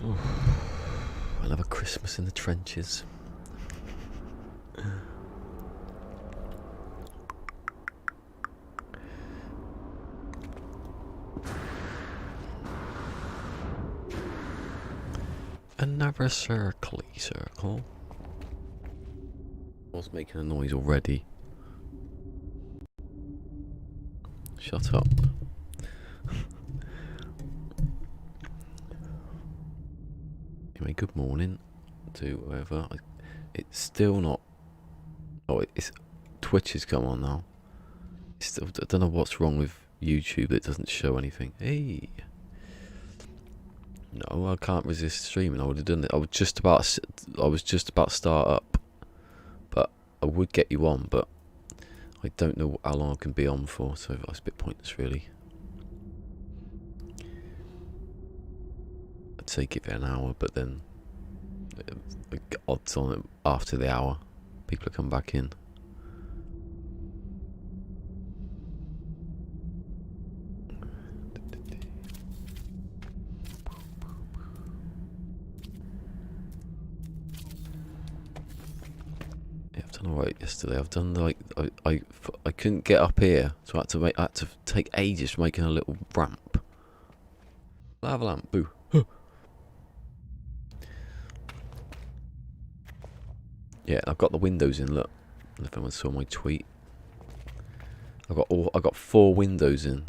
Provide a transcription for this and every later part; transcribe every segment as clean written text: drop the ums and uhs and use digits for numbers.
Oh, another Christmas in the trenches. Another circle. I was making a noise already. Shut up. Anyway, good morning to whoever. It's still not. Oh, it's Twitch has come on now. Still, I don't know what's wrong with YouTube that doesn't show anything. Hey. No, I can't resist streaming. I would have done it. I was just about to start up, but I would get you on, but I don't know how long I can be on for, so that's a bit pointless, really. I'd say give it an hour, but then odds on it after the hour, people will come back in. Alright, yesterday I've done like I couldn't get up here, so I had to take ages making a little ramp. Lava lamp, boo. Yeah, I've got the windows in. Look, if anyone saw my tweet, I got 4 windows in.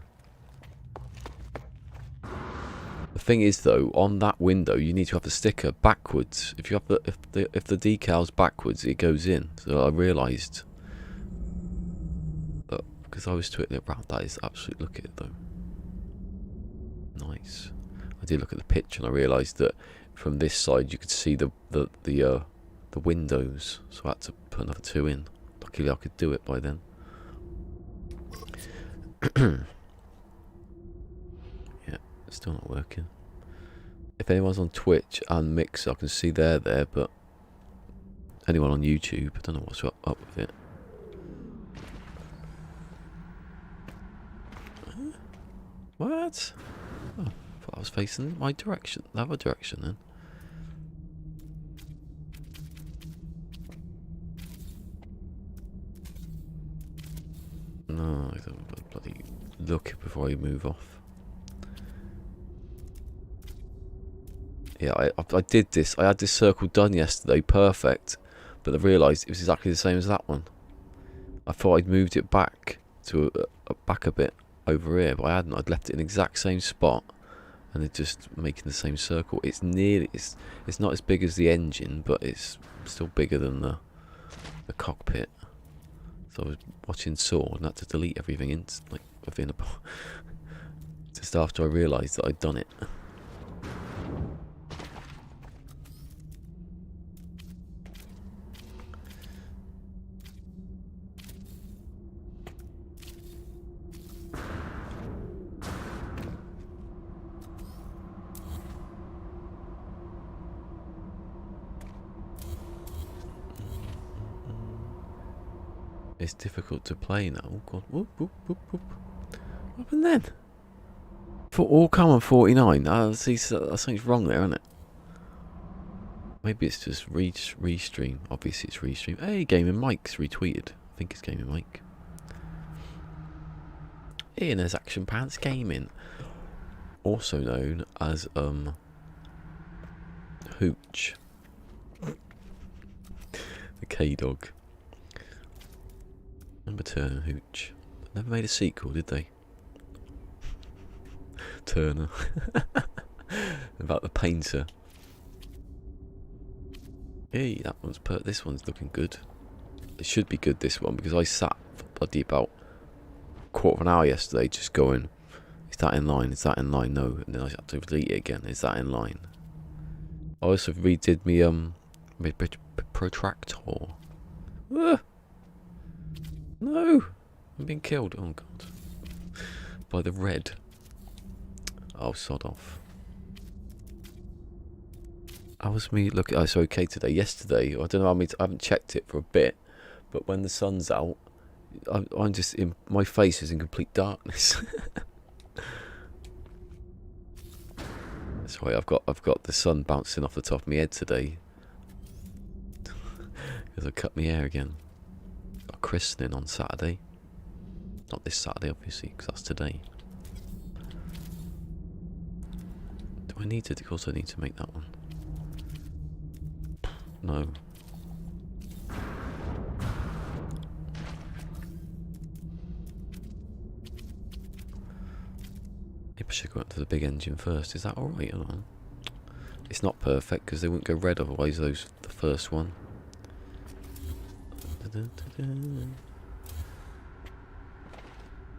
The thing is, though, on that window you need to have the sticker backwards. If you have if the decal's backwards, it goes in. So I realised, because I was tweeting it around, that is absolutely, look at it though. Nice. I did look at the picture and I realised that from this side you could see the windows. So I had to put another 2 in. Luckily I could do it by then. Still not working. If anyone's on Twitch and Mixer, I can see they're there, but anyone on YouTube, I don't know what's up with it. What? Oh, I thought I was facing my direction, the other direction then. No, I don't bloody look before I move off. Yeah, I did this. I had this circle done yesterday, perfect, but I realised it was exactly the same as that one. I thought I'd moved it back to back a bit over here, but I hadn't. I'd left it in the exact same spot, and it's just making the same circle. It's nearly it's not as big as the engine, but it's still bigger than the cockpit. So I was watching Saw and had to delete everything within a just after I realised that I'd done it. It's difficult to play now. Oh god. Whoop, whoop, whoop, whoop. What happened then? For all come on 49. See, something's wrong there, isn't it? Maybe it's just restream. Obviously it's restream. Hey, Gaming Mike's retweeted. I think it's Gaming Mike. Ian as Action Pants Gaming. Also known as Hooch. The K-Dog. Remember Turner Hooch? Never made a sequel, did they? Turner. About the painter. Hey, that one's this one's looking good. It should be good, this one, because I sat for bloody about a quarter of an hour yesterday just going, is that in line? Is that in line? No. And then I had to delete it again. Is that in line? I also redid my protractor. No! I'm being killed. Oh god. By the red. Oh, sod off. How was me looking? Oh, it's okay today. Yesterday, I don't know. I haven't checked it for a bit, but when the sun's out, I'm just in. My face is in complete darkness. That's right. I've got the sun bouncing off the top of my head today because I cut my hair again. Got a christening on Saturday. Not this Saturday, obviously, because that's today. Do I need to? Of course, I need to make that one. No. Maybe I should go up to the big engine first. Is that alright or not? It's not perfect because they wouldn't go red otherwise, the first one.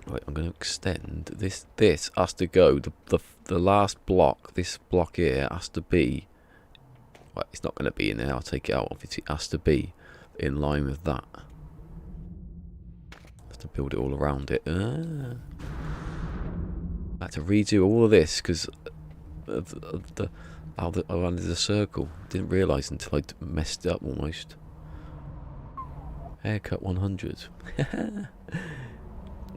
Right, I'm going to extend this. This has to go. The last block, this block here, has to be. Well, it's not going to be in there. I'll take it out. Obviously, it has to be in line with that. I have to build it all around it. I had to redo all of this because of how I wanted the circle. Didn't realise until I messed it up almost. Haircut 100.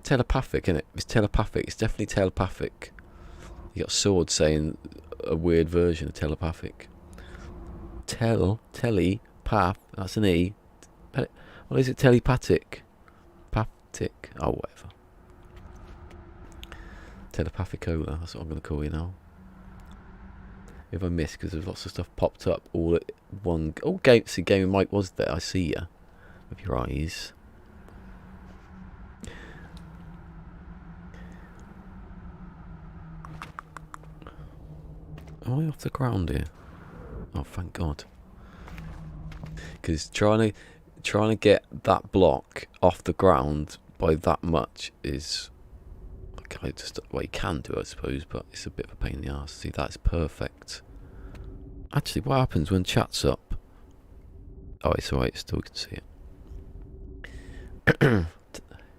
Telepathic, innit? It's telepathic. It's definitely telepathic. You got Sword saying a weird version of telepathic. Telepath. That's an E. What is it? Telepathic. Paptic. Oh, whatever. Telepathicola. That's what I'm going to call you now. If I miss, because there's lots of stuff popped up all at one. Oh, see, Gaming Mike was there. I see ya. With your eyes. Am I off the ground here? Oh, thank God. Because trying to get that block off the ground by that much is. Okay, well, you can do it, I suppose, but it's a bit of a pain in the arse. See, that's perfect. Actually, what happens when chat's up? Oh, it's alright. Still can see it.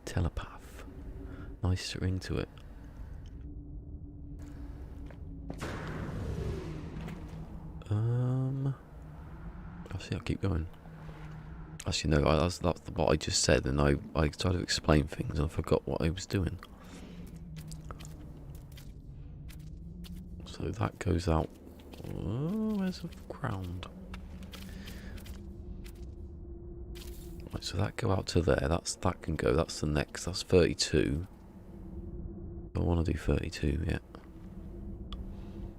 Telepath. Nice ring to it. I'll keep going. Actually, no, that's what I just said, and I tried to explain things and I forgot what I was doing. So that goes out. Oh, where's the ground? Right, so that go out to there. That can go. That's the next. That's 32. I want to do 32. Yeah.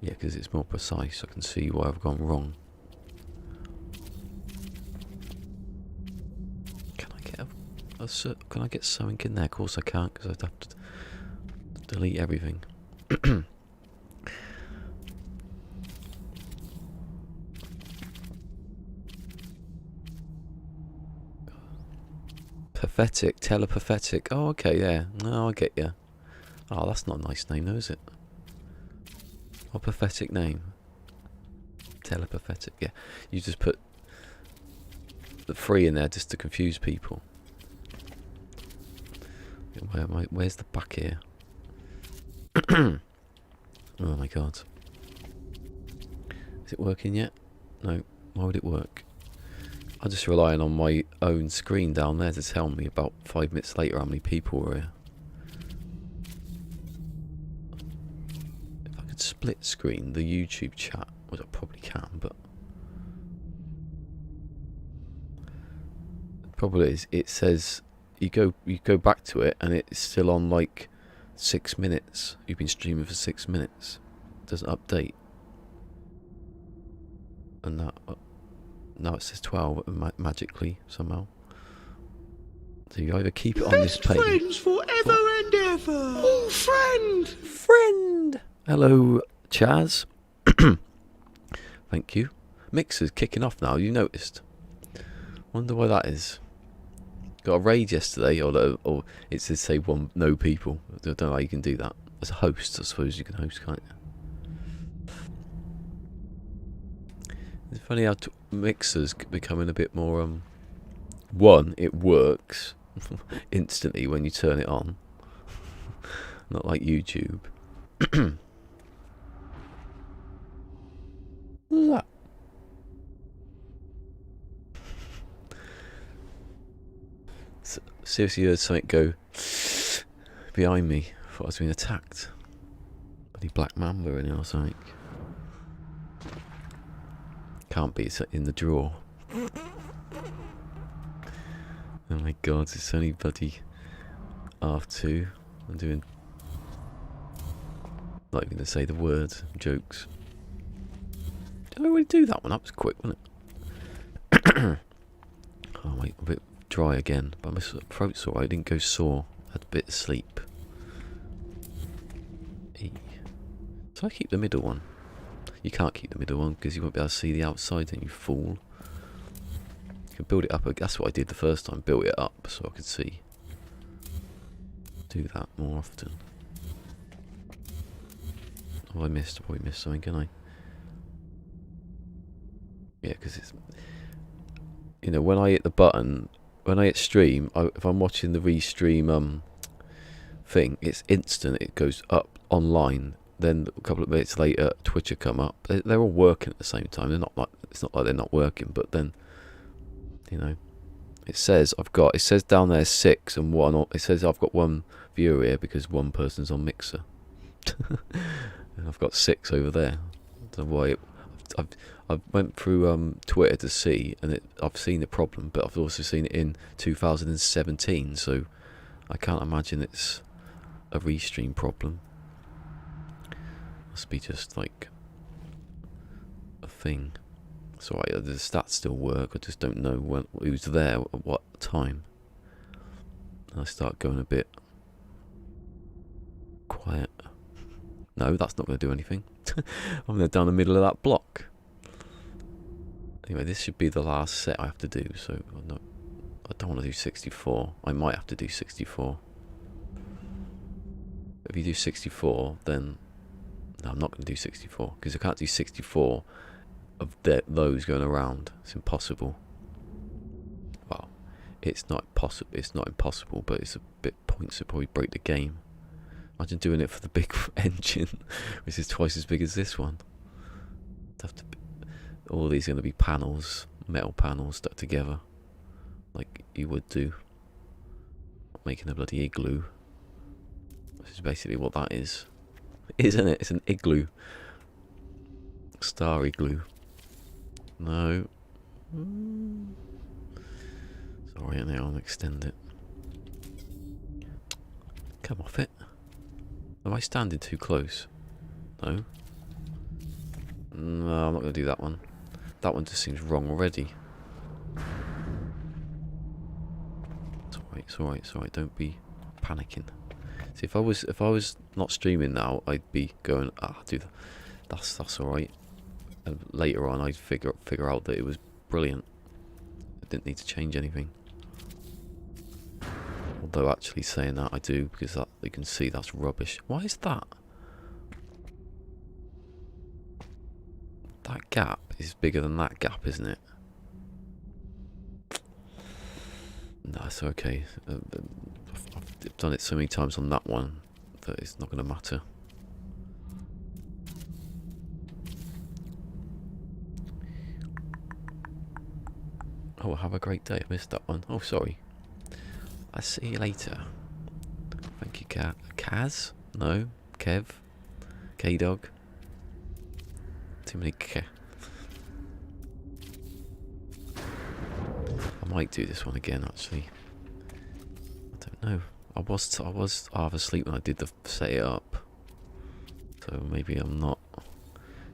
Yeah, because it's more precise. I can see why I've gone wrong. Can I get something in there? Of course I can't, because I'd have to delete everything. Pathetic, telepathetic. Oh, okay, yeah. No, I get you. Oh, that's not a nice name, though, is it? What pathetic name? Telepathetic, yeah. You just put the 3 in there just to confuse people. Where's the back here? Oh my God. Is it working yet? No. Why would it work? I'm just relying on my own screen down there to tell me about 5 minutes later how many people were here. If I could split screen the YouTube chat, which I probably can, but the problem is it says you go back to it and it's still on like 6 minutes. You've been streaming for 6 minutes. It doesn't update. And now it says 12 magically somehow. So you either keep it on this page. Friends forever and ever. Oh, friend. Hello, Chaz. Thank you. Mixer's kicking off now. You noticed? Wonder why that is. Got a raid yesterday, or it says say no people. I don't know how you can do that. As a host, I suppose you can host, can't you? It's funny how Mixer's becoming a bit more. One, it works instantly when you turn it on. Not like YouTube. What was that? Seriously heard something go behind me. I thought I was being attacked. Bloody black mamba in it or something. Can't be, it's in the drawer. Oh my god, it's only bloody R2. I'm doing... Not even going to say the words, jokes. Did I already do that one? That was quick, wasn't it? Oh wait, a bit dry again. But my throat's alright, I didn't go sore. I had a bit of sleep. So I keep the middle one. You can't keep the middle one because you won't be able to see the outside, then you fool. You can build it up. That's what I did the first time. Built it up so I could see. Do that more often. Oh, I probably missed something, can I? Yeah, because it's... You know, when I hit the button, when I hit stream, if I'm watching the restream thing, it's instant. It goes up online. Then a couple of minutes later, Twitch will come up. They're all working at the same time. They're not like, it's not like they're not working, but then, you know, it says it says down there 6 and 1. It says I've got 1 viewer here because 1 person's on Mixer. And I've got 6 over there. I don't know why. I went through Twitter to see, and I've seen the problem, but I've also seen it in 2017. So I can't imagine it's a restream problem. Must be just like a thing. It's alright, the stats still work. I just don't know who's there at what time. And I start going a bit quiet. No, that's not going to do anything. I'm going down the middle of that block. Anyway, this should be the last set I have to do, so I don't want to do 64. I might have to do 64. If you do 64, then... No, I'm not going to do 64, because I can't do 64 of those going around. It's impossible. Well, it's not possible. It's not impossible, but it's a bit points to probably break the game. Imagine doing it for the big engine, which is twice as big as this one. All these are going to be panels, metal panels stuck together, like you would do. Making a bloody igloo. This is basically what that is. Isn't it? It's an igloo. Star igloo. No. Sorry, now I'll extend it. Come off it. Am I standing too close? No. No, I'm not going to do that one. That one just seems wrong already. It's alright. Don't be panicking. See, if I was not streaming now, I'd be going, do that. That's alright. And later on, I'd figure out that it was brilliant. I didn't need to change anything. Although actually saying that I do, because that you can see that's rubbish. Why is that? That gap is bigger than that gap, isn't it? No, it's okay. I've done it so many times on that one that it's not going to matter. Oh, have a great day. I missed that one. Oh, sorry. I'll see you later. Thank you, Kaz? No. Kev? K-Dog? Too many K. I might do this one again, actually. I don't know. I was half asleep when I did set it up. So maybe I'm not...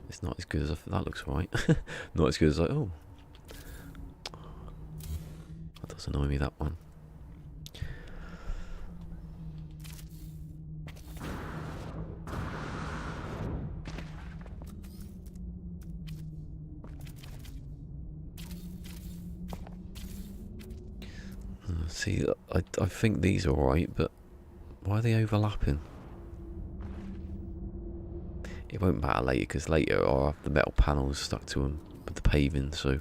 It's not as good as that looks right. Not as good as oh. That does annoy me, that one. See, I think these are alright, but why are they overlapping? It won't matter later, because later I'll have the metal panels stuck to them with the paving, so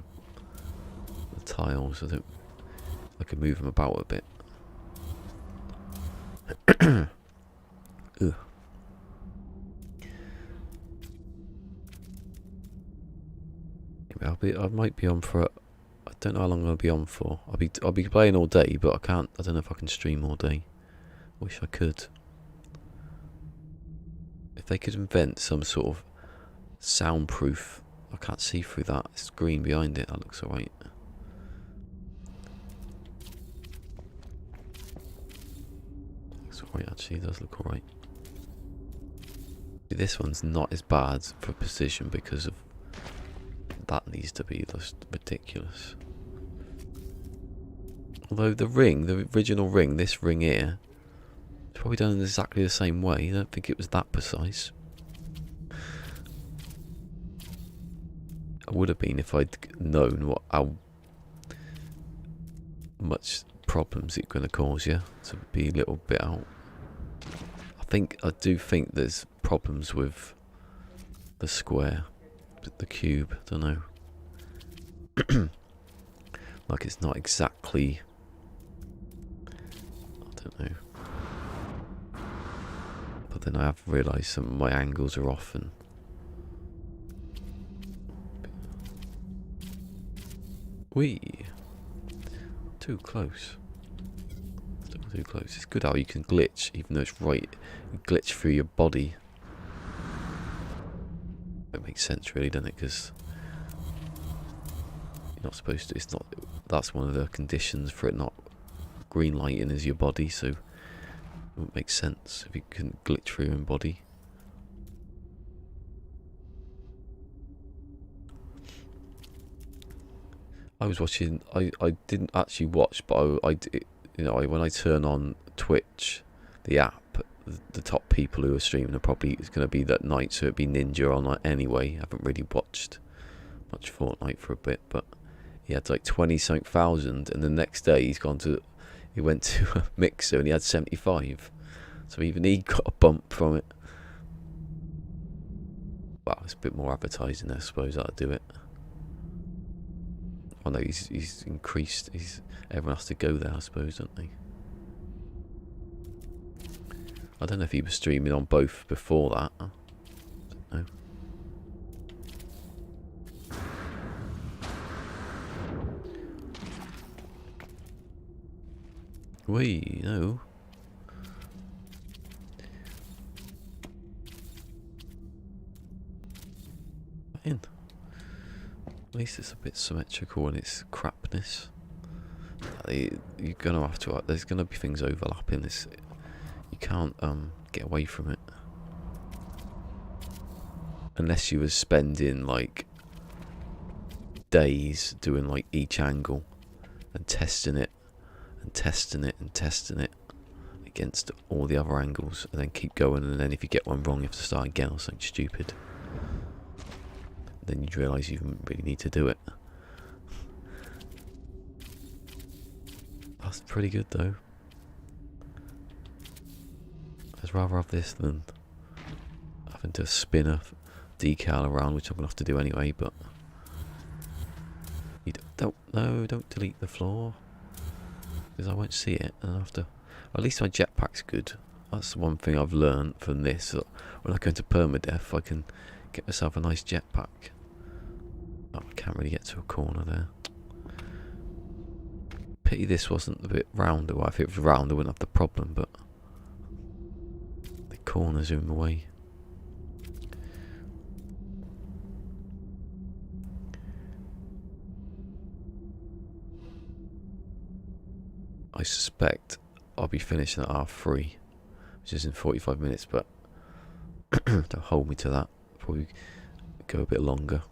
the tiles, I can move them about a bit. Ugh. I might be on for I don't know how long I'll be on for. I'll be playing all day, but I don't know if I can stream all day. Wish I could. If they could invent some sort of soundproof I can't see through that. It's green behind it. That looks alright. Looks alright actually. It does look alright. This one's not as bad for precision because of that needs to be just ridiculous. Although the ring, the original ring, this ring here, it's probably done in exactly the same way. I don't think it was that precise. I would have been if I'd known how much problems it's going to cause you to be a little bit out. I do think there's problems with the square, the cube, I don't know. Like it's not exactly, I don't know. But then I have realised some of my angles are off and wee, too close. Still too close. It's good how you can glitch, even though it's right. You glitch through your body. It makes sense, really, doesn't it? Because you're not supposed to. It's not. That's one of the conditions for it not green lighting is your body. So it wouldn't make sense if you can glitch through your own body. I was watching. I didn't actually watch, but when I turn on Twitch, the app, the top people who are streaming are probably it's going to be that night, so it'd be Ninja on anyway. I haven't really watched much Fortnite for a bit, but he had like 20-something thousand, and the next day he went to a mixer and he had 75. So even he got a bump from it. Well, it's a bit more advertising, I suppose. That'll do it. Oh no, he's increased. Everyone has to go there, I suppose, don't they? I don't know if he was streaming on both before that. I don't know. Wait, no. In. At least it's a bit symmetrical in its crapness. You're gonna have to. There's gonna be things overlapping. You can't get away from it unless you were spending like days doing like each angle and testing it and testing it and testing it against all the other angles, and then keep going. And then if you get one wrong, you have to start again or something stupid. Then you'd realise you didn't really need to do it. That's pretty good though. I'd rather have this than having to spin a decal around, which I'm going to have to do anyway, but you don't delete the floor, because I won't see it, and I'll have to, at least my jetpack's good. That's one thing I've learned from this. When I go into PermaDEAD, I can get myself a nice jetpack. Oh, I can't really get to a corner there. Pity this wasn't a bit rounder. Well, if it was round, I wouldn't have the problem, but the corners are in the way. I suspect I'll be finishing at R3, which is in 45 minutes, but don't hold me to that. Probably go a bit longer.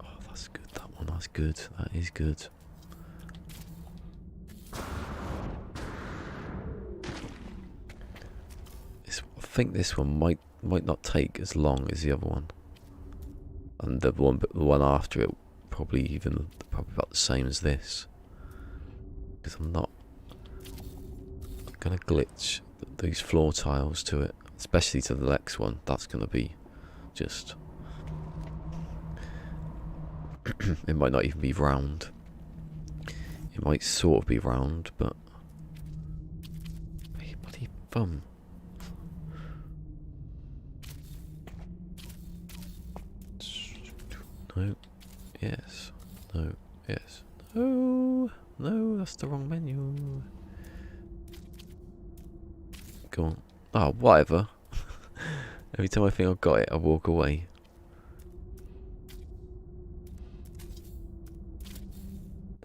Oh, that's good, that one. That's good. That is good. I think this one might not take as long as the other one, and the one after it probably about the same as this, because I'm gonna glitch these floor tiles to it, especially to the next one. That's gonna be just it might not even be round. It might sort of be round, but hey, bloody thumb. No. Yes. No. Yes. No. No, that's the wrong menu. Go on. Oh, whatever. Every time I think I've got it, I walk away.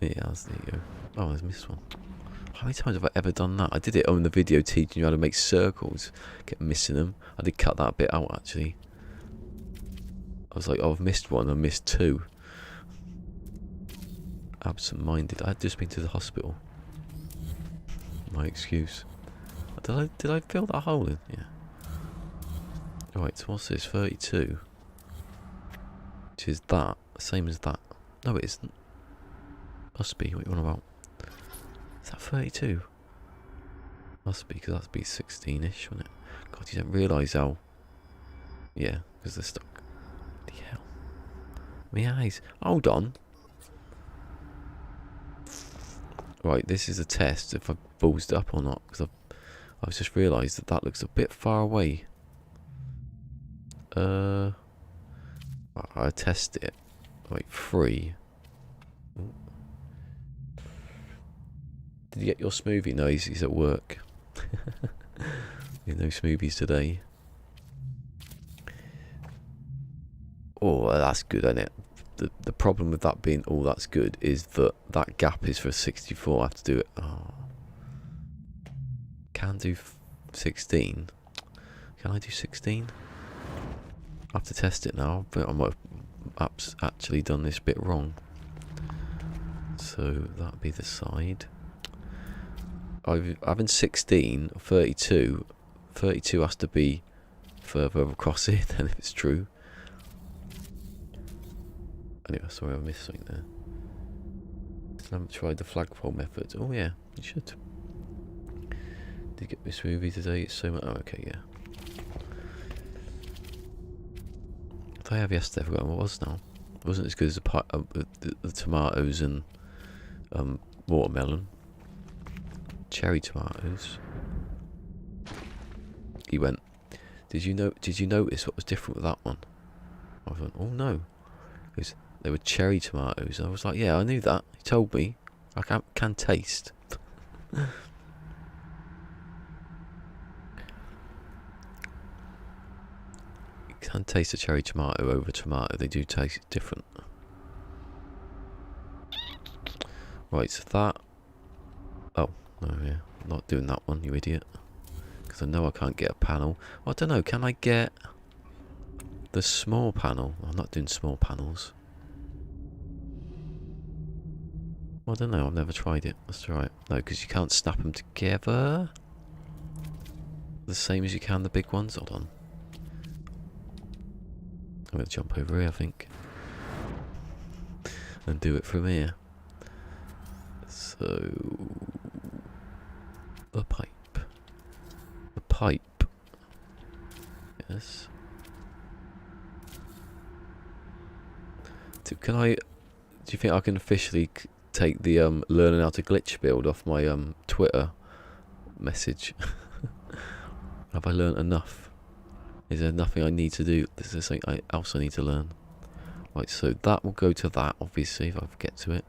Yeah, there you go. Oh, I've missed one. How many times have I ever done that? I did it on the video teaching you how to make circles. Kept missing them. I did cut that bit out, actually. I was like, oh, I've missed one. I missed two. Absent-minded. I had just been to the hospital. My excuse. Did I fill that hole in? Yeah. Right, so what's this? 32. Which is that. Same as that. No, it isn't. Must be. What are you on about? Is that 32? Must be, because that'd be 16-ish, wouldn't it? God, you don't realise how... Yeah, because they're stuck. The hell? My eyes. Hold on. Right, this is a test if I ballsed it up or not, because I've just realised that that looks a bit far away. I test it. Like 3. Ooh. Did you get your smoothie? No, he's at work. No smoothies today. Oh, that's good, isn't it? The problem with that being all that's good is that that gap is for 64. I have to do it. Oh. Can do 16. Can I do 16? I have to test it now, but I might have actually done this bit wrong. So that'd be the side. Having 16, 32. 32 has to be further across here than if it's true. Anyway, sorry, I missed something there. I haven't tried the flagpole method. Oh yeah, you should. Did you get this movie today? It's so much. Oh, okay, yeah. What did I have yesterday? I forgot what it was now. It wasn't as good as the tomatoes and watermelon. Cherry tomatoes. He went, Did you notice what was different with that one? I went, oh no. Because they were cherry tomatoes. And I was like, yeah, I knew that. He told me. I can taste. You can taste a cherry tomato over tomato. They do taste different. Right, so that... Oh, no, yeah. I'm not doing that one, you idiot. Because I know I can't get a panel. Well, I don't know, can I get the small panel? I'm not doing small panels. Well, I don't know, I've never tried it. That's right. No, because you can't snap them together. The same as you can the big ones. Hold on. I'm going to jump over here, I think. And do it from here. So... The pipe. The pipe. Yes. Do you think I can officially take the learning how to glitch build off my Twitter message? Have I learnt enough? Is there nothing I need to do? Is there something else I need to learn? Right, so that will go to that, obviously, if I get to it.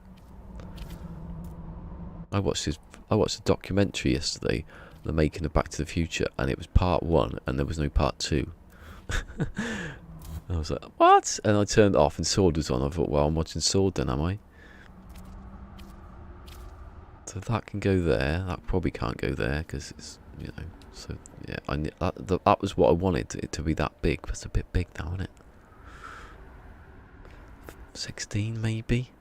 I watched a documentary yesterday, The Making of Back to the Future, and it was part 1, and there was no part 2. I was like, what? And I turned it off and Sword was on. I thought, well, I'm watching Sword then, am I? So that can go there. That probably can't go there, because it's, you know, so, yeah. That was what I wanted, it to be that big. But it's a bit big now, isn't it? 16, maybe?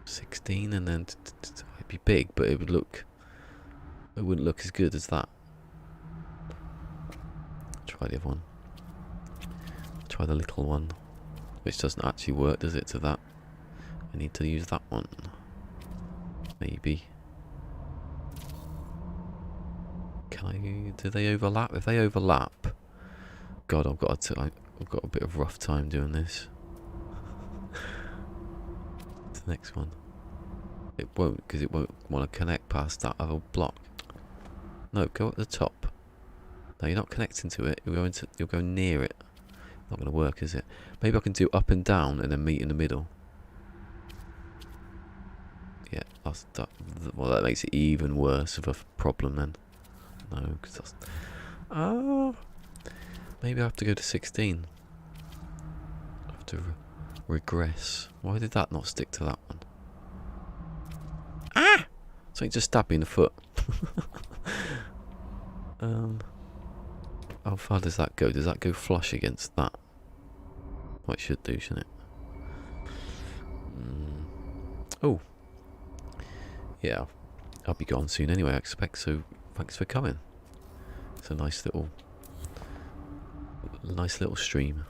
16, and then it'd be big, but it wouldn't look as good as that. Try the other one. Try the little one, which doesn't actually work, does it? To that, I need to use that one. Maybe. Can I? Do they overlap? If they overlap, God, I've got a bit of rough time doing this. The next one. It won't, because it won't want to connect past that other block. No, go at the top. No, you're not connecting to it. You'll go near it. Not going to work, is it? Maybe I can do up and down and then meet in the middle. Yeah, well, that makes it even worse of a problem then. No, because that's... Oh, Maybe I have to go to 16. I have to regress. Why did that not stick to that one? Ah! Something just stabbed me in the foot. How far does that go? Does that go flush against that? Well, it should do, shouldn't it? Oh. Yeah, I'll be gone soon anyway, I expect, so thanks for coming. It's a nice little stream.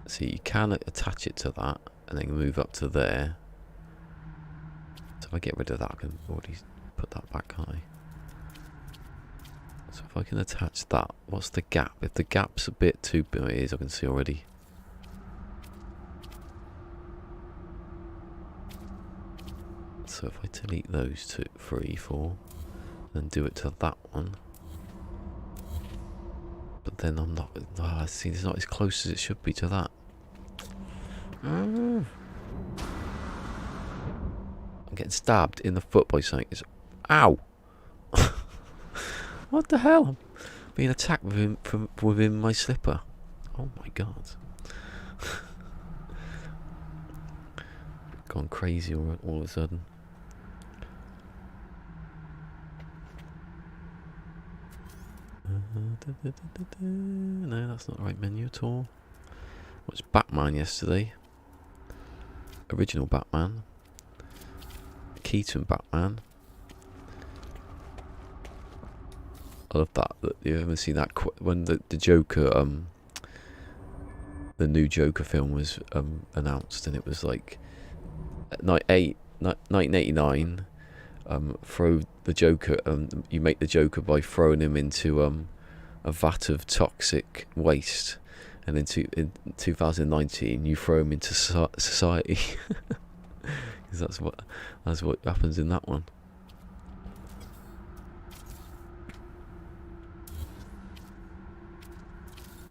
See, you can attach it to that and then move up to there. So if I get rid of that, I can already put that back, can't I? So if I can attach that, what's the gap? If the gap's a bit too big, it is, I can see already. So if I delete those 2, 3, 4, then do it to that one. But then I'm not, see, it's not as close as it should be to that. I'm getting stabbed in the foot by something. Ow! What the hell? I'm being attacked from within my slipper. Oh my god. Gone crazy all of a sudden. No, that's not the right menu at all. Watched Batman yesterday. Original Batman. Keaton Batman. I love that. You haven't seen that when the Joker, the new Joker film was announced, and it was like 1989. Throw the Joker. You make the Joker by throwing him into a vat of toxic waste, and then in 2019 you throw him into society. Because that's what happens in that one.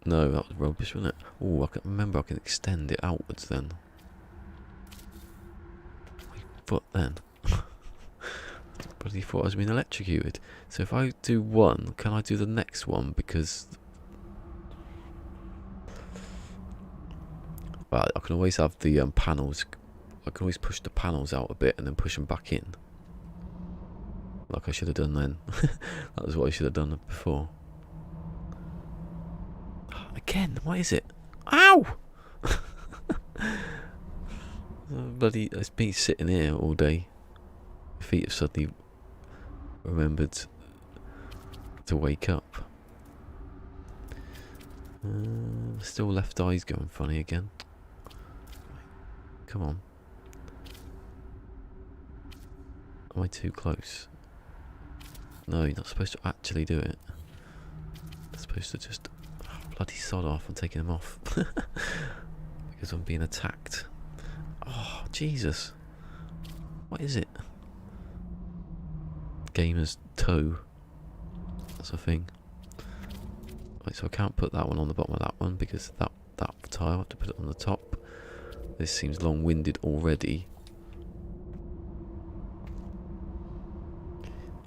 No, that was rubbish, wasn't it? Oh, I can remember I can extend it outwards then. My foot then. Bloody thought I was being electrocuted. So if I do one, can I do the next one? Because well, I can always have the panels. I can always push the panels out a bit and then push them back in. Like I should have done then. That was what I should have done before. Again, what is it? Ow! Bloody, it's been sitting here all day. My feet have suddenly remembered to wake up. Still left eye's going funny again. Come on. Am I too close? No, you're not supposed to actually do it. You're supposed to just... bloody sod off, I'm taking them off. Because I'm being attacked. Oh, Jesus. What is it? Gamer's toe. That's a thing. Right, so I can't put that one on the bottom of that one because that tile, I have to put it on the top. This seems long-winded already.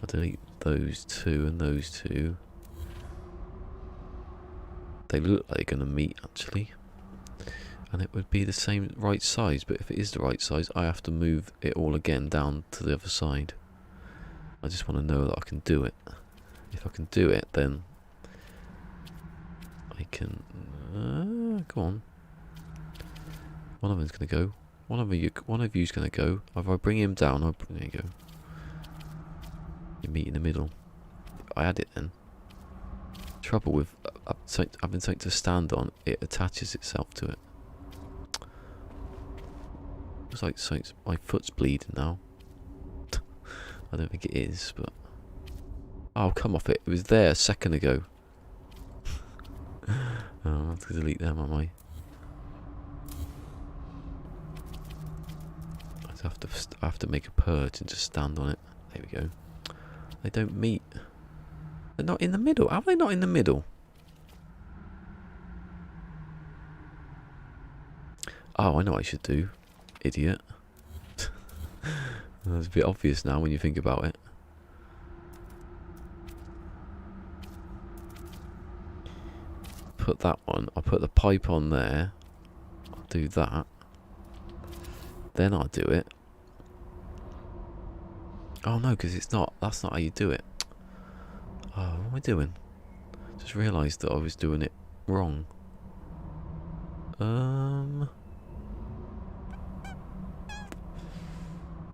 I'll delete those 2 and those 2. They look like they're going to meet actually, and it would be the same right size, but if it is the right size I have to move it all again down to the other side. I just want to know that I can do it. If I can do it, then I can go on. One of them's going to go. One of you's going to go. If I bring him down, there you go. You meet in the middle. I had it then. Trouble with having something to stand on, it attaches itself to it. Looks like my foot's bleeding now. I don't think it is, but oh, come off it! It was there a second ago. Oh, I have to delete them, am I? I have to make a purge and just stand on it. There we go. They don't meet. They're not in the middle. How are they not in the middle? Oh, I know what I should do. Idiot. That's a bit obvious now when you think about it. put that one. I'll put the pipe on there. I'll do that. Then I'll do it. Oh no, because it's not. That's not how you do it. Oh, what am I doing? Just realised that I was doing it wrong. How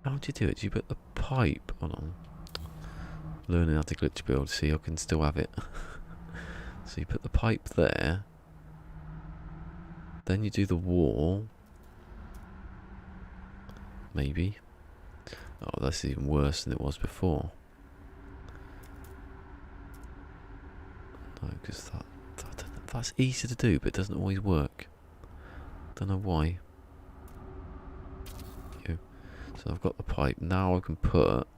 do you do it? Do you put the pipe? Hold on. Learning how to glitch build. See, I can still have it. So you put the pipe there. Then you do the wall. Maybe. Oh, that's even worse than it was before. No, because that's easy to do, but it doesn't always work. Don't know why. So I've got the pipe. Now I can put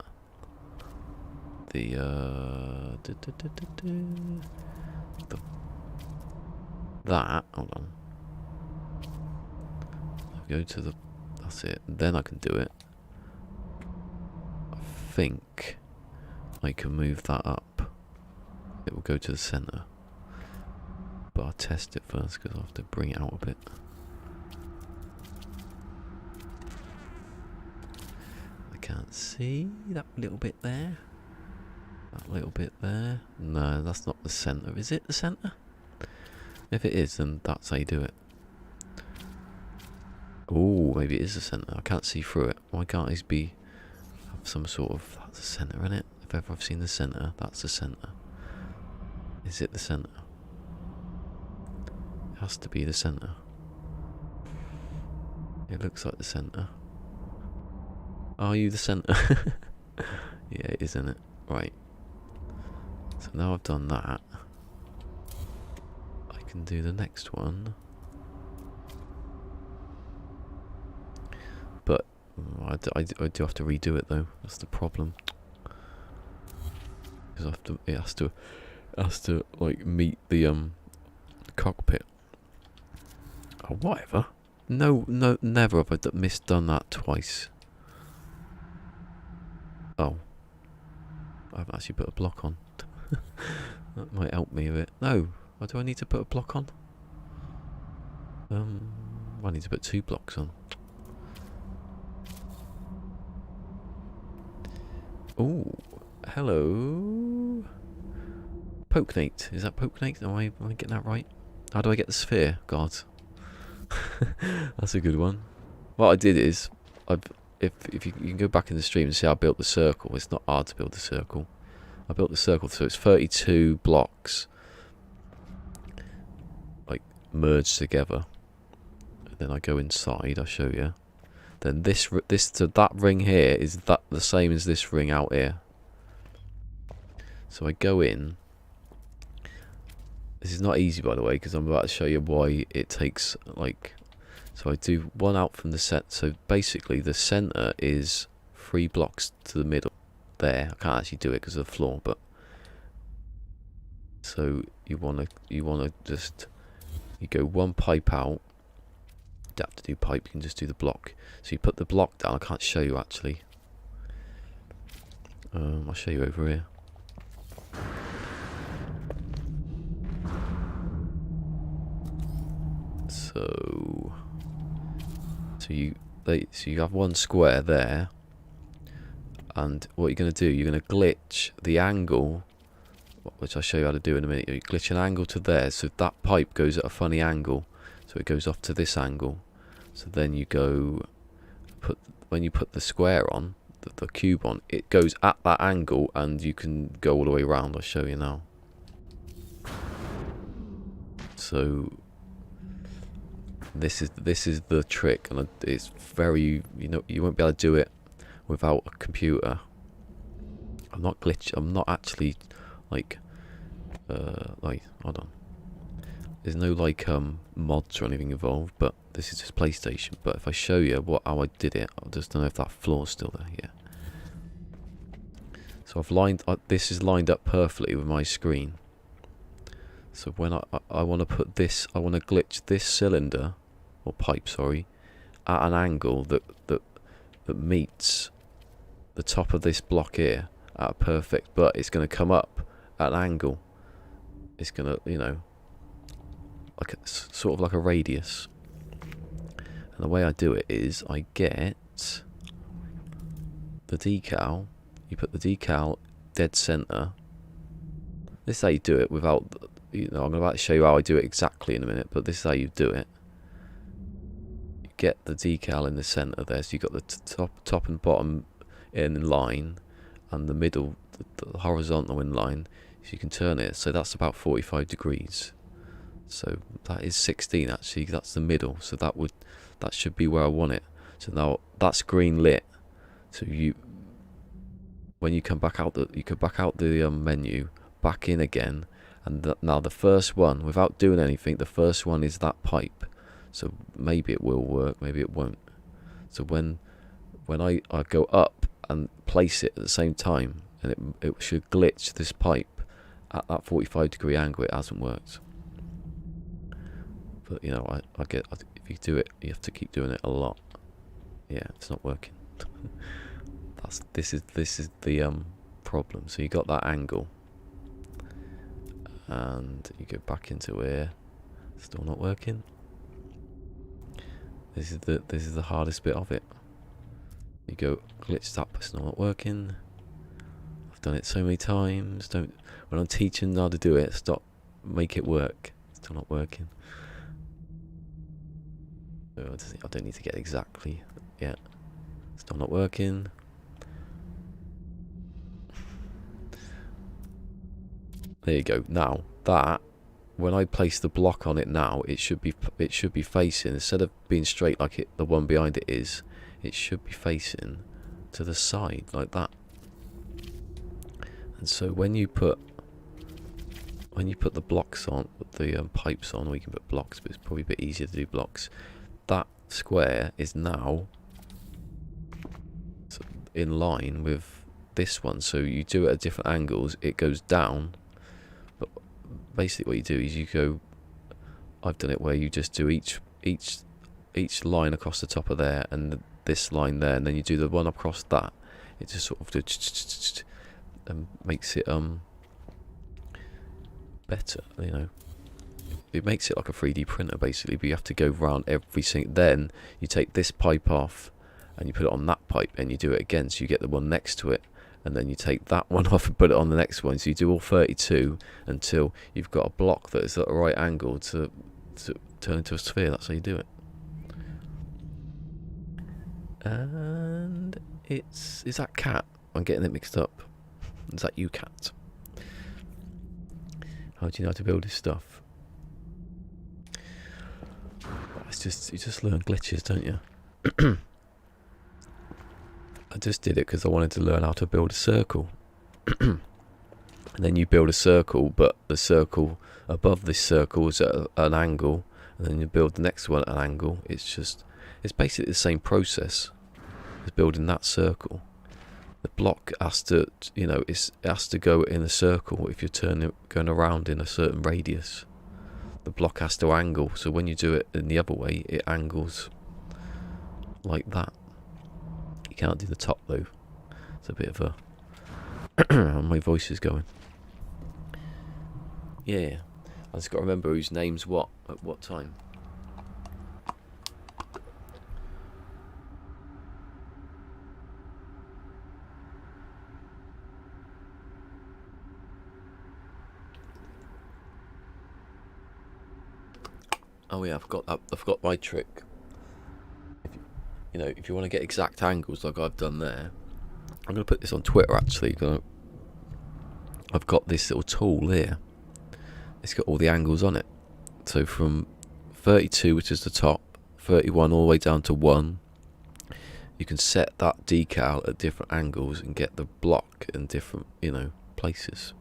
the that. Hold on. I'll go to the. That's it. Then I can do it. I think I can move that up. It will go to the center. But I'll test it first because I have to bring it out a bit. I can't see that little bit there. That little bit there. No, that's not the center. Is it the center? If it is, then that's how you do it. Oh, maybe it is the center. I can't see through it. Why can't it be have some sort of... That's the center, isn't it? If ever I've seen the center, that's the center. Is it the center? It has to be the center. It looks like the center. Are you the center? Yeah, it is, isn't it? Right. So now I've done that, I can do the next one. But I do have to redo it though. That's the problem. Because it has to like meet the cockpit. Oh, whatever. No, never have I misdone that twice. Oh, I haven't actually put a block on. That might help me a bit. No, why do I need to put a block on? I need to put 2 blocks on. Oh, hello. Pokenate. Is that Pokenate? Am I getting that right? How do I get the sphere? God. That's a good one. What I did is, if you can go back in the stream and see how I built the circle. It's not hard to build the circle. I built the circle, so it's 32 blocks, like merged together. And then I go inside. I'll show you. Then so that ring here is the same as this ring out here. So I go in. This is not easy, by the way, because I'm about to show you why it takes like. So I do one out from the set. So basically, the center is 3 blocks to the middle. There, I can't actually do it because of the floor, but so you wanna just you go 1 pipe out. You don't have to do pipe, you can just do the block. So you put the block down. I can't show you actually. I'll show you over here. So you have 1 square there. And what you're going to do, you're going to glitch the angle, which I'll show you how to do in a minute. You glitch an angle to there, so that pipe goes at a funny angle, so it goes off to this angle. So then you go, when you put the square on, the cube on, it goes at that angle, and you can go all the way around. I'll show you now. So this is the trick, and it's very, you won't be able to do it without a computer. I'm not actually like hold on. There's no like mods or anything involved, but this is just PlayStation. But if I show you how I did it, I just don't know if that floor's still there. Yeah. So I've lined this is lined up perfectly with my screen. So when I want to put this, I want to glitch this cylinder or pipe, sorry, at an angle that meets the top of this block here at a perfect, but it's going to come up at an angle. It's going to, like sort of like a radius. And the way I do it is I get the decal. You put the decal dead center. This is how you do it without, I'm about to show you how I do it exactly in a minute, but this is how you do it. You get the decal in the center there, so you got the top and bottom in line, and the middle, the horizontal in line, so you can turn it. So that's about 45 degrees. So that is 16 actually. That's the middle. So that should be where I want it. So now that's green lit. So when you come back out the menu, back in again, and now the first one, without doing anything, the first one is that pipe. So maybe it will work, maybe it won't. So when I go up and place it at the same time, and it should glitch this pipe at that 45 degree angle. It hasn't worked. But you know, I get, if you do it, you have to keep doing it a lot. Yeah, it's not working. This is the problem. So you got that angle, and you go back into here. Still not working. This is the hardest bit of it. You go glitched up. It's not working. I've done it so many times. When I'm teaching how to do it, make it work. Still not working. I don't need to get exactly yet. Still not working. There you go. Now that, when I place the block on it now, it should be facing, instead of being straight like the one behind it is, it should be facing to the side like that. And so when you put the blocks on, the pipes on, or you can put blocks, but it's probably a bit easier to do blocks. That square is now in line with this one, so you do it at different angles. It goes down, but basically what you do is you go. I've done it where you just do each line across the top of there, and this line there, and then you do the one across that. It just sort of makes it better, you know. It makes it like a 3D printer basically, but you have to go round every single. Then you take this pipe off and you put it on that pipe, and you do it again, so you get the one next to it, and then you take that one off and put it on the next one. So you do all 32 until you've got a block that is at the right angle to turn into a sphere. That's how you do it. And is that cat? I'm getting it mixed up. Is that you, cat? How do you know how to build this stuff? You just learn glitches, don't you? I just did it because I wanted to learn how to build a circle. And then you build a circle, but the circle above this circle is at an angle, and then you build the next one at an angle. It's basically the same process as building that circle. The block has to, it has to go in a circle if you're going around in a certain radius. The block has to angle, so when you do it in the other way, it angles like that. You can't do the top though. It's a bit of a my voice is going. Yeah, I just got to remember whose name's what at what time. Oh yeah, I've got my trick. If you want to get exact angles like I've done there, I'm going to put this on Twitter actually. I've got this little tool here. It's got all the angles on it. So from 32, which is the top, 31 all the way down to 1, you can set that decal at different angles and get the block in different, places.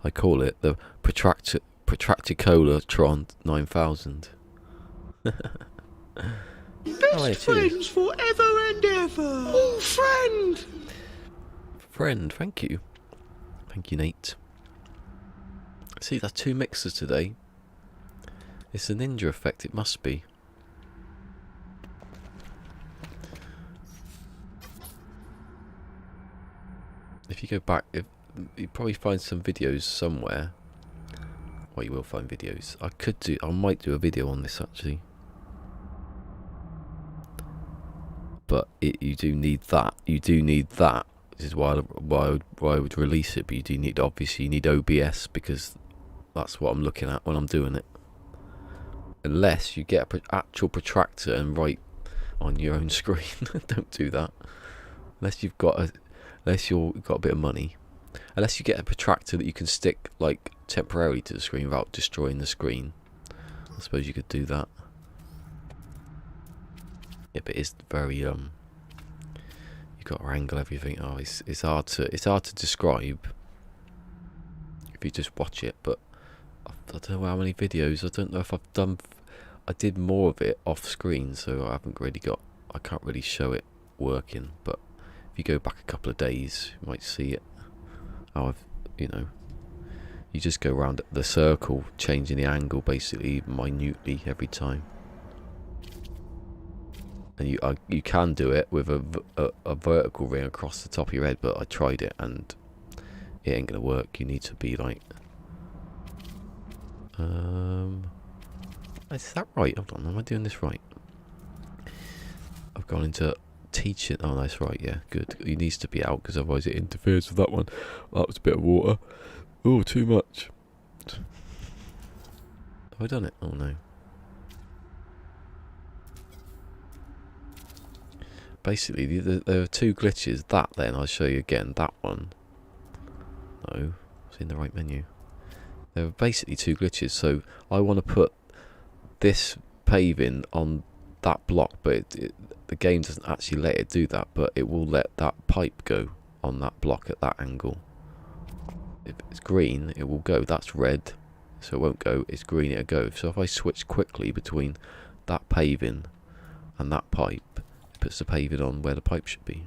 I call it the Protracticola Tron 9000. Best friends forever and ever. Oh, friend! Friend, thank you. Thank you, Nate. See, that's 2 mixers today. It's a ninja effect, it must be. If you go back, you probably find some videos somewhere. why you will find videos. I might do a video on this actually. But you do need that. You do need that. This is why I would release it. But you do need, obviously, you need OBS because that's what I'm looking at when I'm doing it. Unless you get an actual protractor and write on your own screen. Don't do that. Unless you've got a bit of money. Unless you get a protractor that you can stick like temporarily to the screen without destroying the screen. I suppose you could do that. Yeah, but it's very you got to wrangle everything. Oh, it's hard to describe if you just watch it. But I don't know how many videos. I don't know if I've done. I did more of it off screen, so I can't really show it working. But if you go back a couple of days, you might see it. How you just go around the circle, changing the angle basically minutely every time. And you can do it with a vertical ring across the top of your head, but I tried it and it ain't gonna work. You need to be like, is that right? Hold on, am I doing this right? I've gone into teaching. Oh, that's right. Yeah, good. It needs to be out because otherwise it interferes with that one. That was a bit of water. Oh, too much. Have I done it? Oh no. Basically, there are two glitches. That then, I'll show you again. That one. No, it's in the right menu. There are basically two glitches. So I want to put this paving on that block, but the game doesn't actually let it do that. But it will let that pipe go on that block at that angle. If it's green, it will go. That's red, so it won't go. It's green, it'll go. So if I switch quickly between that paving and that pipe, puts the paving on where the pipe should be,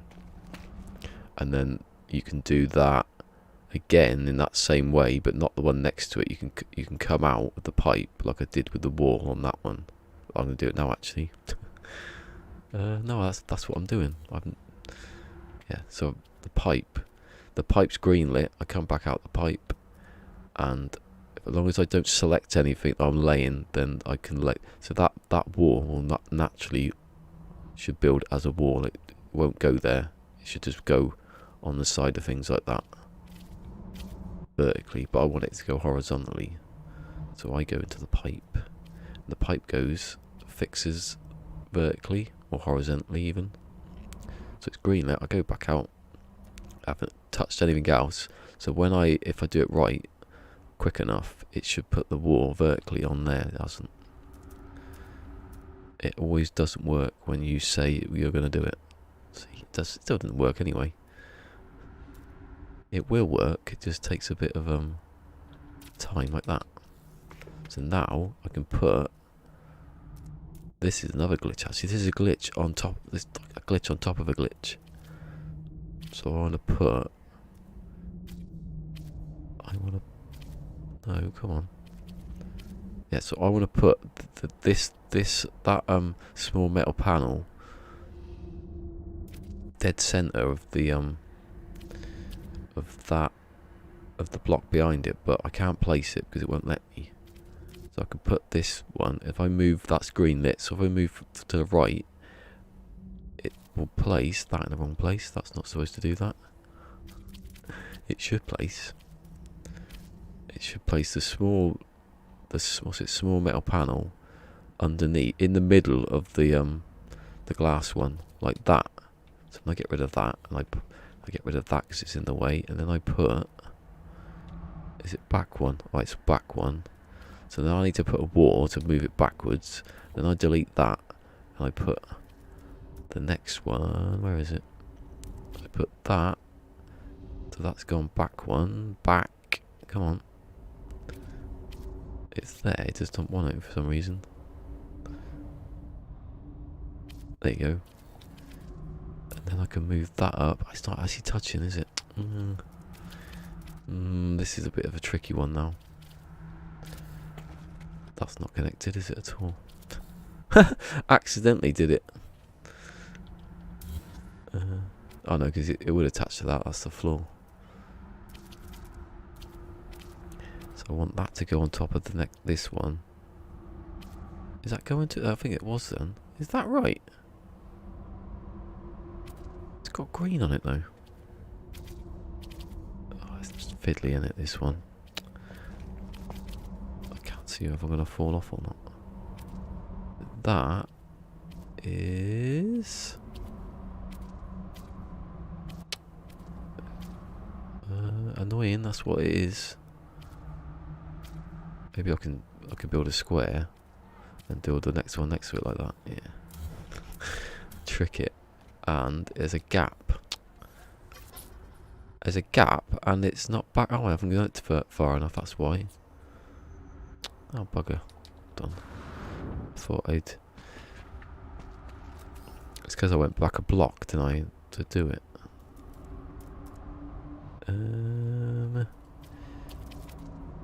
and then you can do that again in that same way, but not the one next to it. You can come out with the pipe like I did with the wall on that one. I'm gonna do it now actually. No, that's what I'm doing. Yeah. So the pipe's green lit. I come back out the pipe, and as long as I don't select anything that I'm laying, then I can lay. So that wall will not naturally should build as a wall. It won't go there. It should just go on the side of things like that, vertically. But I want it to go horizontally. So I go into the pipe. And the pipe fixes vertically or horizontally even. So it's green lit. I go back out. I haven't touched anything else. So if I do it right, quick enough, it should put the wall vertically on there. It doesn't. It always doesn't work when you say you're going to do it. See, it still doesn't work anyway. It will work, it just takes a bit of time like that. So now I can put, this is another glitch actually. This is a glitch on top. This is like a glitch on top of a glitch. So I want to put. No, come on. Yeah, so I want to put that small metal panel dead center of the block behind it, but I can't place it because it won't let me. So I can put this one. If I move, that's green lit. So if I move to the right, it will place that in the wrong place. That's not supposed to do that. It should place. It should place the small metal panel underneath, in the middle of the glass one, like that. So I get rid of that, and I get rid of that because it's in the way, and then I put, is it back one? Oh, it's back one. So now I need to put a wall to move it backwards. Then I delete that, and I put the next one. Where is it? I put that. So that's gone back one. Back. Come on. It's there. It just don't want it for some reason. There you go. And then I can move that up. It's not actually touching, is it? This is a bit of a tricky one now. That's not connected, is it at all? Accidentally did it. Oh no, because it would attach to that. That's the floor. So So I want that to go on top of the this one. Is that going to... I think it was then. Is that right? It's got green on it though. Oh, it's just fiddly in it, this one. I can't see if I'm going to fall off or not. That is... annoying, that's what it is. Maybe I can build a square and build the next one next to it like that. Yeah. Trick it. And there's a gap. There's a gap and it's not back. Oh, I haven't gone it far enough, that's why. Oh, bugger. Done. I thought I'd... It's because I went back a block, didn't I, to do it.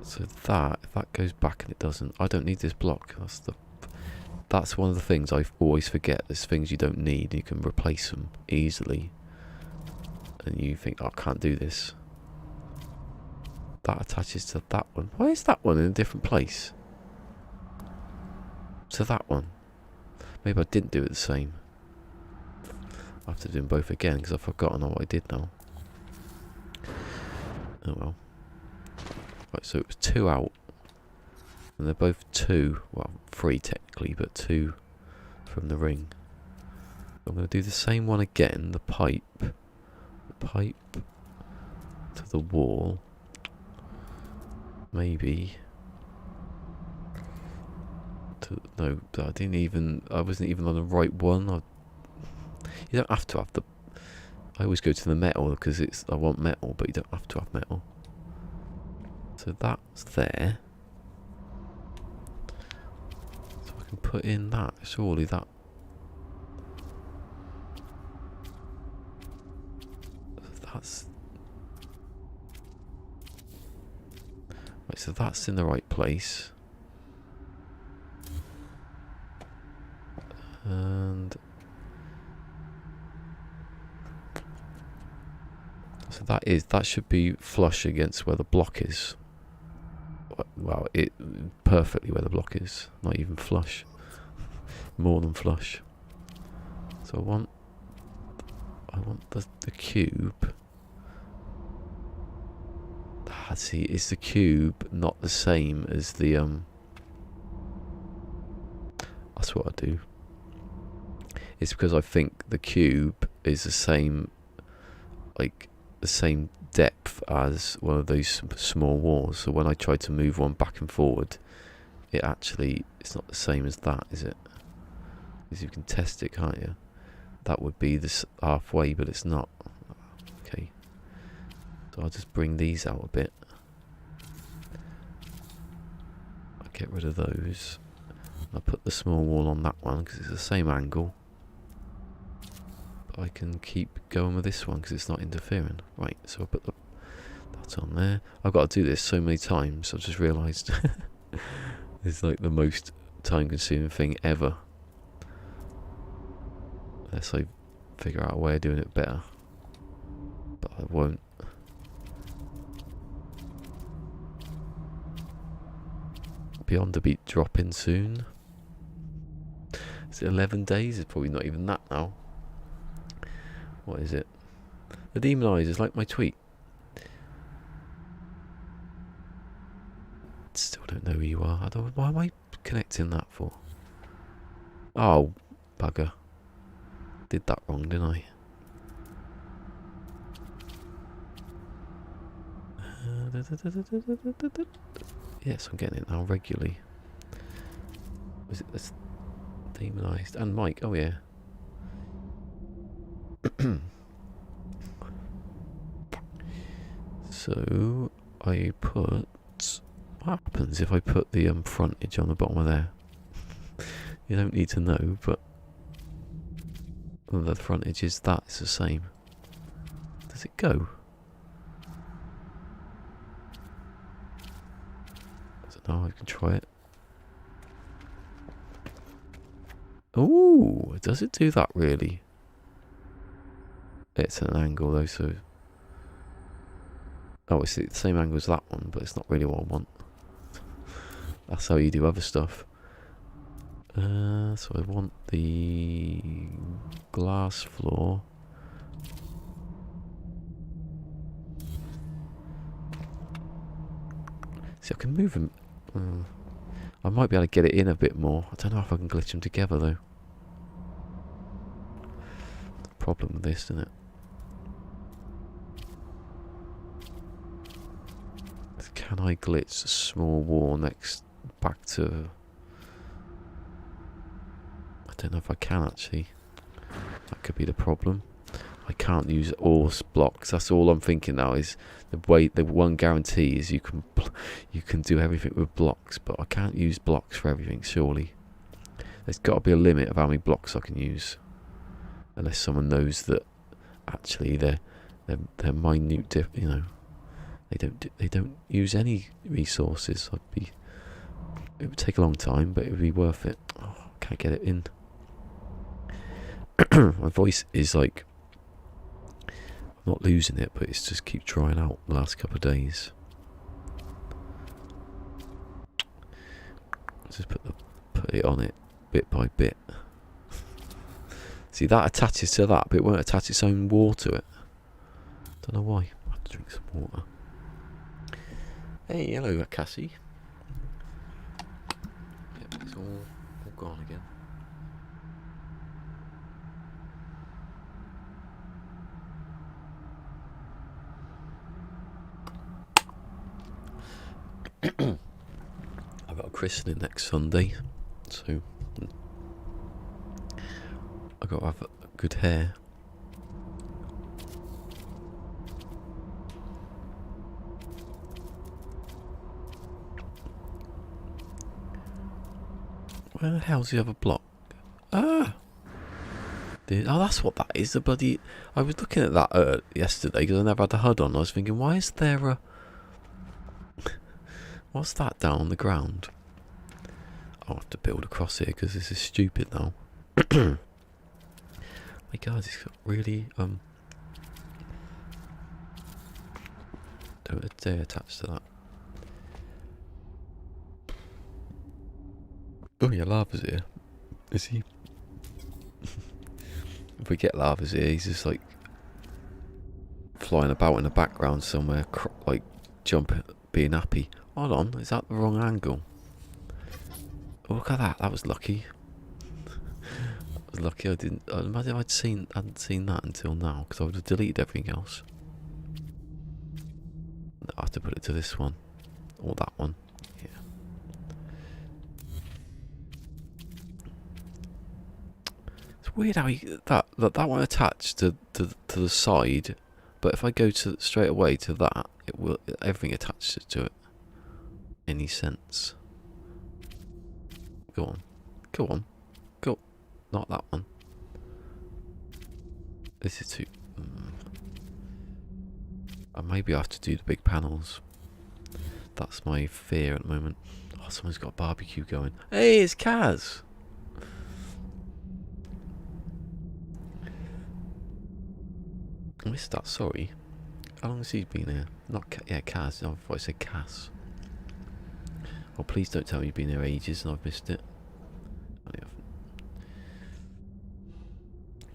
So that, if that goes back and it doesn't, I don't need this block. That's one of the things I always forget. There's things you don't need. You can replace them easily, and you think, oh, I can't do this. That attaches to that one. Why is that one in a different place to that one? Maybe I didn't do it the same. I have to do them both again because I've forgotten what I did now. Oh well. Right, so it was 2 out. And they're both 2, well, 3 technically, but 2 from the ring. I'm going to do the same one again, the pipe. The pipe to the wall. Maybe. No, I wasn't even on the right one. You don't have to have the... I always go to the metal because I want metal, but you don't have to have metal. So that's there. So I can put in that. Surely that. That's. Right, so that's in the right place. And. So that should be flush against where the block is. Well, it perfectly where the block is, not even flush, more than flush. So I want the cube. See, is the cube not the same as the That's what I do. It's because I think the cube is the same, like the same depth as one of those small walls. So when I try to move one back and forward, it's not the same as that, is it? Because you can test it, can't you? That would be this halfway, but it's not. Okay. So I'll just bring these out a bit. I'll get rid of those. I'll put the small wall on that one because it's the same angle. I can keep going with this one because it's not interfering. Right, so I'll put that on there. I've got to do this so many times, I've just realised. It's like the most time consuming thing ever. Unless I figure out a way of doing it better. But I won't. Beyond the beat dropping soon. Is it 11 days? It's probably not even that now. What is it? The demonizers, like my tweet. Still don't know who you are. Why am I connecting that for? Oh, bugger. Did that wrong, didn't I? Yes, I'm getting it now regularly. Was it this demonized? And Mike, oh yeah. So I put. What happens if I put the frontage on the bottom of there? You don't need to know, but the frontage is that. It's the same. Does it go? I don't know. I can try it. Ooh, does it do that really? It's at an angle though, so... Oh, it's the same angle as that one, but it's not really what I want. That's how you do other stuff. So I want the glass floor. See, I can move them. I might be able to get it in a bit more. I don't know if I can glitch them together though. Problem with this, isn't it? Can I glitch a small wall next back to... I don't know if I can actually. That could be the problem. I can't use all blocks. That's all I'm thinking now is the one guarantee is you can do everything with blocks, but I can't use blocks for everything, surely. There's got to be a limit of how many blocks I can use. Unless someone knows that actually they're minute, you know. They don't use any resources. It would take a long time, but it would be worth it. Oh, I can't get it in. My voice is like, I'm not losing it, but it's just keep drying out the last couple of days. Just put it on it bit by bit. See, that attaches to that, but it won't attach its own wall to it. Don't know why. I have to drink some water. Hey, hello, Cassie. Yep, it's all gone again. I've got a christening next Sunday, so I've got to have good hair. Where the hell's the other block? Ah! Oh, that's what that is. The bloody... I was looking at that yesterday because I never had the HUD on. I was thinking, why is there a... What's that down on the ground? I'll have to build across here because this is stupid now. My God, it's got really... Don't dare attach to that. Oh yeah, Lava's here. Is he? If we get Lava's here, he's just like flying about in the background somewhere, like jumping, being happy. Hold on, is that the wrong angle? Oh, look at that. That was lucky. That was lucky. I didn't. I imagine hadn't seen that until now because I would have deleted everything else. I have to put it to this one or that one. Yeah. Weird how that one attached to the side, but if I go to straight away to that, everything attaches to it. Any sense? Go on, not that one. This is too. Maybe I have to do the big panels. That's my fear at the moment. Oh, someone's got a barbecue going. Hey, it's Kaz. I missed that, sorry. How long has he been here? Not Kaz. I thought I said Cass. Oh, please don't tell me you've been here ages and I've missed it. I haven't.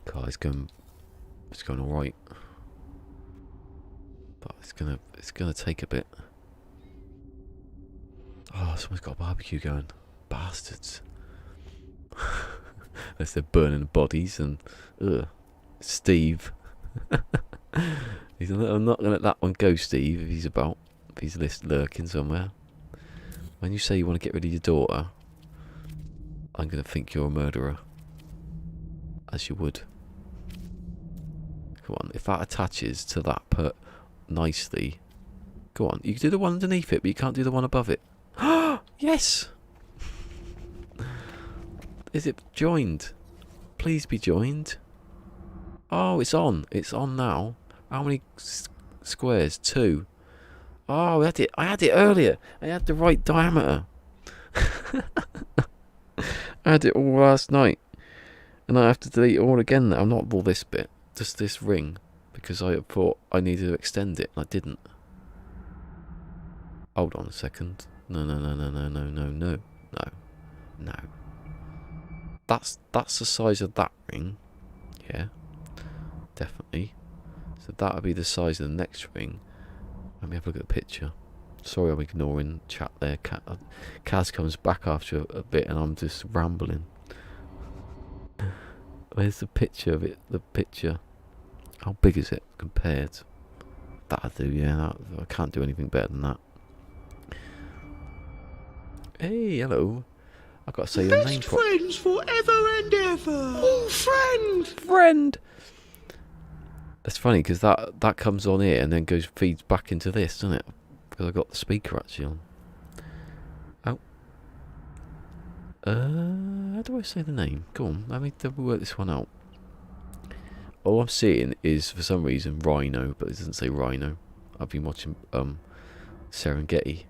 God, it's going alright. But it's gonna take a bit. Oh, someone's got a barbecue going. Bastards. Unless they're burning bodies and Steve. I'm not gonna let that one go, Steve, if he's lurking somewhere. When you say you want to get rid of your daughter, I'm gonna think you're a murderer. As you would. Come on, if that attaches to that nicely. Go on, you can do the one underneath it, but you can't do the one above it. Yes! Is it joined? Please be joined. Oh, it's on. It's on now. How many squares? 2. Oh, I had it earlier. I had the right diameter. I had it all last night. And I have to delete it all again now. Not all this bit. Just this ring. Because I thought I needed to extend it. And I didn't. Hold on a second. No. That's the size of that ring. Yeah, definitely. So that would be the size of the next ring. Let me have a look at the picture. Sorry, I'm ignoring chat there. Kaz comes back after a bit, and I'm just rambling. Where's the picture of it? The picture. How big is it compared? That'll do. Yeah, I can't do anything better than that. Hey, hello. I've got to say your name. Best friends forever and ever. Oh, friend. Friend. That's funny because that comes on here and then feeds back into this, doesn't it? Because I got the speaker actually on. Oh. How do I say the name? Go on, let me work this one out. All I'm seeing is for some reason Rhino, but it doesn't say Rhino. I've been watching Serengeti.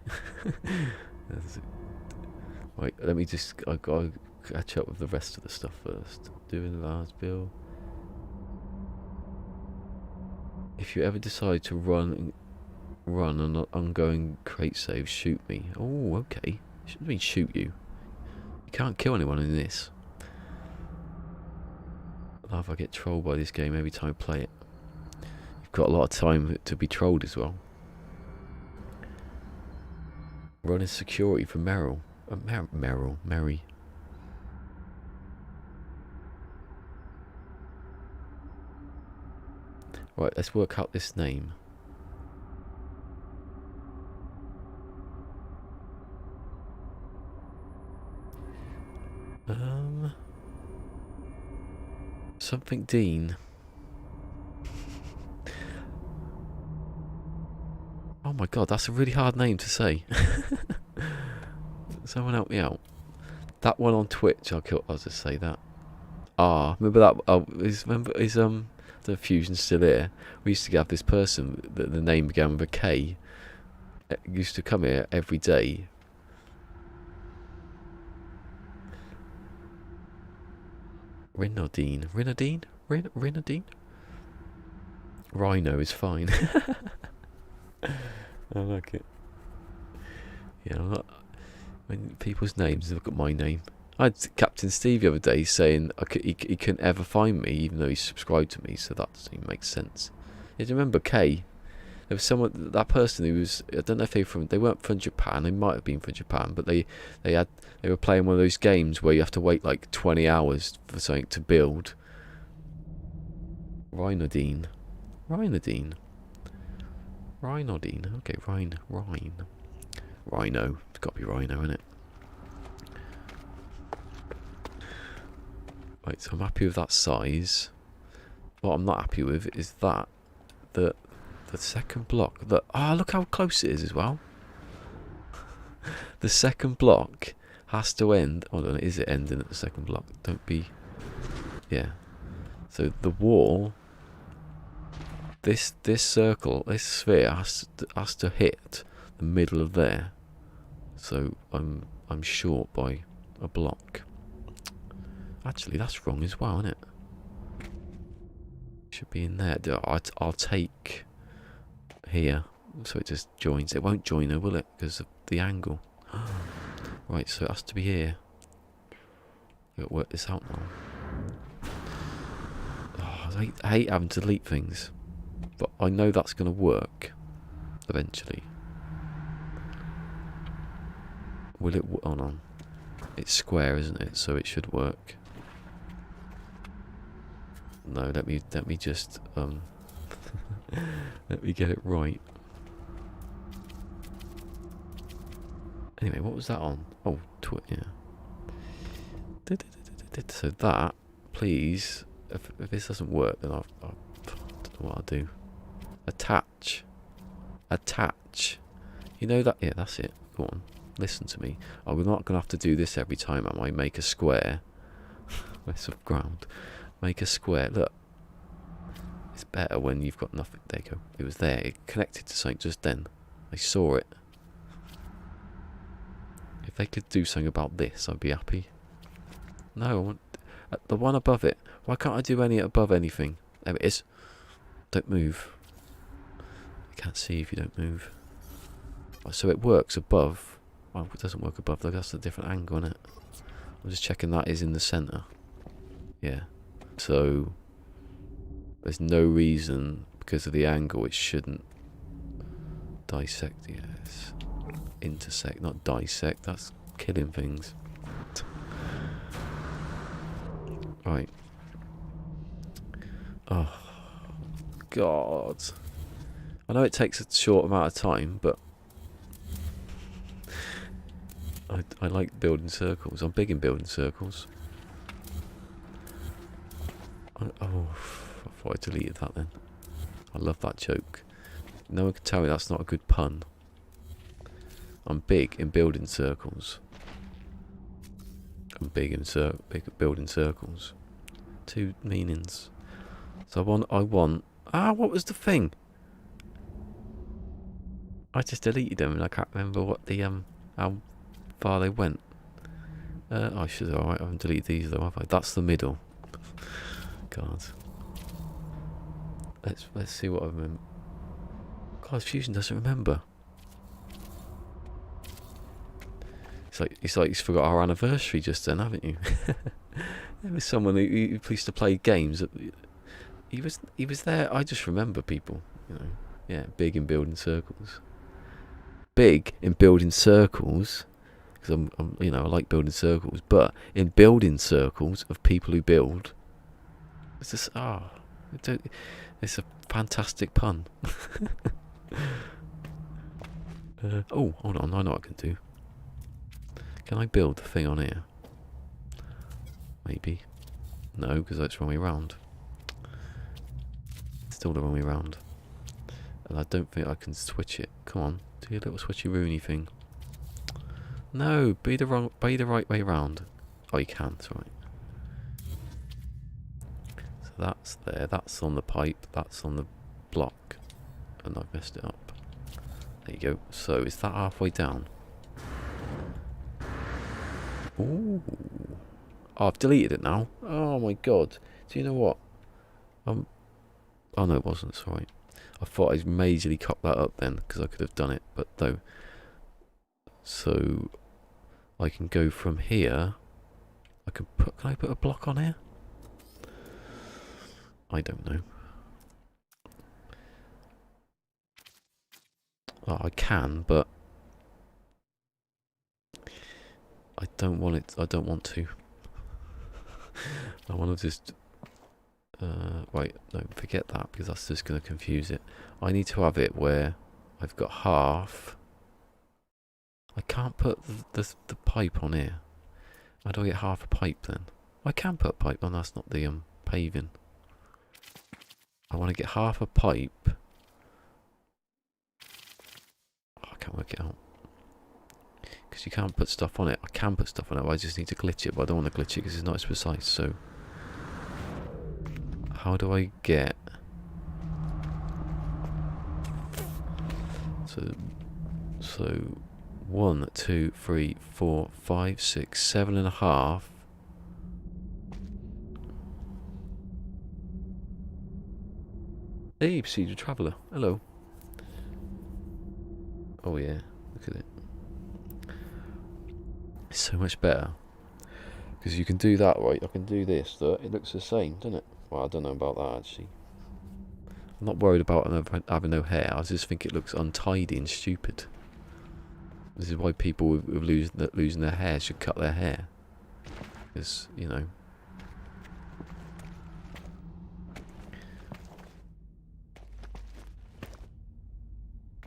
Right, let me just. I gotta catch up with the rest of the stuff first. Doing the last bill. If you ever decide to run an ongoing crate save, shoot me. Oh, okay. Shouldn't mean shoot you. You can't kill anyone in this. I love I get trolled by this game every time I play it. You've got a lot of time to be trolled as well. Running security for Meryl. Mary. Right, let's work out this name. Something Dean. Oh my god, that's a really hard name to say. Someone help me out. That one on Twitch, I'll just say that. Remember that? Remember the Fusion's still here. We used to have this person that the name began with a K. It used to come here every day. Rinodine. Rhino is fine. I like it. Yeah, when people's names look at my name. I had Captain Steve the other day saying he couldn't ever find me, even though he subscribed to me, so that doesn't even make sense. Yeah, do you remember Kay? There was that person who was, I don't know if they weren't from Japan, they might have been from Japan, but they were playing one of those games where you have to wait like 20 hours for something to build. Rhinodine. Okay, Rhino. It's got to be Rhino, isn't it? Right, so I'm happy with that size. What I'm not happy with is that the second block. Look how close it is as well. The second block has to end. Hold on, is it ending at the second block? Don't be. Yeah. So the wall. This circle, this sphere has to hit the middle of there. So I'm short by a block. Actually, that's wrong as well, isn't it? Should be in there. I'll take here, so it just joins. It won't join though, will it? Because of the angle. Right, so it has to be here. I've got to work this out now. I hate having to delete things, but I know that's going to work eventually. Will it? Hold on. It's square, isn't it? So it should work. No, let me just let me get it right. Anyway, what was that on? Oh, yeah. So that, please. If this doesn't work, then I don't know what I'll do. Attach. You know that? Yeah, that's it. Go on. Listen to me. Oh, we're not going to have to do this every time, am I? Make a square. Mess of ground. Make a square. Look. It's better when you've got nothing. There you go. It was there. It connected to something just then. I saw it. If they could do something about this, I'd be happy. No, I want the one above it. Why can't I do any above anything? There it is. Don't move. I can't see if you don't move. So it works above Well, it doesn't work above though, that's a different angle, isn't it? I'm just checking that is in the centre. Yeah. So there's no reason, because of the angle, it shouldn't dissect. Yes. Intersect, not dissect. That's killing things. Right. Oh, God. I know it takes a short amount of time, but I like building circles. I'm big in building circles. Oh, I thought I deleted that then. I love that joke. No one can tell me that's not a good pun. I'm big in building circles. I'm big at building circles. Two meanings. So I want. What was the thing? I just deleted them and I can't remember what the how far they went. I should. Alright, I haven't deleted these though, have I? That's the middle. God. Let's see what I remember. God, Fusion doesn't remember. It's like he's forgot our anniversary just then, haven't you? There was someone who used to play games. He was there. I just remember people, you know. Yeah, big in building circles. Big in building circles, because I'm you know, I like building circles. But in building circles of people who build, it's just it's a fantastic pun. Oh, hold on, I know what I can do. Can I build the thing on here? Maybe. No, because that's the wrong way round. Still the wrong way round. And I don't think I can switch it. Come on, do your little switchy rooney thing. No, be the right way round. Oh, you can, that's right. So that's there, that's on the pipe, that's on the block. And I've messed it up. There you go. So, is that halfway down? Ooh. Oh, I've deleted it now. Oh my god. Do you know what? Oh no, it wasn't. Sorry. I thought I majorly cocked that up then, because I could have done it, but no. So I can go from here. Can I put a block on here? I don't know. Oh, I can, but I don't want it. I don't want to. I want to just. Wait, no, forget that, because that's just going to confuse it. I need to have it where I've got half. I can't put the pipe on here. How do I get half a pipe then? I can put a pipe on. That's not the paving. I want to get half a pipe. Oh, I can't work it out. Because you can't put stuff on it. I can put stuff on it, but I just need to glitch it, but I don't want to glitch it because it's not as precise, so... How do I get... So 1, 2, 3, 4, 5, 6, 7.5. Hey, Procedural Traveller. Hello. Oh yeah, look at it. It's so much better. Because you can do that, right? I can do this. It looks the same, doesn't it? Well, I don't know about that, actually. I'm not worried about having no hair. I just think it looks untidy and stupid. This is why people with losing their hair should cut their hair. Because, you know...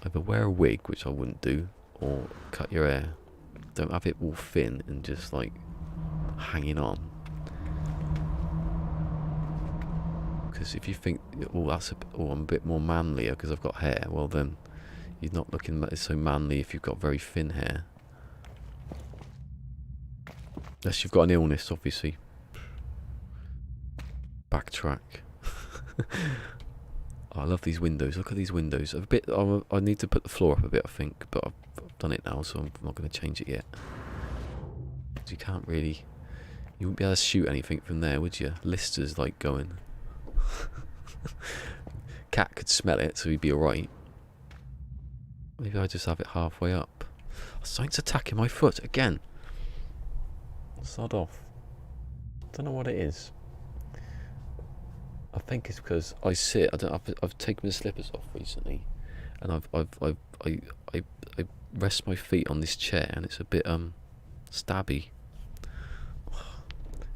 Either wear a wig, which I wouldn't do, or cut your hair. Don't have it all thin and just, like, hanging on. Because if you think, oh, I'm a bit more manlier because I've got hair, well then, you're not looking so manly if you've got very thin hair. Unless you've got an illness, obviously. Backtrack. Oh, I love these windows. Look at these windows. I need to put the floor up a bit, I think, but I've done it now, so I'm not going to change it yet. You can't really... You wouldn't be able to shoot anything from there, would you? Lister's like going. Cat could smell it, so he'd be alright. Maybe I just have it halfway up. Something's attacking my foot again. Sod off. Don't know what it is. I think it's because I sit. I've taken my slippers off recently, and I rest my feet on this chair, and it's a bit stabby.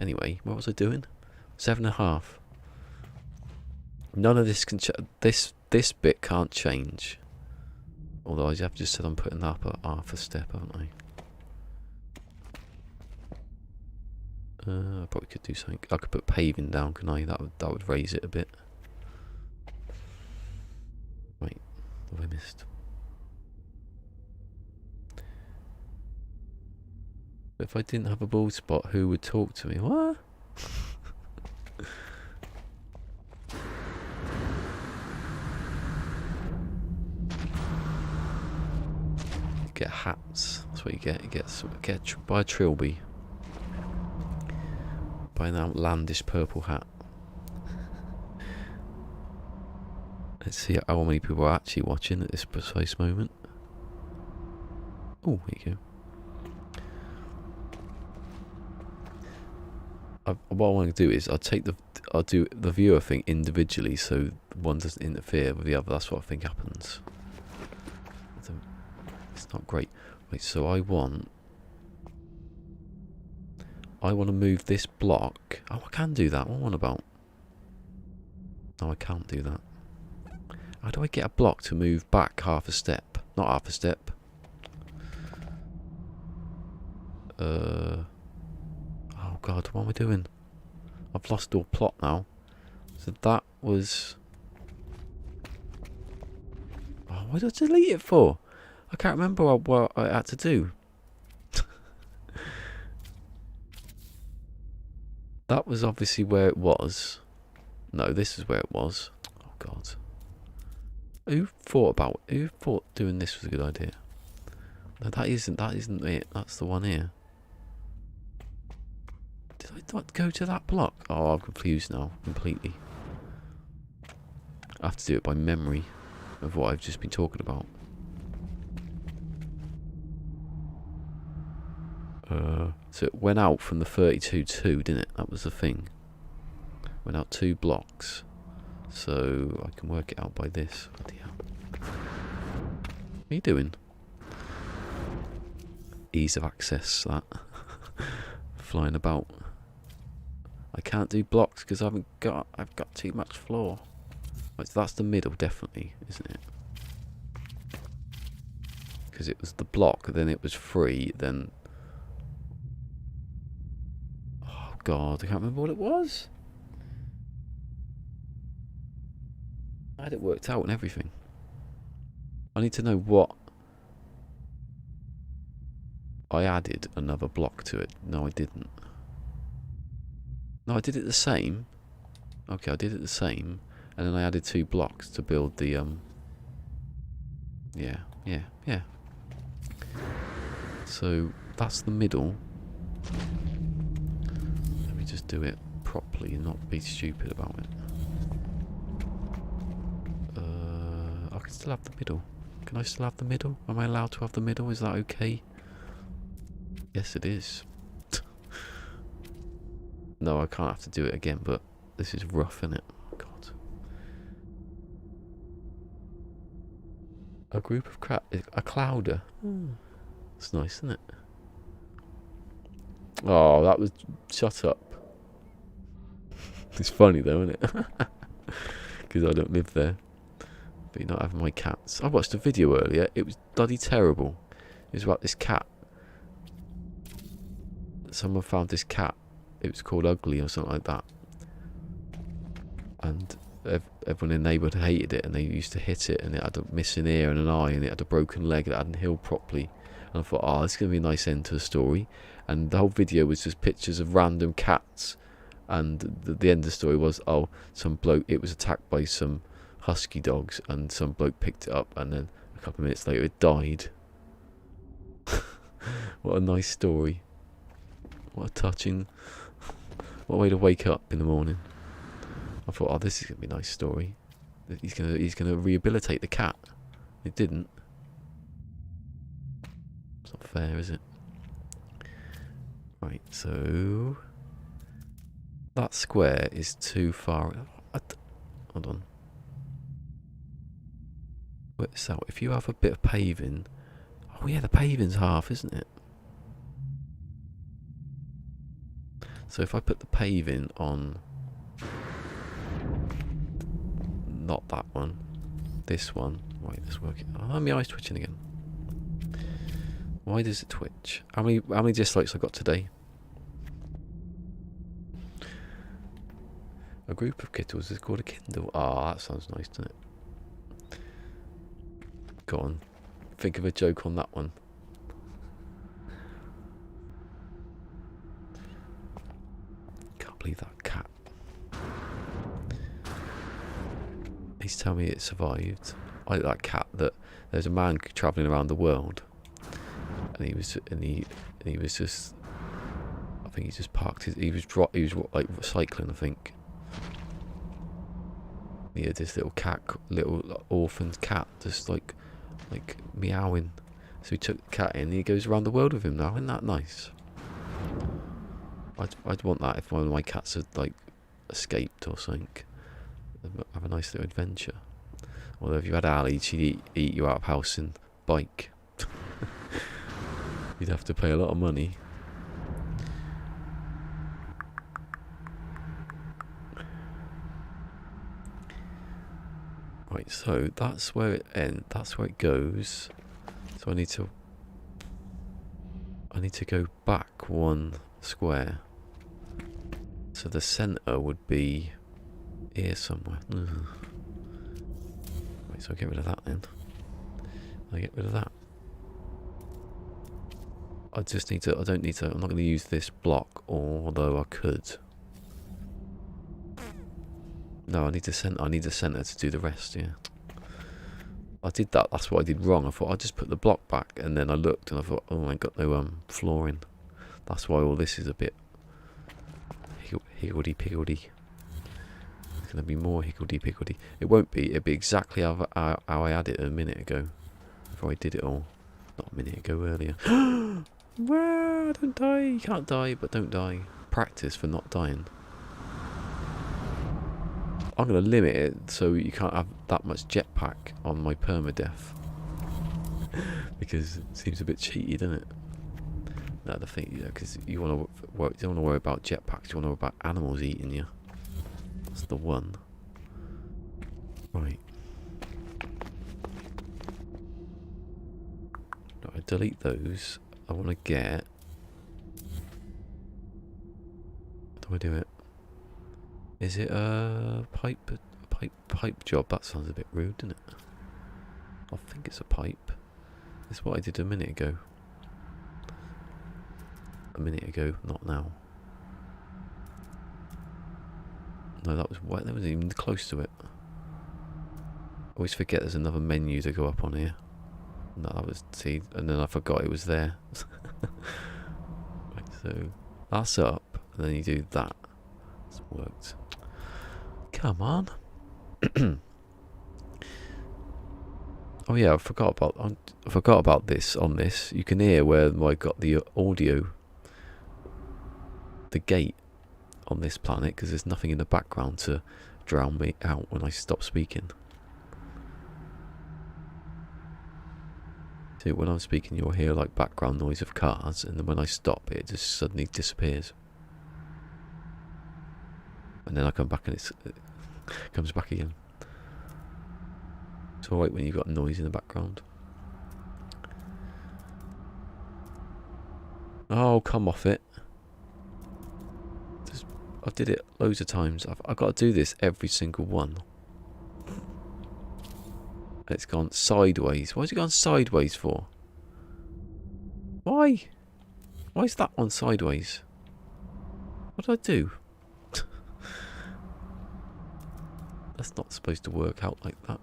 Anyway, what was I doing? 7.5. None of this can this bit can't change. Although I have just said I'm putting that up at half a step, haven't I? I probably could do something. I could put paving down, can I? That would raise it a bit. Wait, what have I missed? If I didn't have a bald spot, who would talk to me? What? Get hats. That's what you get. You get buy a trilby. Buy an outlandish purple hat. Let's see how many people are actually watching at this precise moment. Oh, here you go. What I want to do is I'll do the viewer thing individually, so one doesn't interfere with the other. That's what I think happens. It's not great. Wait, so I want to move this block. Oh, I can do that. What am I on about? No, I can't do that. How do I get a block to move back half a step? Not half a step. Oh God, what am I doing? I've lost all plot now. So that was... Oh, what did I delete it for? I can't remember what I had to do. That was obviously where it was. No, this is where it was. Oh God. Who thought doing this was a good idea? No, that isn't it. That's the one here. Did I not go to that block? Oh, I'm confused now, completely. I have to do it by memory of what I've just been talking about. So it went out from the 32-2, didn't it? That was the thing. Went out 2 blocks. So I can work it out by this. Bloody hell. What are you doing? Ease of access, that. Flying about. I can't do blocks because I've got too much floor. Right, so that's the middle, definitely, isn't it? Because it was the block, then it was free, then... Oh God, I can't remember what it was. I had it worked out and everything. I need to know what... I added another block to it. No, I didn't. No, I did it the same. Okay, I did it the same. And then I added 2 blocks to build the, Yeah. So, that's the middle. Let me just do it properly and not be stupid about it. I can still have the middle. Can I still have the middle? Am I allowed to have the middle? Is that okay? Yes, it is. No, I can't have to do it again, but this is rough, isn't it? God. A group of a clouder. It's nice, isn't it? Oh, that was... Shut up. It's funny though, isn't it? Because I don't live there. But you're not having my cats. I watched a video earlier. It was bloody terrible. It was about this cat. Someone found this cat. It was called Ugly or something like that. And everyone in the neighbourhood hated it, and they used to hit it, and it had a missing ear and an eye, and it had a broken leg that hadn't healed properly. And I thought, oh, this is going to be a nice end to the story. And the whole video was just pictures of random cats. And the end of the story was, oh, some bloke, it was attacked by some husky dogs, and some bloke picked it up, and then a couple of minutes later it died. What a nice story. What a touching... What a way to wake up in the morning. I thought, oh, this is going to be a nice story. He's gonna rehabilitate the cat. It didn't. It's not fair, is it? Right, so that square is too far. Hold on. So if you have a bit of paving, oh yeah, the paving's half, isn't it? So if I put the paving on, not that one, this one. Wait, let's work it. Oh, my eye's twitching again. Why does it twitch? How many dislikes I got today? A group of kittles is called a Kindle. Ah, that sounds nice, doesn't it? Go on, think of a joke on that one. Can't believe that cat. He's telling me it survived. I like that cat. That there's a man travelling around the world, and he was just. I think he just parked his. He was like cycling. I think. He had this little cat, little orphaned cat, just like meowing. So he took the cat in and he goes around the world with him now. Isn't that nice? I'd want that if one of my cats had like escaped or something. Have a nice little adventure. Although if you had Ali, she'd eat you out of house and bike. You'd have to pay a lot of money. Right, so that's where it ends. That's where it goes. So I need to go back one square. So the centre would be here somewhere. Right, so I'll get rid of that then. I get rid of that. I just need to. I don't need to. I'm not going to use this block, although I could. No, I need the centre to do the rest. Yeah, I did that. That's what I did wrong. I thought I'd just put the block back, and then I looked and I thought, oh, I got no flooring. That's why all this is a bit higgledy-piggledy. There's going to be more higgledy-piggledy. It won't be. It'll be exactly how I had it a minute ago. Before I did it all. Not a minute ago, earlier. Well, don't die. You can't die, but don't die. Practice for not dying. I'm going to limit it so you can't have that much jetpack on my permadeath. Because it seems a bit cheaty, doesn't it? No, the thing, because you don't want to worry about jetpacks, you want to worry about animals eating you. That's the one. Right. I delete those. I want to get. How do I do it? Is it a pipe job? That sounds a bit rude, doesn't it? I think it's a pipe. It's what I did a minute ago. A minute ago, not now. No, that wasn't even close to it. I always forget there's another menu to go up on here. No, that was and then I forgot it was there. Right, so that's up, and then you do that. It's worked. Come on. Oh yeah, I forgot about this. On this, you can hear where I got the audio, the gate on this planet, because there's nothing in the background to drown me out when I stop speaking. So when I'm speaking, you'll hear like background noise of cars, and then when I stop, it just suddenly disappears. And then I come back and it comes back again. It's alright when you've got noise in the background. Oh, come off it. I did it loads of times. I've got to do this every single one. It's gone sideways. Why's it gone sideways for? Why? Why is that one sideways? What did I do? That's not supposed to work out like that.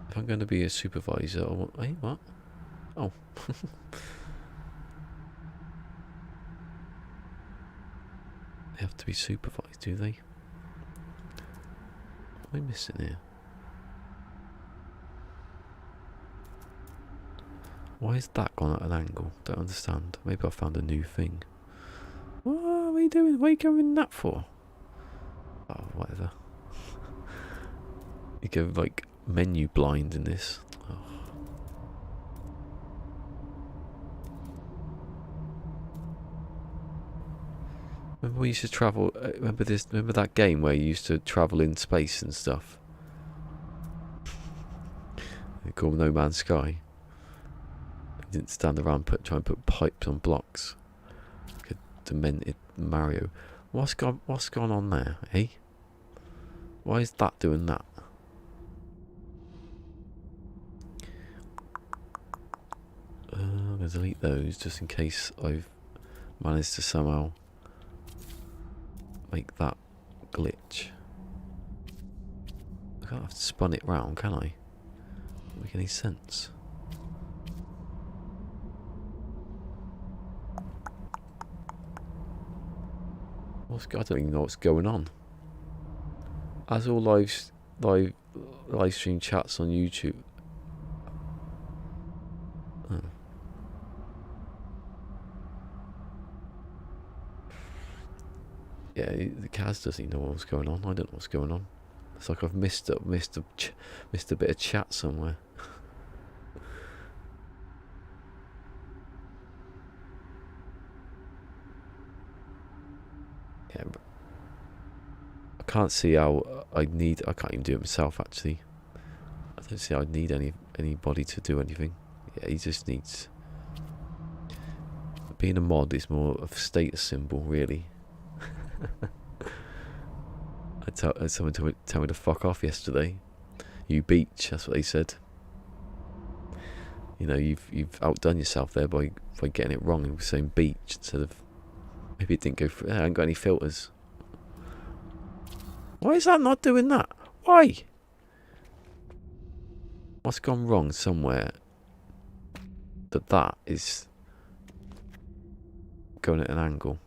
If I'm going to be a supervisor, I want... Hey, what? Oh. They have to be supervised, do they? What am I missing here? Why is that gone at an angle? Don't understand. Maybe I found a new thing. What are you doing? What are you going that for? Oh, whatever. You go like menu blind in this. Oh. Remember we used to travel? Remember this? Remember that game where you used to travel in space and stuff? They call No Man's Sky. You didn't stand around try and put pipes on blocks. Like a demented Mario. What's gone on there, eh? Why is that doing that? I'm going to delete those just in case I've managed to somehow make that glitch. I can't have spun it round, can I? Doesn't make any sense. I don't even know what's going on. As all live stream chats on YouTube. Oh. Yeah, the Kaz doesn't know what's going on. I don't know what's going on. It's like I've missed a bit of chat somewhere. Yeah, but I can't see how I can't even do it myself actually. I don't see how I'd need anybody to do anything. Yeah, he just needs. Being a mod is more of a status symbol, really. I had someone tell me to fuck off yesterday. You beach, that's what they said. You know, you've outdone yourself there by getting it wrong and saying beach instead of. Maybe it didn't go through. I haven't got any filters. Why is that not doing that? Why? What's gone wrong somewhere? That is going at an angle.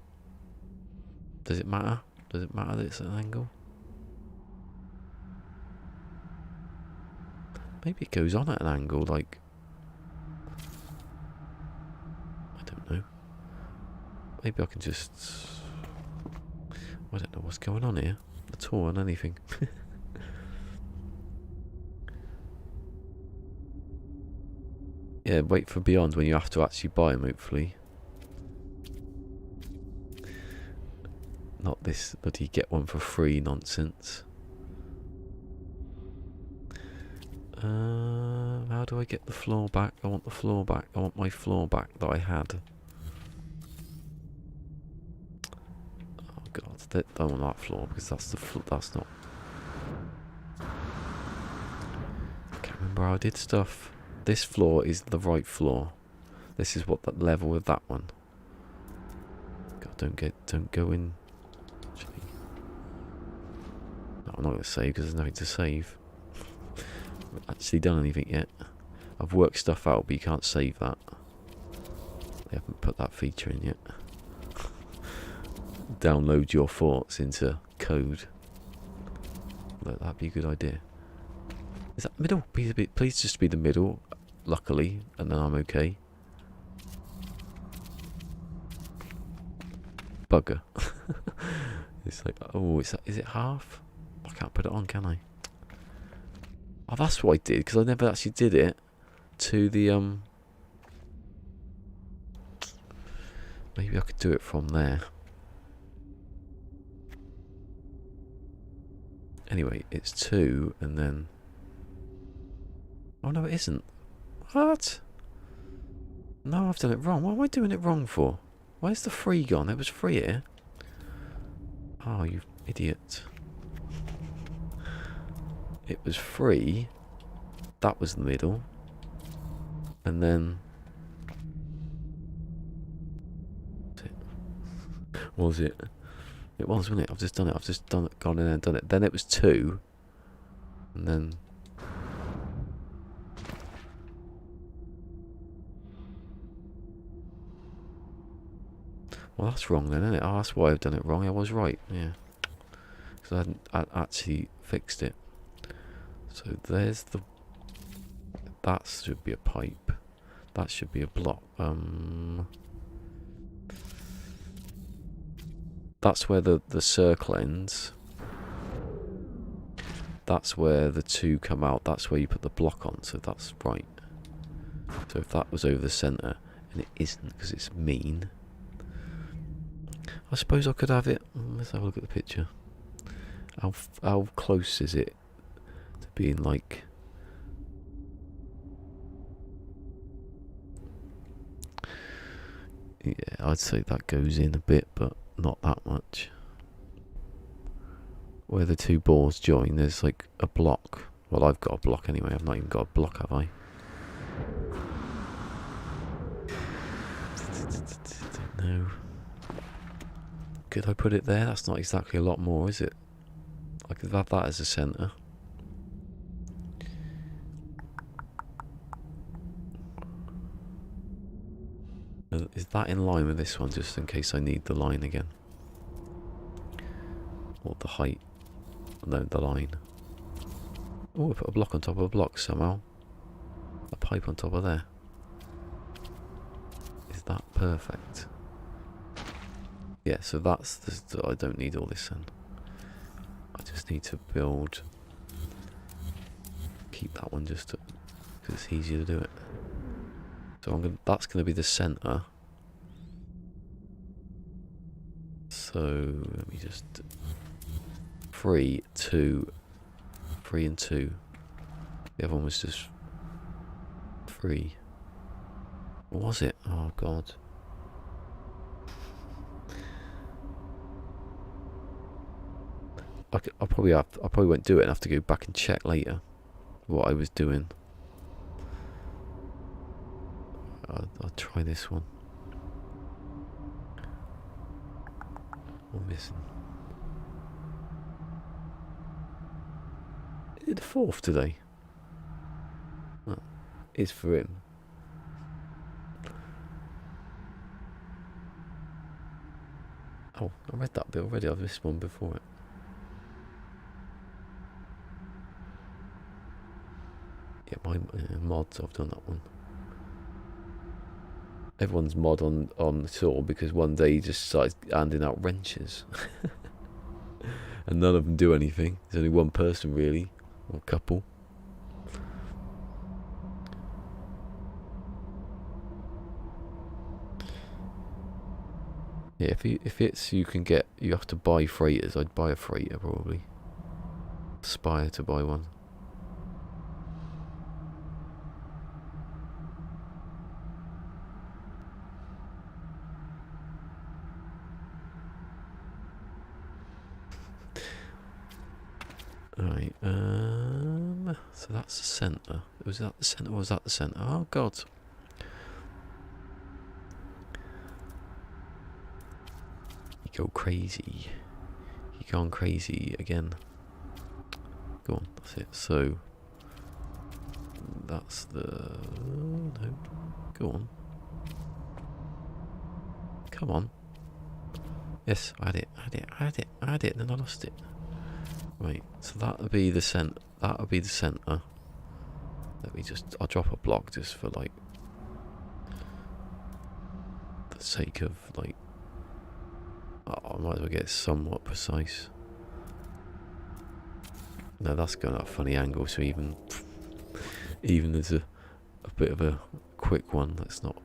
Does it matter? Does it matter that it's at an angle? Maybe it goes on at an angle, like. I don't know. Maybe I can just. I don't know what's going on here at all on anything. Yeah, wait for Beyond when you have to actually buy them, hopefully. Not this bloody get one for free nonsense. How do I get the floor back? I want the floor back. I want my floor back that I had. Oh god, I don't want that floor because that's that's not. I can't remember how I did stuff. This floor is the right floor. This is what that level with that one. God, don't go in. Actually. No, I'm not going to save because there's nothing to save. I haven't actually done anything yet. I've worked stuff out, but you can't save that. They haven't put that feature in yet. Download your thoughts into code. That'd be a good idea. Is that middle? Please just be the middle, luckily, and then I'm okay. Bugger. It's like, oh, is it half? I can't put it on, can I? Oh, that's what I did, because I never actually did it to the, maybe I could do it from there. Anyway, it's 2, and then... Oh, no, it isn't. What? No, I've done it wrong. What am I doing it wrong for? Where's the 3 gone? There was 3 here. Oh, you idiot. It was 3. That was the middle. And then... Was it? It was, wasn't it? I've just done it. I've just done it, gone in and done it. Then it was 2. And then... Well, that's wrong then, isn't it? Oh, that's why I've done it wrong. I was right, yeah. Because I actually fixed it. So there's the... That should be a pipe. That should be a block. That's where the circle ends. That's where the two come out. That's where you put the block on. So that's right. So if that was over the centre, and it isn't because it's mean, I suppose I could have it. Let's have a look at the picture. How close is it to being like? Yeah, I'd say that goes in a bit, but not that much. Where the two boards join, there's like a block. Well, I've got a block anyway. I've not even got a block, have I? Don't know. Could I put it there? That's not exactly a lot more, is it? I could have that as a centre. Is that in line with this one, just in case I need the line again? Or the height? No, the line. Oh, I put a block on top of a block somehow. A pipe on top of there. Is that perfect? Yeah, so that's the, I don't need all this then. I just need to build. Keep that one just because it's easier to do it. So that's gonna be the centre. So let me just 3, 2, 3 and 2. The other one was just 3. What was it? Oh god. I probably won't do it and have to go back and check later what I was doing. I'll try this one. I'm missing. Is it the 4th today? Oh, it's for him. Oh, I read that bit already. I've missed one before it. Yeah, my mods, I've done that one. Everyone's mod on Saw because one day he just started handing out wrenches. And none of them do anything. There's only one person really, or a couple. Yeah, if it's you have to buy freighters. I'd buy a freighter probably. Aspire to buy one. Alright, so that's the centre. Was that the centre or was that the centre? Oh god. You go crazy. You gone crazy again. Go on, that's it. So that's the no. Go on. Come on. Yes, I had it, and then I lost it. Right, so that would be the centre. That would be the centre. Let me just. I'll drop a block just for like the sake of like. Oh, I might as well get somewhat precise. No, that's going at a funny angle. So even there's a bit of a quick one. That's not.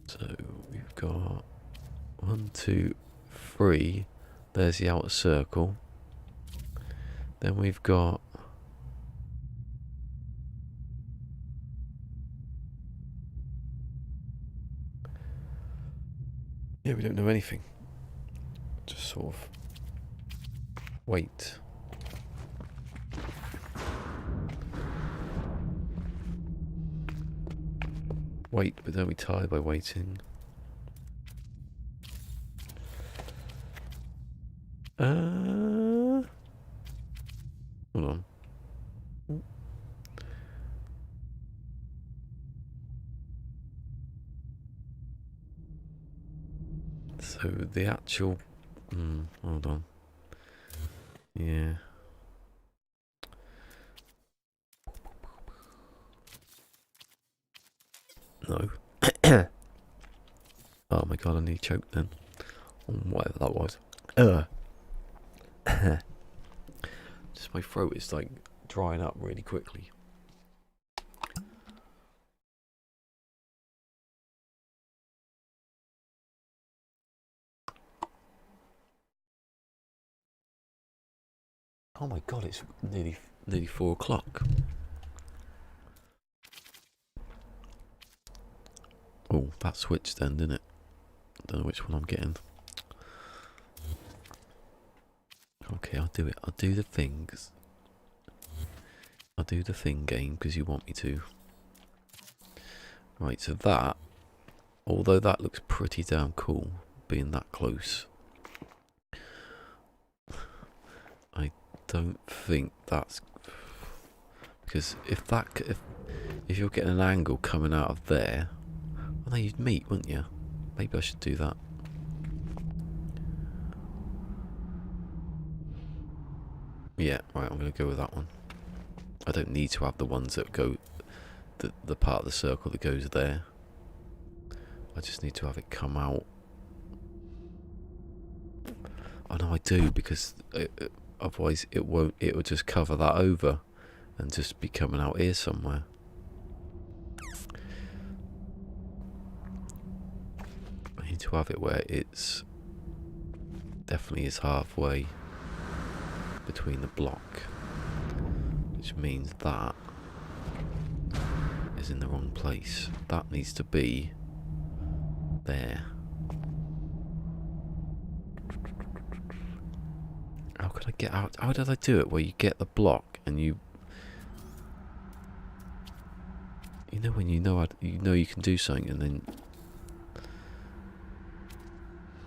So we've got 1, 2, 3. There's the outer circle. Then we've got we don't know anything. Just sort of wait. Wait, but don't be tired by waiting. Hold on. So the actual... hold on. Yeah. No. Oh my god, I nearly choked then. Whatever that was. Just my throat is like drying up really quickly. Oh my god, it's nearly 4 o'clock. Oh, that switched then, didn't it? Don't know which one I'm getting. Okay, I'll do it. I'll do the things. I'll do the thing game because you want me to. Right, so that, although that looks pretty damn cool, being that close, I don't think that's... Because if you're getting an angle coming out of there, well, then you'd meet, wouldn't you? Maybe I should do that. Yeah, right, I'm going to go with that one. I don't need to have the ones that go, the part of the circle that goes there. I just need to have it come out. Oh no, I do, because otherwise it will just cover that over and just be coming out here somewhere. I need to have it where it's definitely is halfway between the block, which means that is in the wrong place. That needs to be there. How could I get out? How did I do it where you get the block and you know when you know you can do something, and then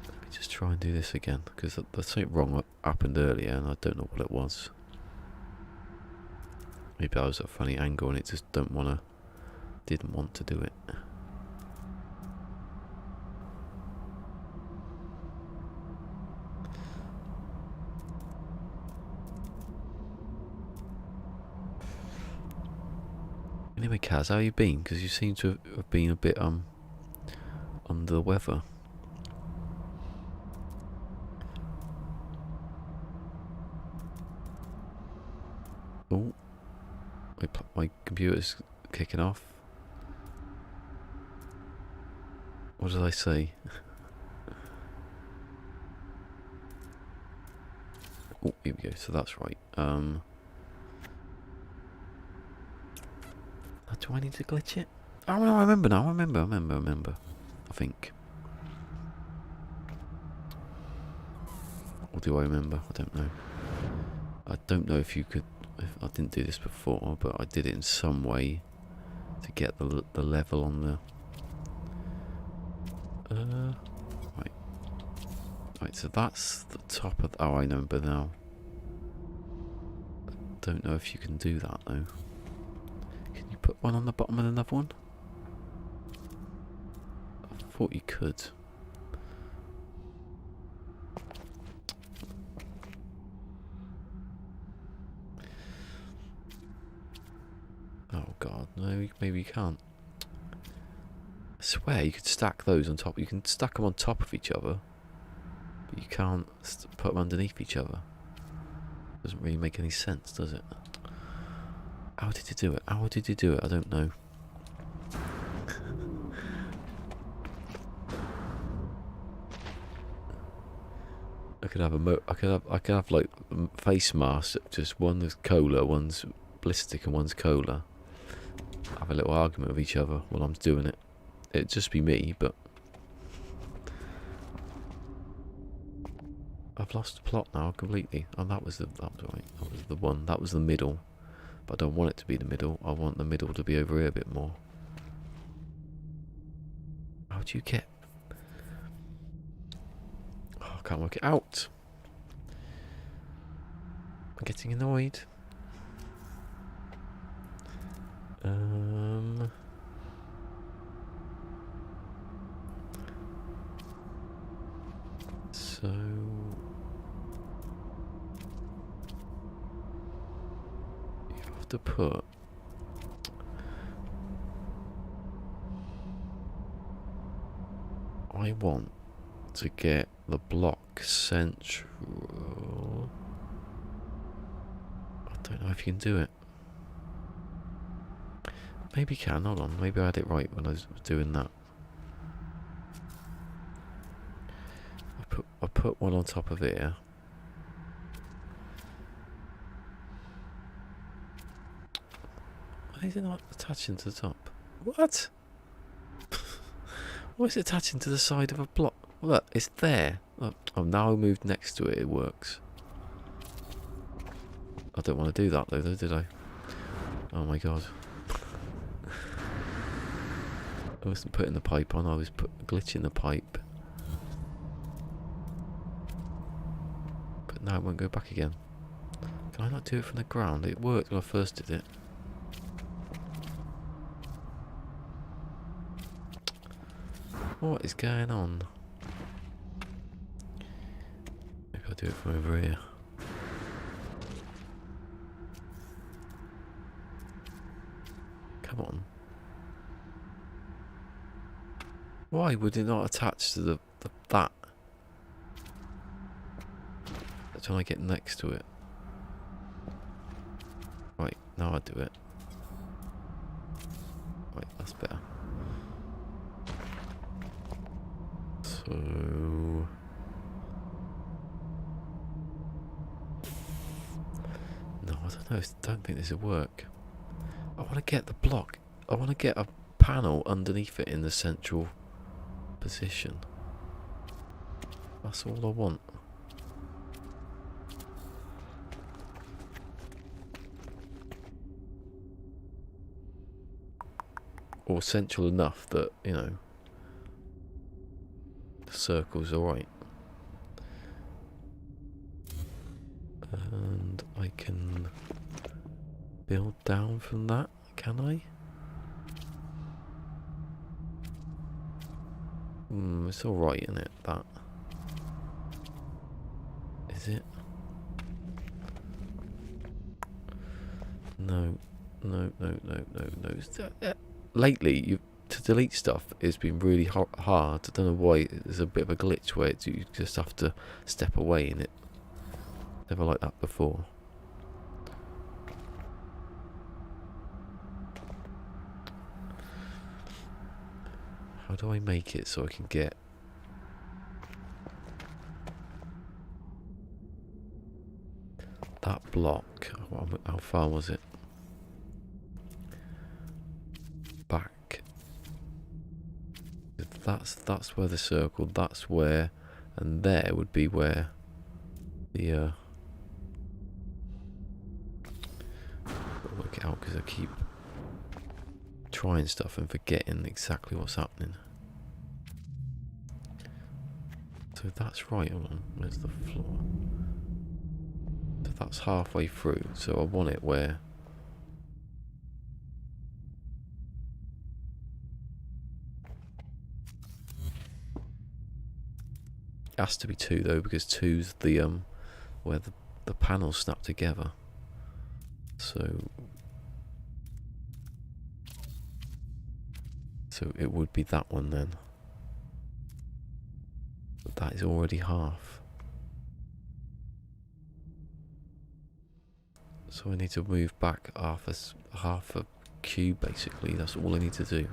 let me just try and do this again, because there's something wrong what happened earlier and I don't know what it was. Maybe I was at a funny angle and it just didn't want to do it. Anyway, Kaz, how you been? Because you seem to have been a bit under the weather. Oh, my computer's kicking off. What did I say? Oh, here we go. So that's right. Do I need to glitch it? Oh no, I remember now. I remember. I think. Or do I remember? I don't know. I don't know if you could... I didn't do this before, but I did it in some way to get the level on the... Right. Right, so that's the top of... Oh, I remember now. I don't know if you can do that, though. Can you put one on the bottom of another one? I thought you could. Oh god, no, maybe you can't. I swear you could stack those on top. You can stack them on top of each other, but you can't put them underneath each other. Doesn't really make any sense, does it? How did you do it? How did you do it? I don't know. I could have like face masks. Just one's cola, one's ballistic, and one's cola. Have a little argument with each other while I'm doing it. It'd just be me, but I've lost the plot now completely. Oh, that was right. That was the one. That was the middle. But I don't want it to be the middle. I want the middle to be over here a bit more. How do you get... Oh, I can't work it out. I'm getting annoyed. So you have to put I want to get the block central. I don't know if you can do it. Maybe you can, hold on, maybe I had it right when I was doing that. I put one on top of here. Why is it not attaching to the top? What? Why is it attaching to the side of a block? Look, it's there. Oh, now I moved next to it, it works. I don't want to do that though, did I? Oh my god. I wasn't putting the pipe on, I was glitching the pipe. But now it won't go back again. Can I not do it from the ground? It worked when I first did it. What is going on? Maybe I'll do it from over here. Come on. Why would it not attach to that? That's when I get next to it. Right, now I do it. Right, that's better. So no, I don't know. I don't think this will work. I want to get the block. I want to get a panel underneath it in the central position. That's all I want. Or central enough that, you know, the circle's alright. And I can build down from that, can I? It's alright, isn't it, that? Is it? No. Lately, to delete stuff has been really hard. I don't know why. There's a bit of a glitch where you just have to step away in it. Never like that before. How do I make it so I can get... that block? How far was it? Back. That's where the circle, that's where, and there would be where the work it out because I keep trying stuff and forgetting exactly what's happening. So that's right, hold on, where's the floor? So that's halfway through, so I want it where it has to be 2 though, because 2's the where the panels snap together. So it would be that one then. But that is already half. So I need to move back half a cube basically. That's all I need to do.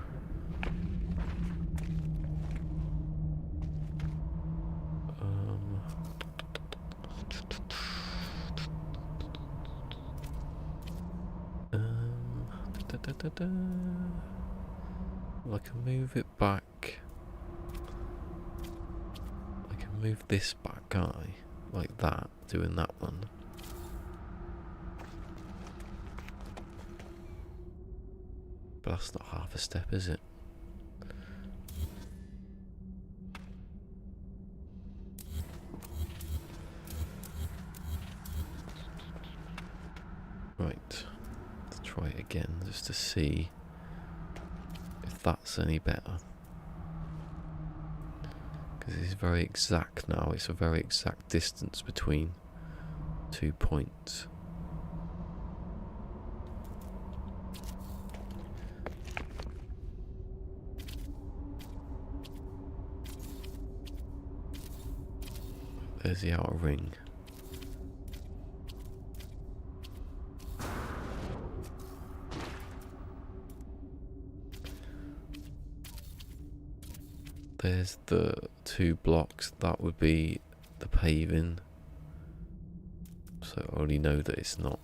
Well, I can move it back. I can move this back, can't I? Like that, doing that one. But that's not half a step, is it? Right. Let's try it again, just to see if that's any better. Because it's very exact now. It's a very exact distance between 2 points. There's the outer ring. There's the 2 blocks. That would be the paving. So I already know that it's not.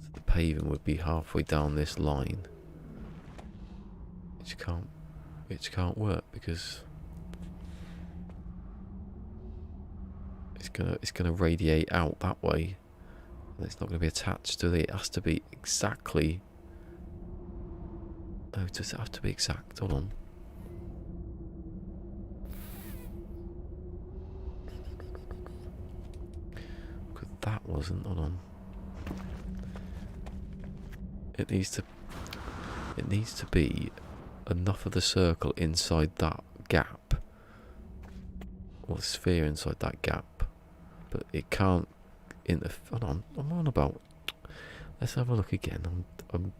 So the paving would be halfway down this line, which can't work because it's gonna radiate out that way, and it's not gonna be attached to it. It has to be exactly. No, does it have to be exact? Hold on. Because that wasn't. Hold on. It needs to be enough of the circle inside that gap, or the sphere inside that gap. But it can't hold on, I'm on about. Let's have a look again. Well,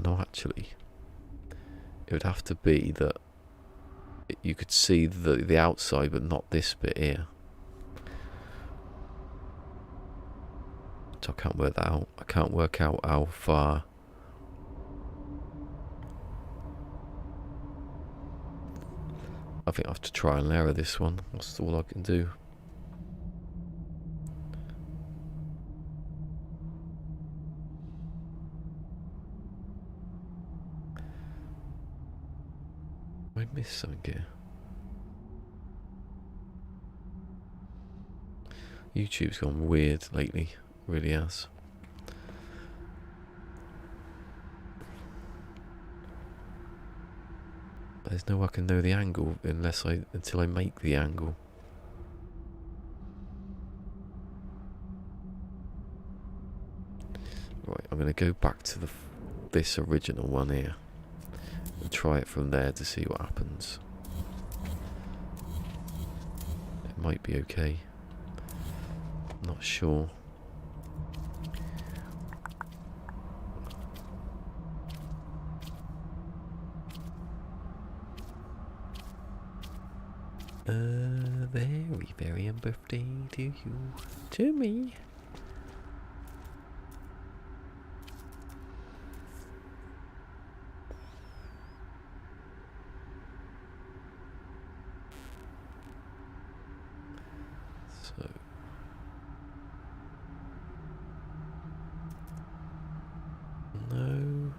no, actually, it would have to be that you could see the outside, but not this bit here. So I can't work that out. I can't work out how far. I think I have to try and error this one. That's all I can do. I missed something here. YouTube's gone weird lately. It really has. There's no way I can know the angle until I make the angle. Right, I'm going to go back to this original one here and try it from there to see what happens. It might be okay. I'm not sure. Very, very happy birthday to you, to me. So, no.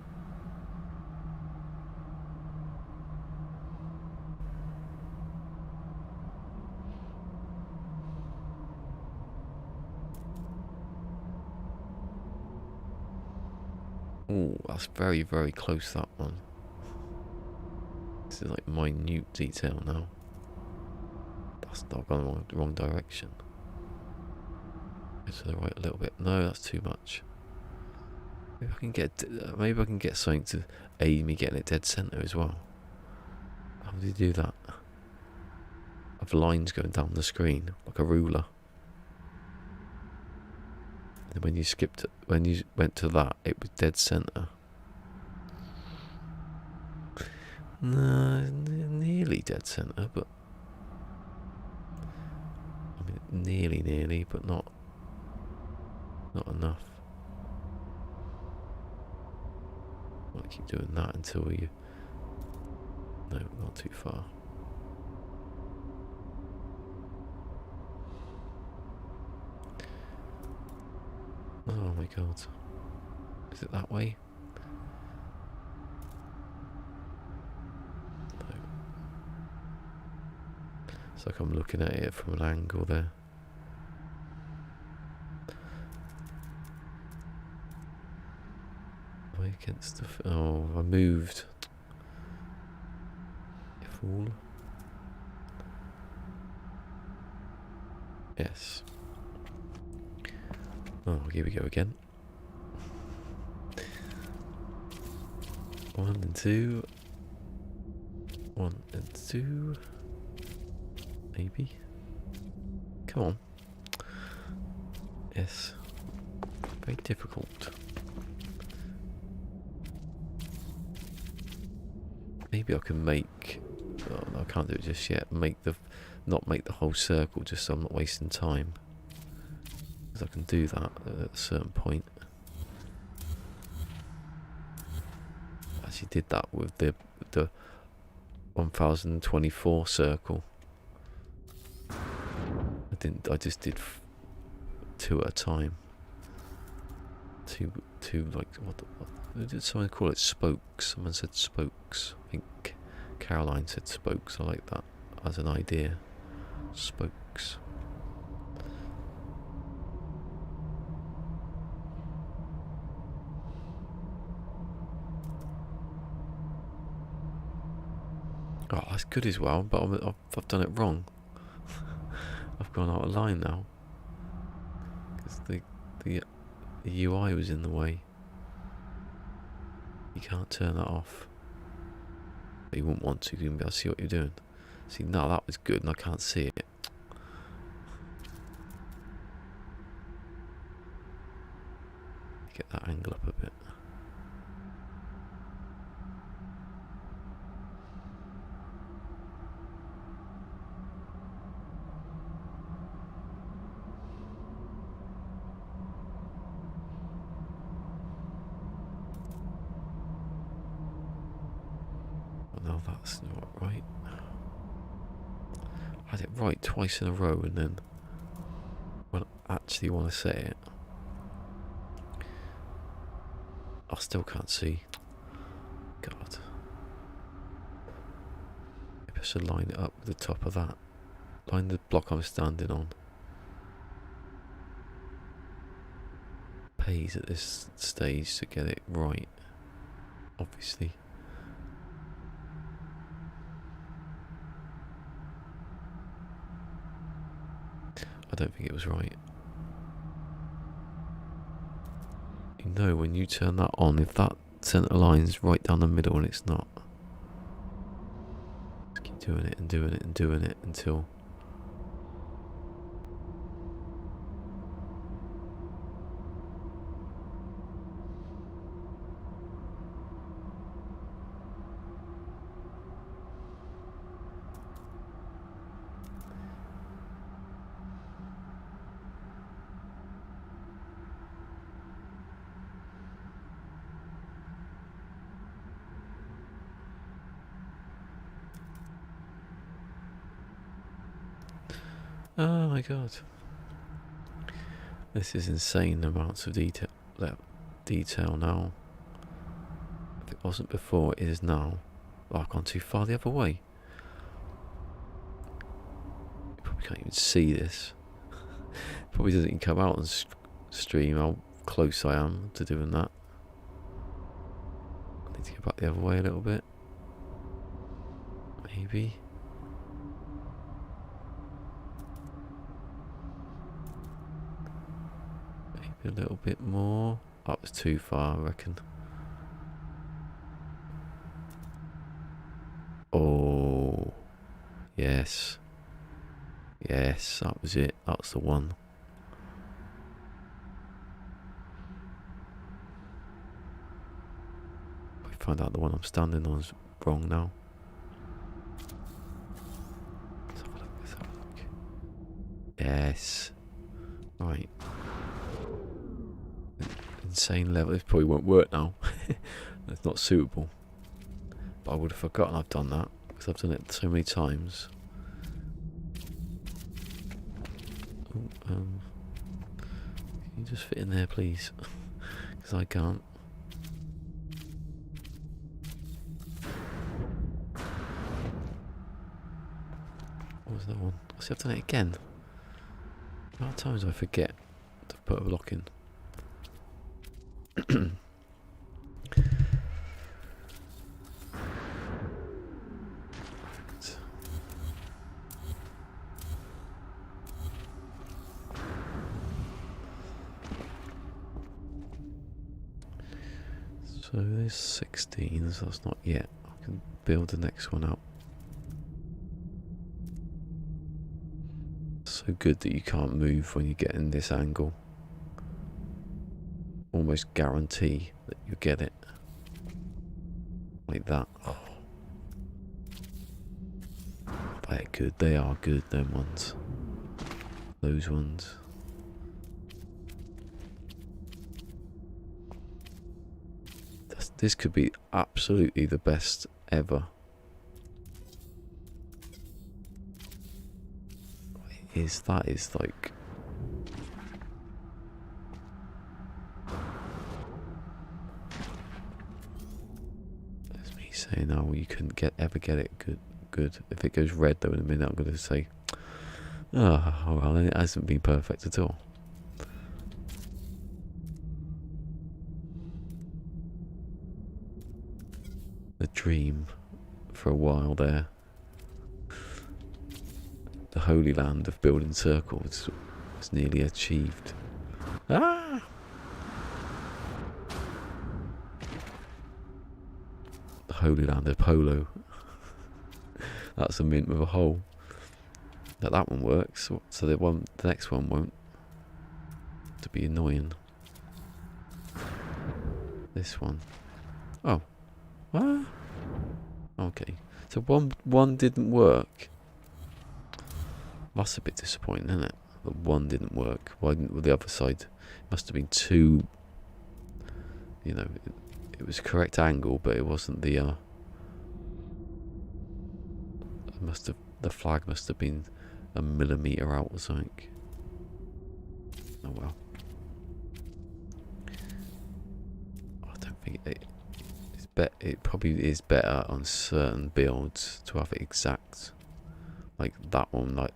Oh, that's very, very close, that one. This is like minute detail now. That's not gone the wrong direction. Go to the right a little bit. No, that's too much. Maybe I can get something to aid me getting it dead center as well. How do you do that? Have lines going down the screen like a ruler. And when you went to that, it was dead center. No, nearly dead center, but I mean nearly, but not enough. I'll keep doing that until no, not too far. Oh my god. Is it that way? No. It's like I'm looking at it from an angle there. Way against the... Oh, I moved. You fool. Yes. Oh, here we go again. 1 and 2. 1 and 2. Maybe. Come on. Yes. Very difficult. Maybe I can make... Oh, no, I can't do it just yet. Not make the whole circle just so I'm not wasting time. Because I can do that at a certain point. I actually did that with the 1024 circle. I just did 2 at a time. Two like what did someone call it? Spokes. Someone said spokes. I think Caroline said spokes. I like that as an idea. Spokes. Oh, that's good as well, but I've done it wrong. I've gone out of line now. Because the UI was in the way. You can't turn that off. But you wouldn't want to, you wouldn't be able to see what you're doing. See, now that was good and I can't see it. Get that angle up a bit. No, that's not right. I had it right twice in a row, and then when I actually want to say it, I still can't see. God. Maybe I should line it up with the top of that. Line the block I'm standing on. Pays at this stage to get it right, obviously. I don't think it was right. You know when you turn that on, if that centre line's right down the middle and it's not. Just keep doing it and doing it and doing it until... Oh my god. This is insane amounts of detail now. If it wasn't before, it is now. Oh, I've gone too far the other way. You probably can't even see this. Probably doesn't even come out on stream how close I am to doing that. I need to go back the other way a little bit. Maybe. A little bit more. That was too far, I reckon. Oh, yes. Yes, that was it. That's the one. I find out the one I'm standing on is wrong now. Let's have a look, let's have a look. Yes. Right. Insane level. This probably won't work now. It's not suitable. But I would have forgotten I've done that because I've done it so many times. Ooh, can you just fit in there, please? Because I can't. What was that one? I see, I've done it again. How many times do I forget to put a block in? So there's 16, so that's not yet. I can build the next one up. So good that you can't move when you get in this angle. Almost guarantee that you get it. Like that. Oh. They're good, they are good, them ones. Those ones. This could be absolutely the best ever. That is like... That's me saying, oh, you couldn't ever get it good. If it goes red though in a minute, I'm going to say, oh, well, it hasn't been perfect at all. The dream for a while there. The holy land of building circles was nearly achieved. Ah! The holy land of polo. That's a mint with a hole. That one works, so the next one won't. To be annoying. This one. Oh. What? Okay. So one didn't work. That's a bit disappointing, isn't it? That one didn't work. Why didn't the other side? Must have been two. You know, it was correct angle, but it wasn't the. The flag must have been a millimetre out or something. Oh well. I don't think it probably is better on certain builds to have it exact. Like that one, like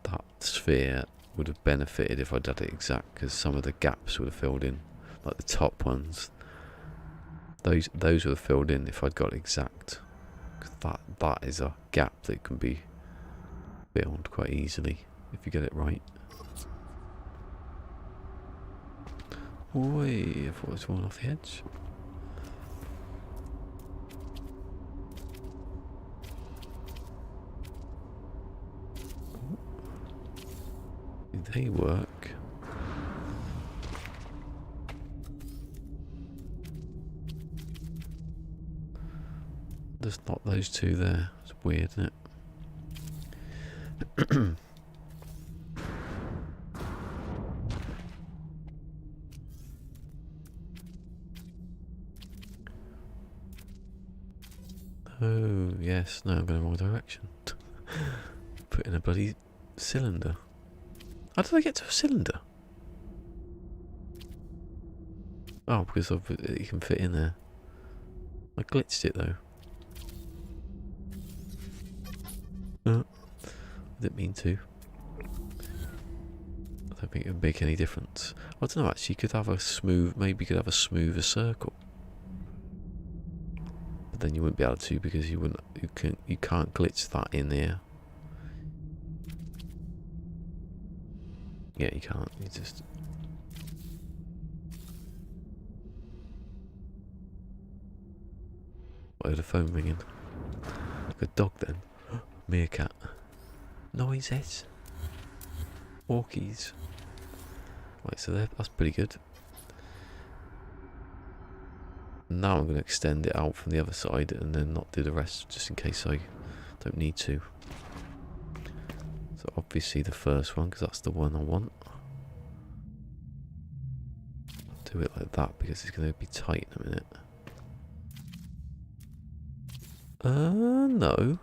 that sphere would have benefited if I'd had it exact, because some of the gaps would have filled in, like the top ones. Those would have filled in if I'd got it exact. Cause that is a gap that can be filled quite easily if you get it right. Oi, I thought it was falling off the edge. Do they work? There's not those two there. It's weird, isn't it? Oh, yes. No, I'm going the wrong direction. Put in a bloody cylinder. How did I get to a cylinder? Oh, because you can fit in there. I glitched it though. I didn't mean to. I don't think it would make any difference. I don't know, actually, you could have a smooth, maybe you could have a smoother circle. But then you wouldn't be able to, because you can't glitch that in there. Yeah, you can't. You just. I heard a phone ringing. Like a dog then. Meerkat. Noises. Walkies. Right, so that's pretty good. Now I'm going to extend it out from the other side and then not do the rest, just in case I don't need to. So obviously the first one, because that's the one I want. I'll do it like that because it's going to be tight in a minute. No.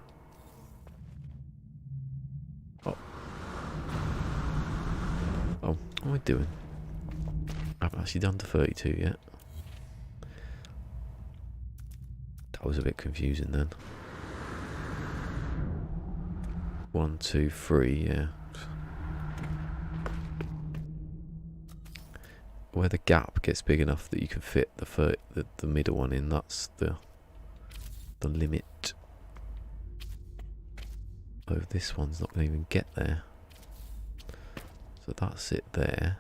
Oh, what am I doing? I haven't actually done to 32 yet. That was a bit confusing then. 1, 2, 3, yeah. Where the gap gets big enough that you can fit the middle one in, that's the limit. Oh, this one's not going to even get there. So that's it there.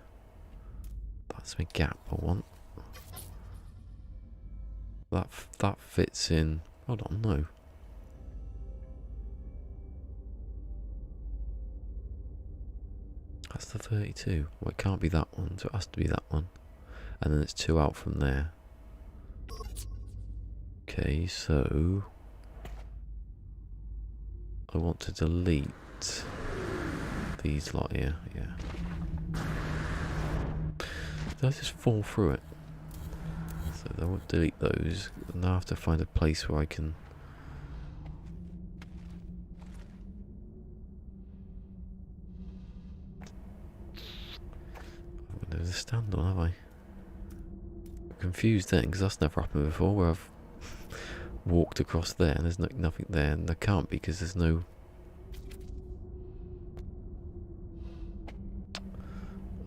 That's my gap I want. that fits in. Hold on, no. That's the 32. Well, it can't be that one, so it has to be that one. And then it's 2 out from there. Okay, so I want to delete these lot here. Yeah. Did I just fall through it? So I won't delete those. Now I have to find a place where I can. There's a stand on, have I? I'm confused then, because that's never happened before, where I've walked across there and there's nothing there, and there can't be because there's no.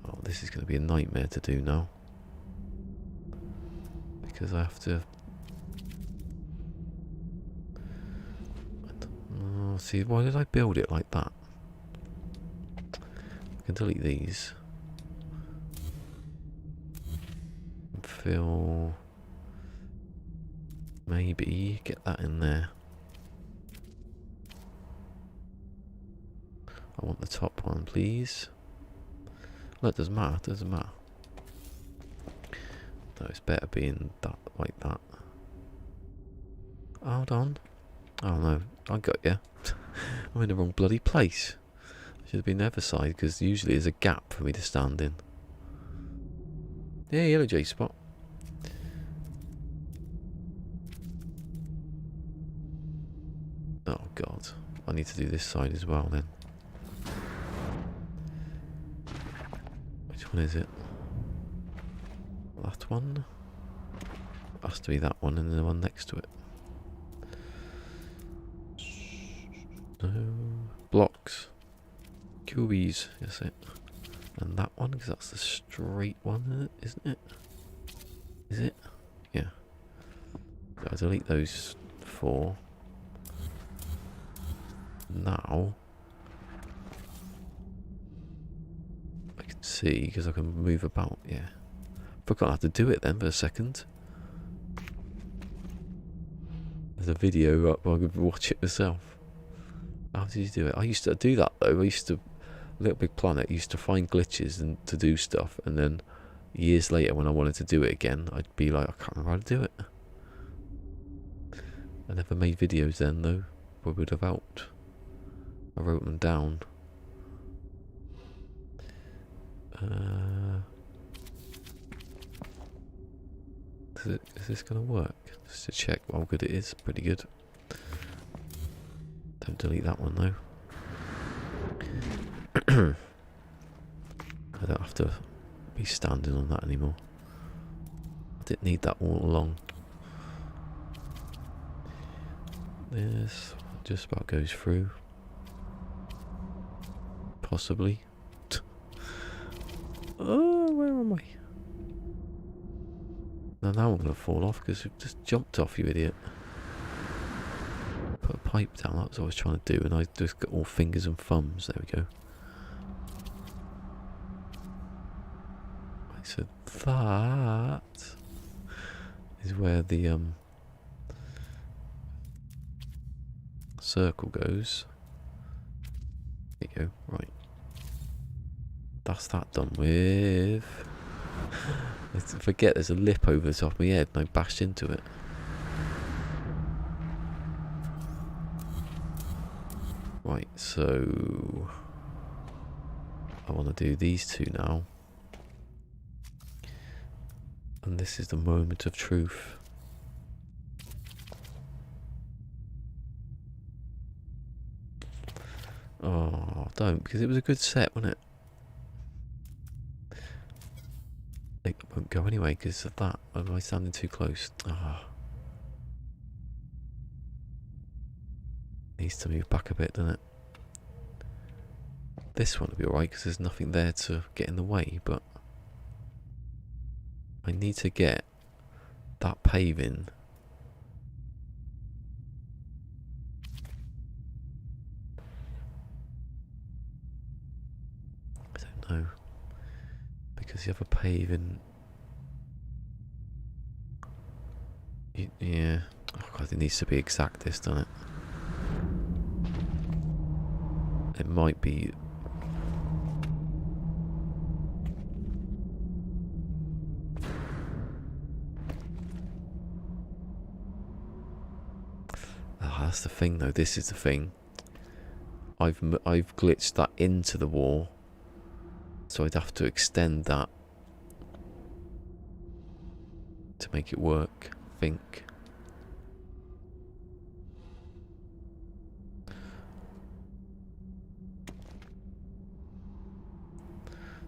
Oh, this is going to be a nightmare to do now. Because I have to. Oh, see, why did I build it like that? I can delete these. Fill. Maybe get that in there. I want the top one, please. No, it doesn't matter. It doesn't matter. No, it's better being that like that. Hold on. Oh no, I got you. I'm in the wrong bloody place. Should have been the other side because usually there's a gap for me to stand in. Yeah, yellow J spot. Oh god, I need to do this side as well then. Which one is it? That one? Has to be that one and the one next to it. No. Blocks. Cubies, that's it. And that one, because that's the straight one, isn't it? Is it? Yeah. So I delete those 4. Now I can see because I can move about. Yeah, forgot how to do it then for a second. There's a video up, I could watch it myself. How did you do it? I used to do that though. I used to, Little Big Planet, used to find glitches and to do stuff, and then years later when I wanted to do it again, I'd be like, I can't remember how to do it. I never made videos then though, but would have helped. I wrote them down. Is this going to work? Just to check how good it is. Pretty good. Don't delete that one though. I don't have to be standing on that anymore. I didn't need that all along. This just about goes through. Possibly. Oh, where am I? Now I'm going to fall off because we've just jumped off, you idiot. Put a pipe down, that's what I was trying to do, and I just got all fingers and thumbs. There we go. Right, so that is where the circle goes. There you go, right. That's that done with. I forget there's a lip over the top of my head and I bashed into it. Right, so I want to do these 2 now. And this is the moment of truth. Oh, don't, because it was a good set, wasn't it? It won't go anyway because of that. Am I standing too close? Ah. Needs to move back a bit, doesn't it? This one will be alright because there's nothing there to get in the way, but I need to get that paving. I don't know. Because the other paving, Yeah. Oh god, it needs to be exact, this, doesn't it? It might be. Ah, that's the thing, though. This is the thing. I've glitched that into the wall, so I'd have to extend that to make it work, I think.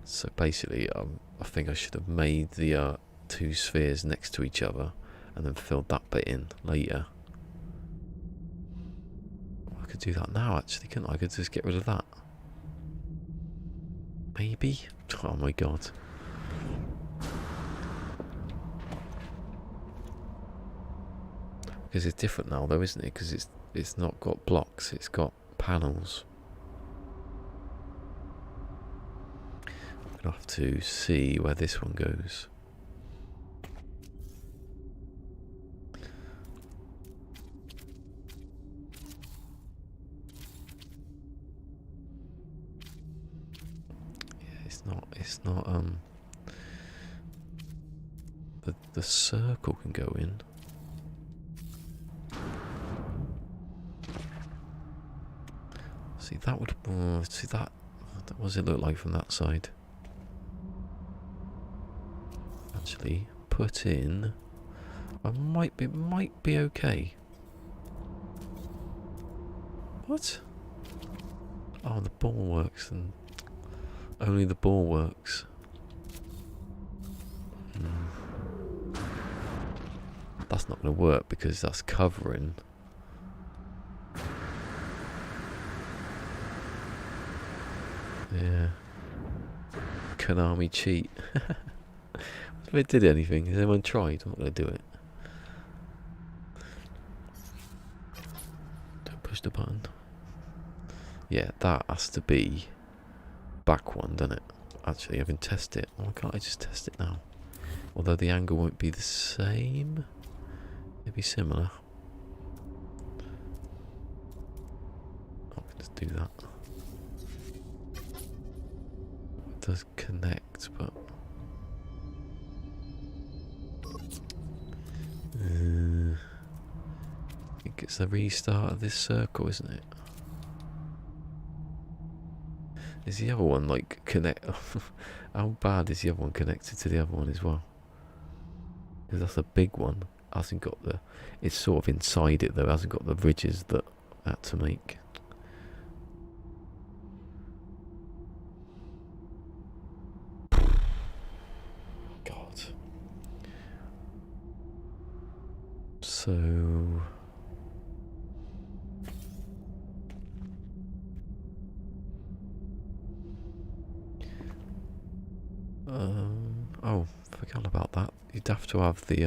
So basically, I think I should have made the two spheres next to each other and then filled that bit in later. I could do that now, actually, couldn't I? I could just get rid of that. Maybe? Oh my god. Because it's different now, though, isn't it? Because it's not got blocks, it's got panels. I'm gonna have to see where this one goes. Yeah, it's not the circle can go in. See, that would see that. What does it look like from that side? Actually, put in. I might be okay. What? Oh, the ball works, and only the ball works. That's not going to work because that's covering. Yeah. Konami cheat. If it did anything, has anyone tried? I'm not going to do it. Don't push the button. Yeah, that has to be back one, doesn't it? Actually, I can test it. Why can't I just test it now? Although the angle won't be the same. Maybe similar. I can just do that. It does connect, but I think it's the restart of this circle, isn't it? Is the other one like connect? How bad is the other one connected to the other one as well? Because that's a big one. Hasn't got the. It's sort of inside it though. Hasn't got the ridges that I had to make. God. So. Oh, forgot about that. You'd have to have the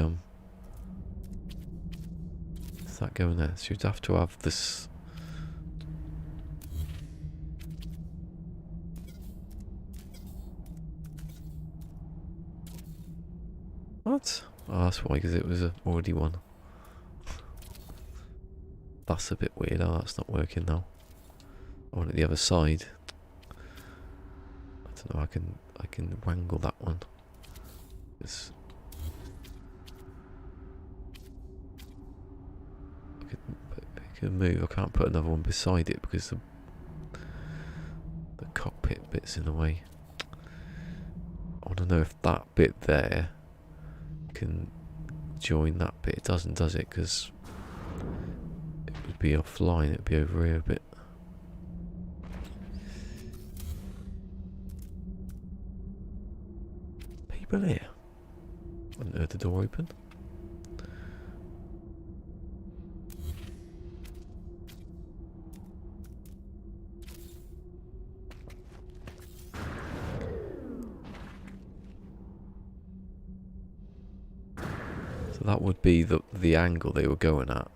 Is that going there? So you'd have to have this. What? Oh, that's why, because it was already one. That's a bit weird. Oh, that's not working now. I want it the other side. I don't know. I can wangle that one. It's, I can move. I can't put another one beside it because the cockpit bit's in the way. I want to know if that bit there can join that bit. It doesn't, does it? Because it would be offline. It'd be over here a bit. People here. I hadn't heard the door open. So that would be the angle they were going at.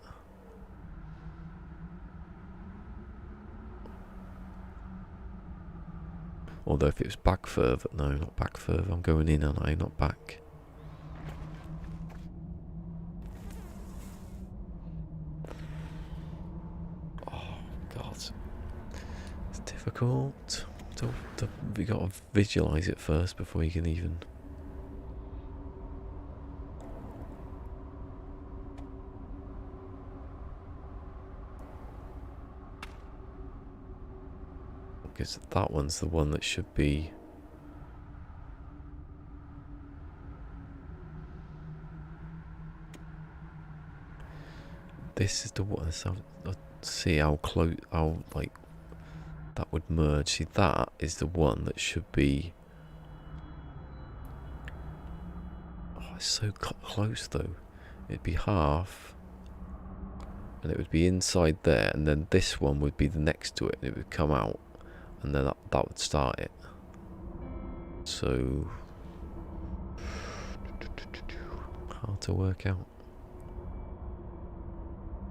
Although if it was back further, no, not back further. I'm going in, aren't I? Not back. difficult. We got to visualize it first before you can even. Because that one's the one that should be. This is the one. So let's see how close, how like that would merge. See, that is the one that should be. Oh, it's so close though. It'd be half, and it would be inside there, and then this one would be the next to it, and it would come out, and then that would start it. So hard to work out.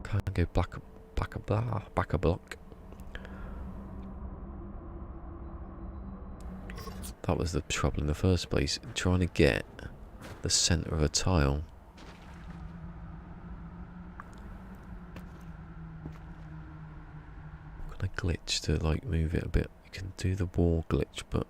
Can't go back a block. That was the trouble in the first place, trying to get the centre of a tile. Can I glitch to like move it a bit? You can do the wall glitch, but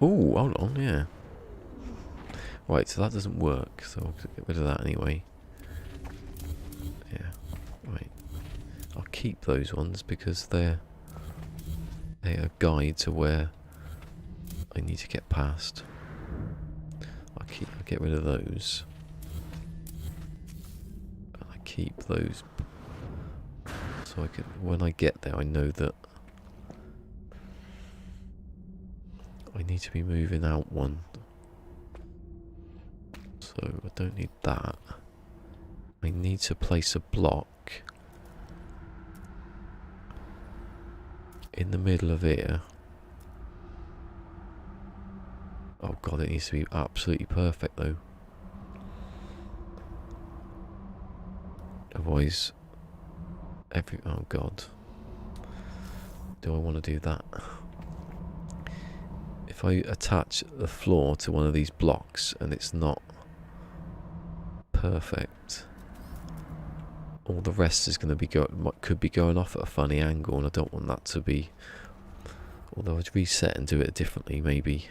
oh, hold on, yeah. Right, so that doesn't work, so I'll get rid of that anyway. Yeah, right. I'll keep those ones because they're a guide to where I need to get past. I'll get rid of those. And I keep those so I can, when I get there, I know that I need to be moving out one. So I don't need that. I need to place a block in the middle of here. Oh god, it needs to be absolutely perfect though. Otherwise, oh god. Do I want to do that? If I attach the floor to one of these blocks and it's not perfect, all the rest is going to be could be going off at a funny angle, and I don't want that to be. Although I'd reset and do it differently, maybe.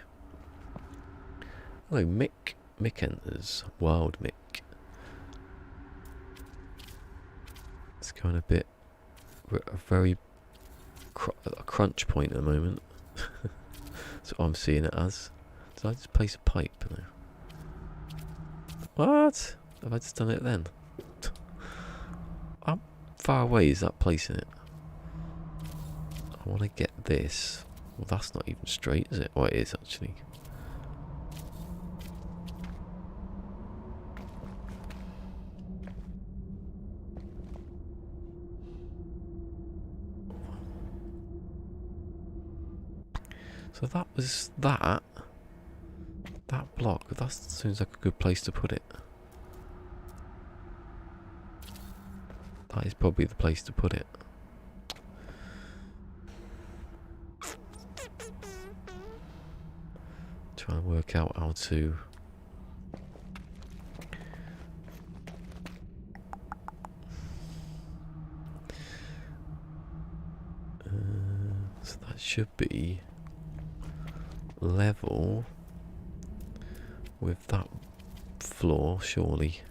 Hello, Mick. Mick enters. Wild Mick. It's going a bit. We're at a very a crunch point at the moment. That's what I'm seeing it as. Did I just place a pipe now? What? Have I just done it then? How far away is that placing it? I want to get this. Well, that's not even straight, is it? Oh, it is actually. So that was that. That block. That seems like a good place to put it. That is probably the place to put it. Try and work out how to. So that should be level with that floor, surely.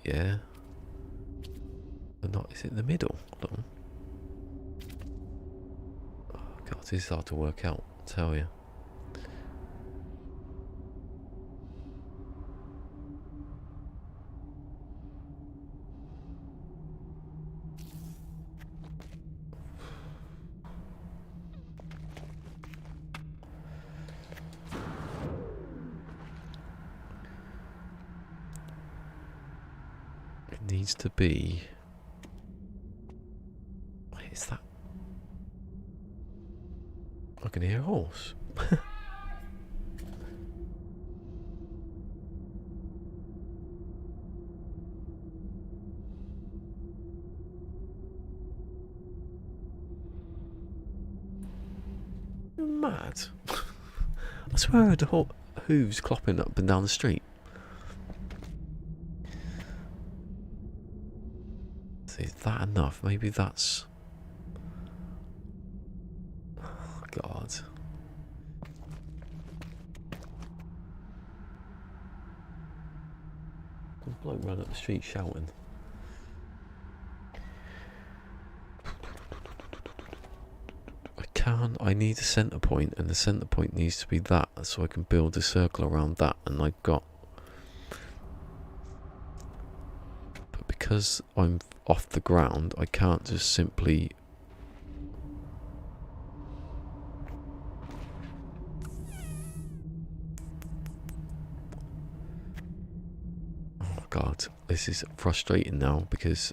Yeah. But not, is it in the middle? Hold on. Oh god, this is hard to work out, I tell you. It needs to be. What is that? I can hear a horse. mad? I swear I heard the hooves clopping up and down the street. So is that enough? Maybe that's... Oh, God. The bloke ran up the street shouting. I need a centre point, and the centre point needs to be that, so I can build a circle around that, and I've got... But because I'm off the ground, I can't just simply... Oh God, this is frustrating now, because...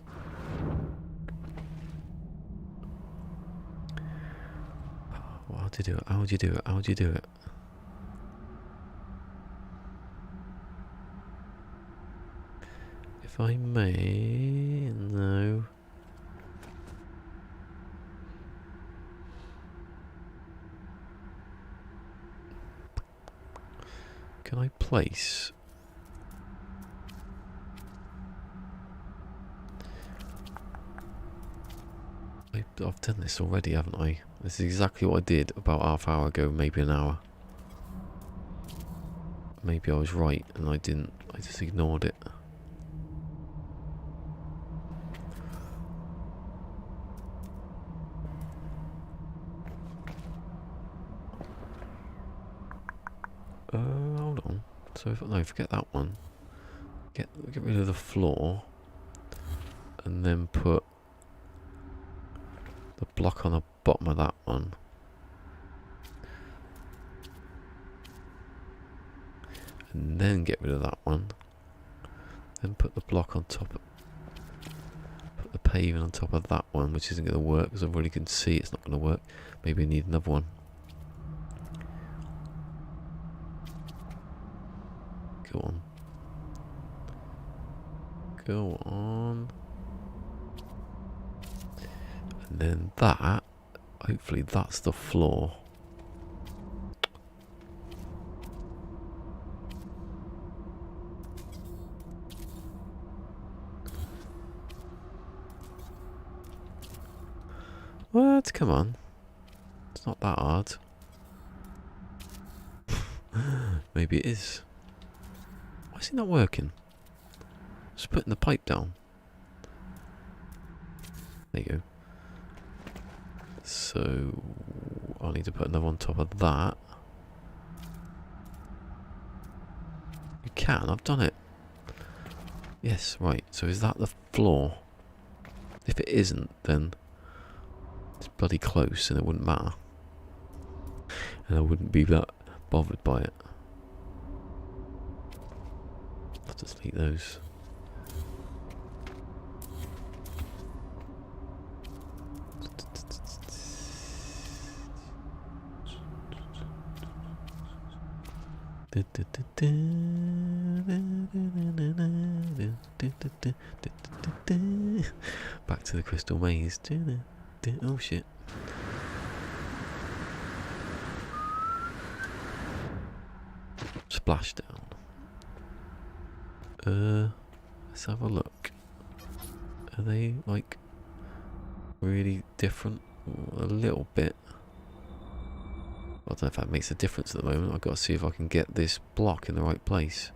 How do you do it? How do you do it? How do you do it? If I may... No. Can I place... I've done this already, haven't I? This is exactly what I did about half an hour ago, maybe an hour. Maybe I was right and I didn't. I just ignored it. Hold on. So if no, forget that one. Get rid of the floor, and then put the block on the bottom of that one. And then get rid of that one. Then put the block on top of... Put the paving on top of that one, which isn't going to work because I already can see it's not going to work. Maybe I need another one. Go on. Go on. And then that, hopefully that's the floor. What? Come on. It's not that hard. Maybe it is. Why is it not working? Just putting the pipe down. There you go. So I'll need to put another on top of that. You can, I've done it. Yes, right. So is that the floor? If it isn't, then it's bloody close and it wouldn't matter. And I wouldn't be that bothered by it. I'll just delete those. Back to the crystal maze. Oh shit. Splashdown. Let's have a look. Are they like really different? A little bit. I don't know if that makes a difference at the moment. I've got to see if I can get this block in the right place.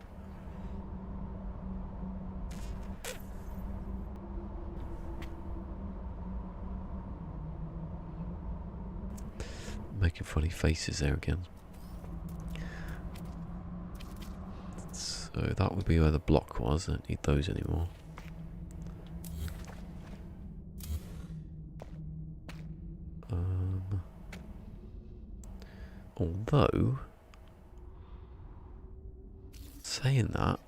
Making funny faces there again. So that would be where the block was. I don't need those anymore. Although, saying that,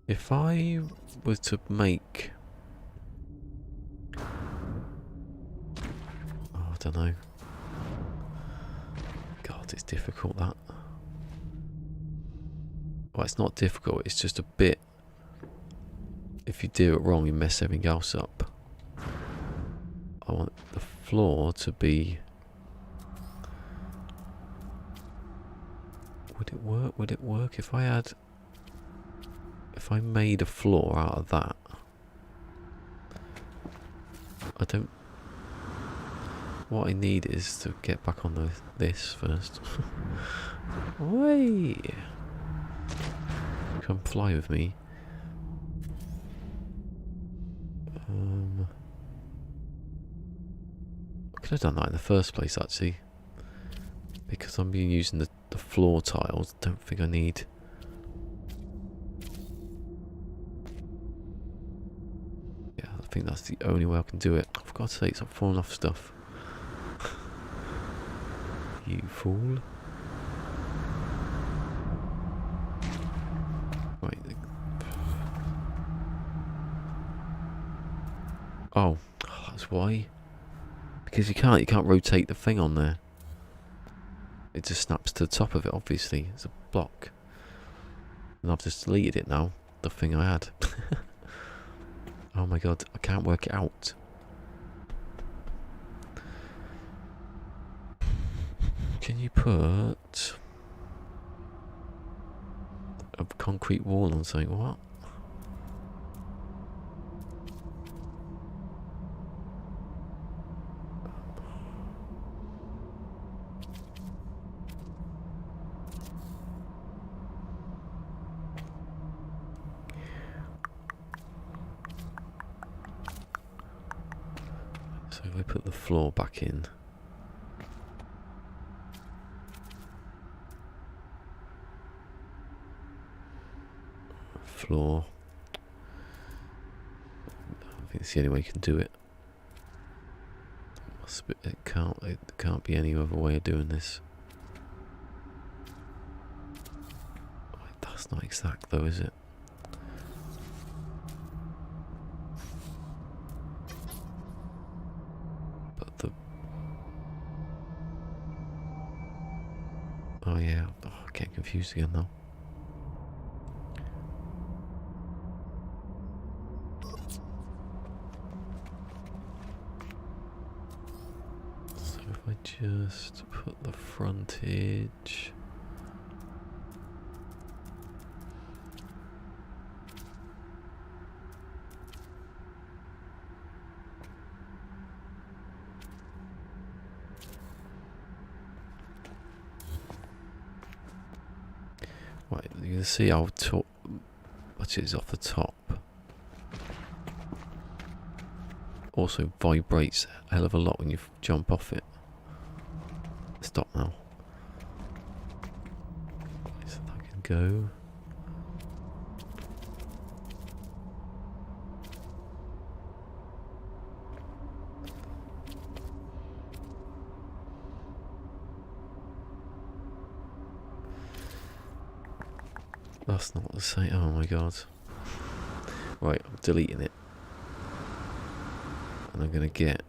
if I was to make, I don't know. God, it's difficult that. Well, it's not difficult, it's just a bit... If you do it wrong, you mess everything else up. I want the floor to be... Would it work? Would it work if I had... If I made a floor out of that? I don't... What I need is to get back on this first. Oi! Come fly with me. I could have done that in the first place, actually. Because I'm using the floor tiles. Don't think I need... Yeah, I think that's the only way I can do it. Oh, for God's sake, stop falling off stuff. You fool. Right. Oh, that's why. Because you can't rotate the thing on there. It just snaps to the top of it, obviously. It's a block. And I've just deleted it now. The thing I had. Oh my god, I can't work it out. Can you put a concrete wall on something? What? So if I put the floor back in. Floor. I think it's the only way you can do it. It can't be any other way of doing this. That's not exact though, is it? But the... Oh yeah, I'm getting confused again now. So if I just put the frontage... Right, you can see how much is off the top. Also vibrates a hell of a lot when you jump off it. Stop now. So I can go. That's not the same. Oh my god. Right, I'm deleting it. And I'm gonna get...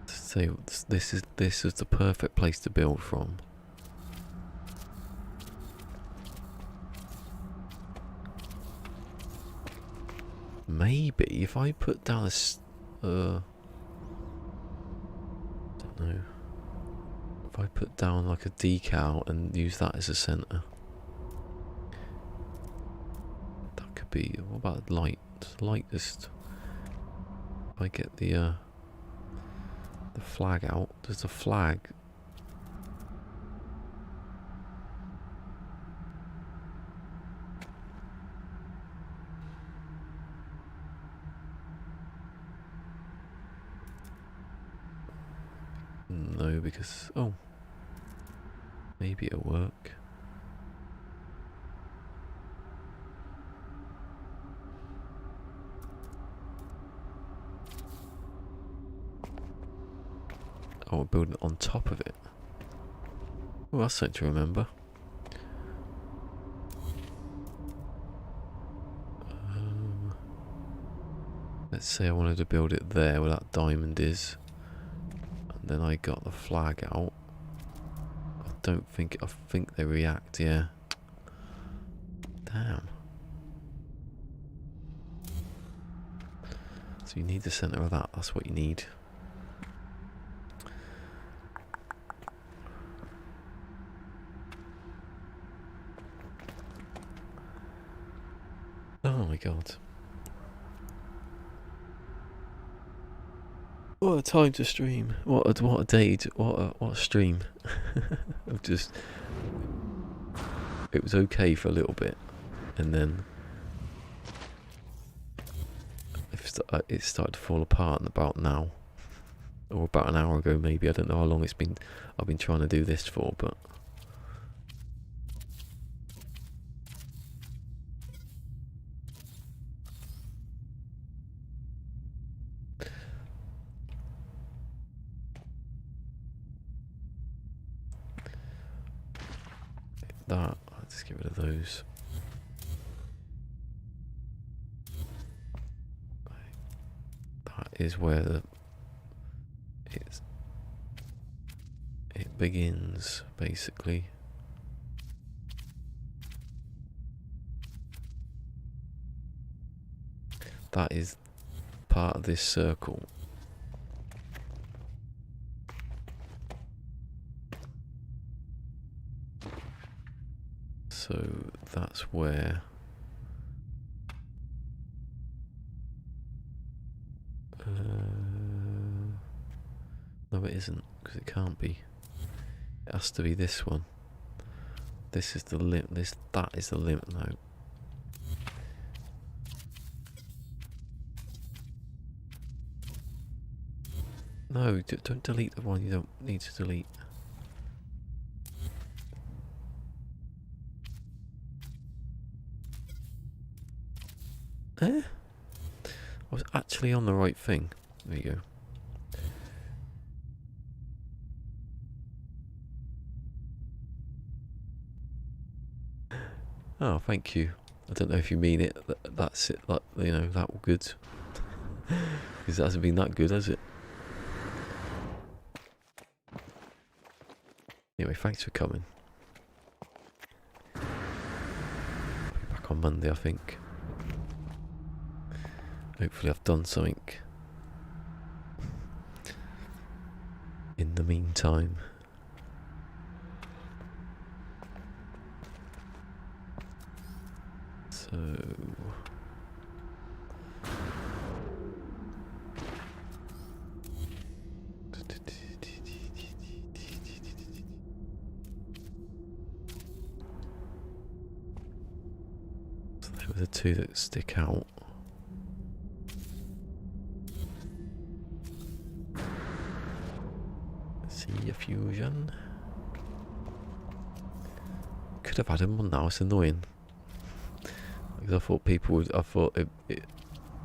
So this is the perfect place to build from. Maybe if I put down a don't know. If I put down like a decal and use that as a center, that could be. What about light? Light just. If I get the flag out, there's a flag. No, because... Oh. Maybe it'll work. Oh, we're building it on top of it. Oh, that's something to remember. say I wanted to build it there where that diamond is, and then I got the flag out. I think they react, yeah. Damn. So you need the center of that, that's what you need. Oh my god. What a time to stream. What a day, what a stream. I've just... It was okay for a little bit, and then it started to fall apart about now. Or about an hour ago maybe, I don't know how long I've been trying to do this for, but... That, let's get rid of those. That is where it begins, basically. That is part of this circle. So that's where no, it isn't, because it can't be. It has to be this one. This is the limb. That is the limb. No. No, don't delete the one you don't need to delete. I was actually on the right thing. There you go. Oh, thank you. I don't know if you mean it. That's it. Like, you know, that was good. Because it hasn't been that good, has it? Anyway, thanks for coming. I'll be back on Monday, I think. Hopefully I've done something in the meantime. So... So there were the two that stick out. See a fusion. Could have had him on now, it's annoying. Because I thought people would,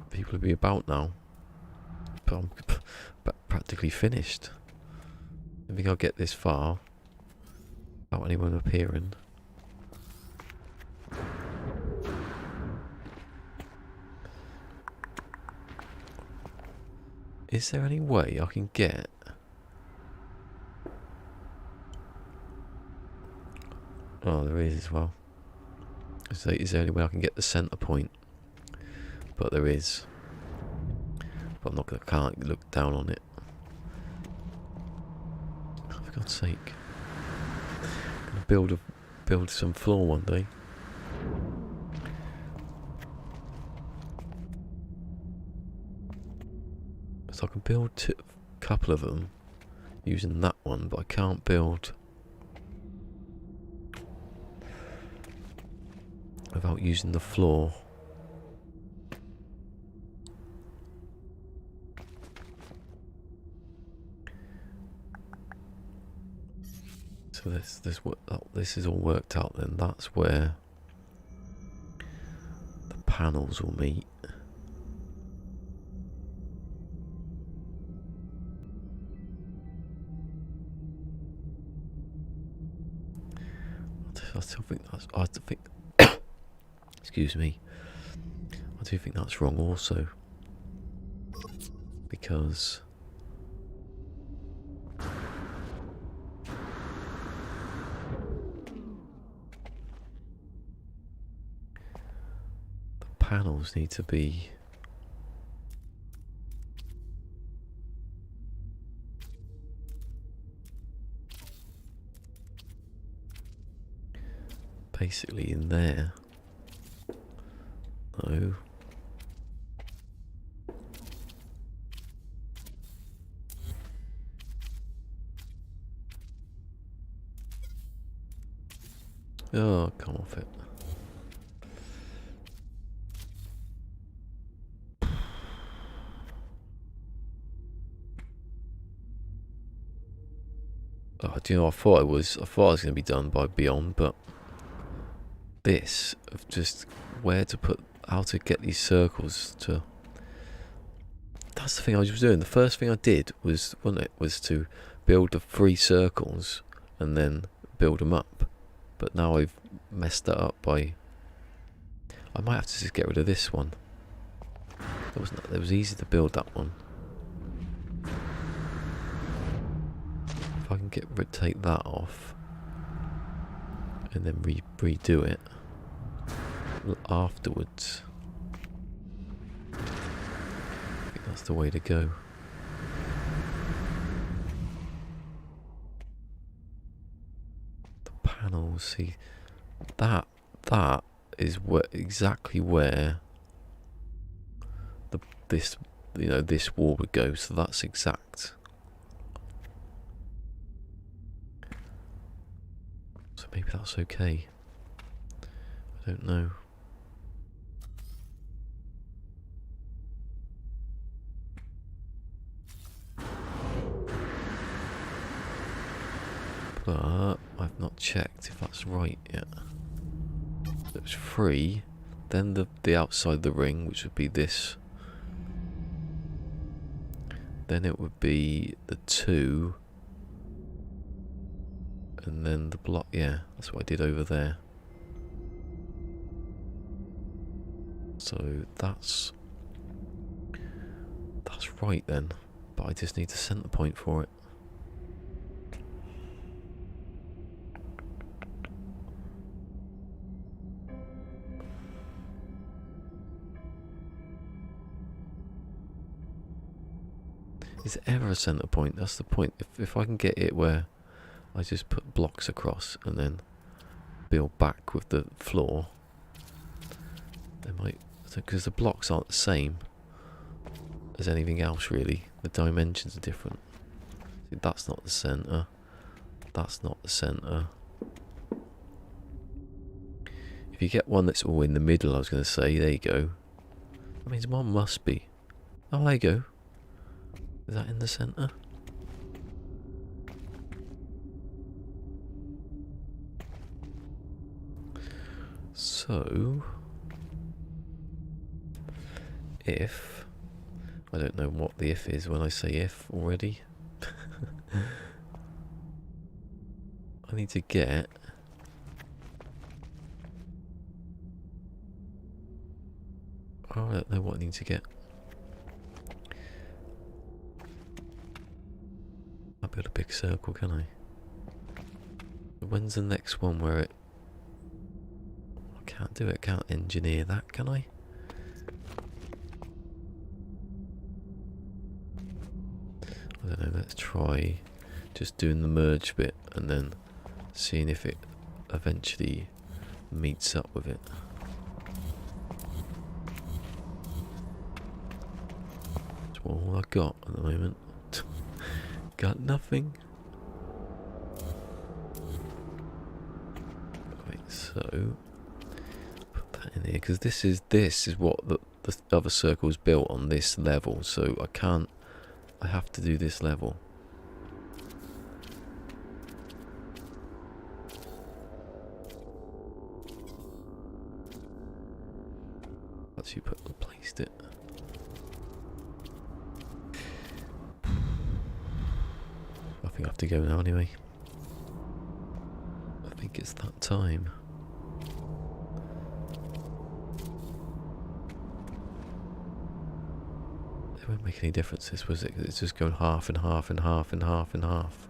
people would be about now. But I'm practically finished. I think I'll get this far without anyone appearing. Is there any way I can get... Oh, there is as well. So is there any way I can get the centre point? But there is. But I'm not gonna, can't look down on it. Oh, for God's sake. I'm gonna build some floor one day. So I can build a couple of them using that one, but I can't build without using the floor. So this is all worked out then. That's where the panels will meet. I still think that's... I think... Excuse me. I do think that's wrong also. because the panels need to be basically in there. No. Oh, come off it. Oh, do you know, I thought I was going to be done by Beyond, but this of just where to put, how to get these circles to. That's the thing I was doing. The first thing I did was, wasn't it, was to build the 3 circles and then build them up. But now I've messed that up by. I might have to just get rid of this one. It was easy to build that one. If I can take that off and then redo it afterwards, I think that's the way to go. The panels, see, that is exactly where this wall would go. So that's exact. So maybe that's okay. I don't know. But I've not checked if that's right yet. It's 3, then the outside of the ring, which would be this. Then it would be the 2, and then the block. Yeah, that's what I did over there. So that's right then, but I just need a center point for it. Is there ever a center point? That's the point. If I can get it where I just put blocks across and then build back with the floor, they might, because the blocks aren't the same as anything else really. The dimensions are different. See, that's not the center. That's not the center. If you get one that's all in the middle, I was going to say, there you go. That means one must be. Oh, there you go. Is that in the centre? So, if, I don't know what the if is when I say if already. I need to get I don't know what I need to get. I'll build a big circle, can I? When's the next one where it... I can't do it, can't engineer that, can I? I don't know, let's try just doing the merge bit and then seeing if it eventually meets up with it. That's all I got at the moment. Got nothing. Wait, so put that in here because this is what the other circle is built on, this level. So I have to do this level. Actually, placed it. I think I have to go now anyway. I think it's that time. won't make any differences, was it? 'Cause it's just going half and half and half and half and half.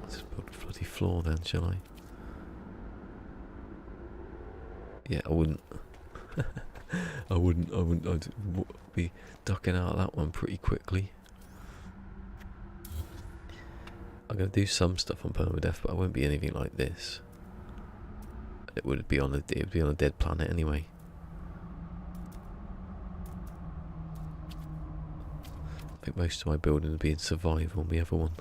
Let's build a bloody floor then, shall I? Yeah, I wouldn't. I wouldn't. I'd be ducking out of that one pretty quickly. I'm gonna do some stuff on PermaDEAD, but I won't be anything like this. It would be on a dead planet anyway. I think most of my building would be in survival on the other one,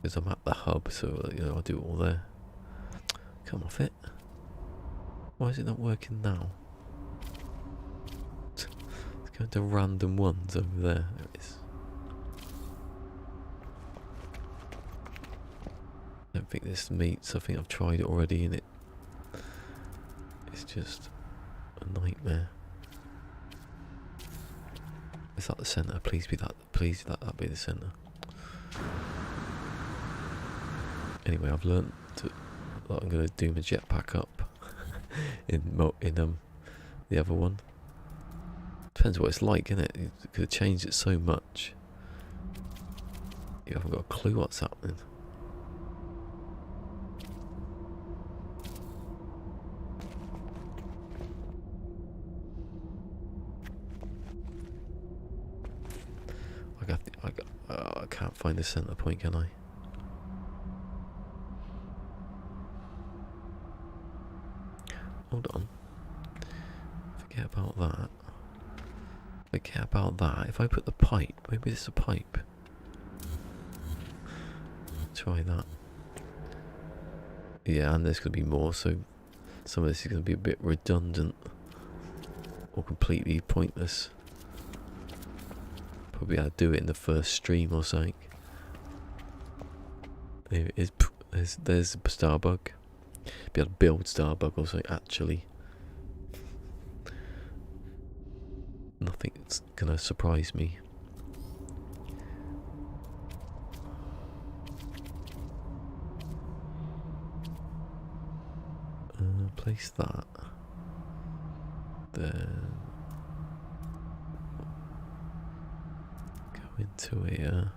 because I'm at the hub, so you know I'll do it all there. Come off it. Why is it not working now? It's going to random ones over there. There it is. I don't think this meets. I think I've tried it already and it's just a nightmare. Is that the centre? Please be that. Please that be the centre. Anyway, I've learnt that I'm going to do my jetpack up in the other one. Depends what it's like, innit? You could have changed it so much. You haven't got a clue what's happening. I can't find the centre point, can I? Hold on. Forget about that. Forget about that. If I put the pipe, maybe it's a pipe. Try that. Yeah, and there's going to be more, so some of this is going to be a bit redundant or completely pointless. Probably I'll do it in the first stream or something. There it is. There's Starbug. Be able to build Starbug or something, actually. Nothing's gonna surprise me. Place that. Then go into here.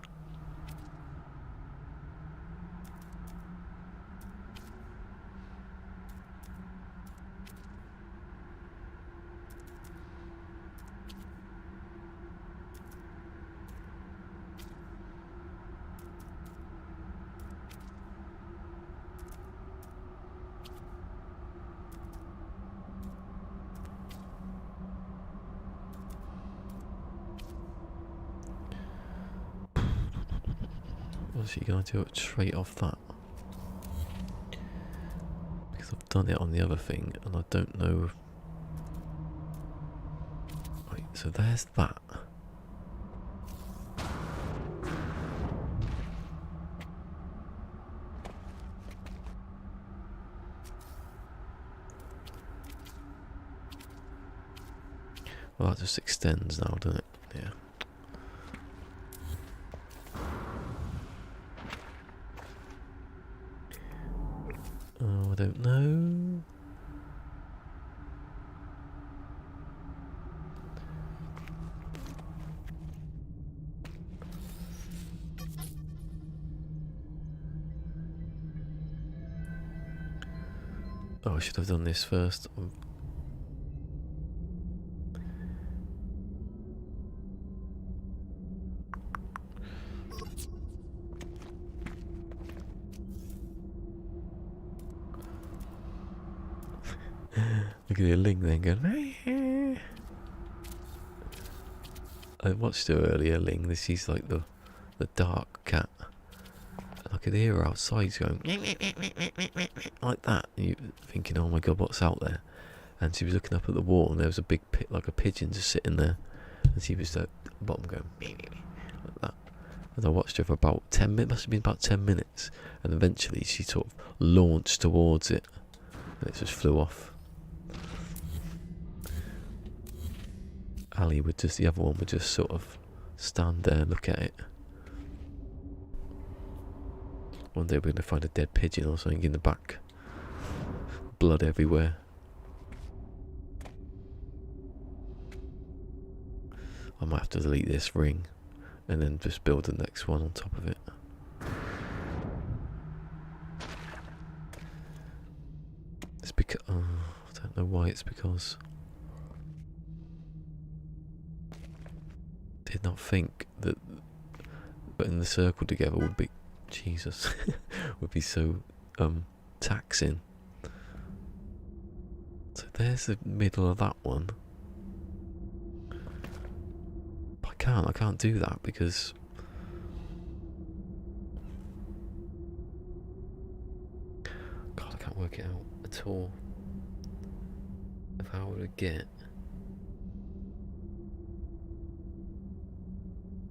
Was she going to do it straight off that? Because I've done it on the other thing and I don't know. Right, so there's that. Well, that just extends now, doesn't it? Yeah. Oh, I don't know. Oh, I should have done this first. Look at the link then going. I watched her earlier, Ling. This is like the dark cat. And I could hear her outside going like that. And you thinking, oh my god, what's out there? And she was looking up at the wall, and there was a big pit, like a pigeon, just sitting there. And she was at the bottom going like that. And I watched her for about 10 minutes. Must have been about 10 minutes. And eventually, she sort of launched towards it, and it just flew off. Ali would just, the other one would just sort of stand there and look at it. One day we're going to find a dead pigeon or something in the back. Blood everywhere. I might have to delete this ring and then just build the next one on top of it. It's because I don't know why. It's because I did not think that putting the circle together would be would be so taxing. So there's the middle of that one. I can't do that because God, I can't work it out at all of how I would get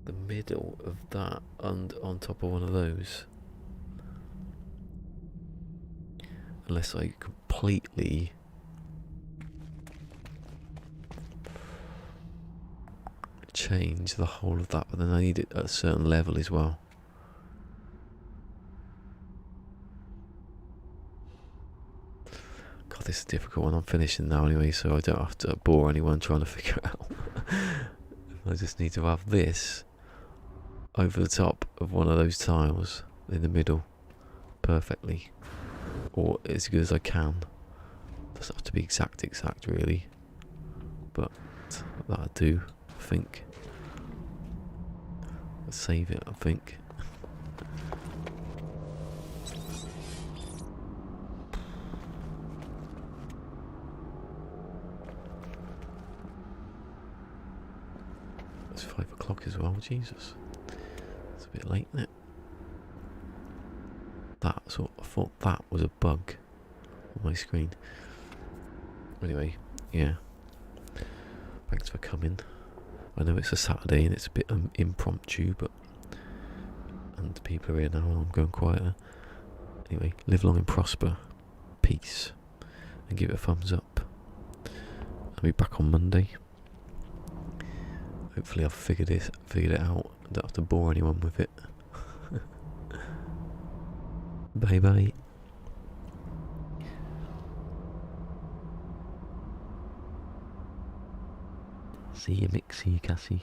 the middle of that and on top of one of those, unless I completely change the whole of that, but then I need it at a certain level as well. God, this is a difficult one. I'm finishing now anyway, so I don't have to bore anyone trying to figure it out. I just need to have this over the top of one of those tiles in the middle perfectly, or as good as I can. Doesn't have to be exact really, but that'll do, I think. Let's save it, I think. It's 5 o'clock as well, Jesus. It's a bit late, isn't it? I thought that was a bug on my screen. Anyway, yeah. Thanks for coming. I know it's a Saturday and it's a bit impromptu, and people are here now and I'm going quieter. Anyway, live long and prosper. Peace. And give it a thumbs up. I'll be back on Monday. Hopefully I've figured it out. I don't have to bore anyone with it. Bye bye. See you, Mick. See you, Cassie.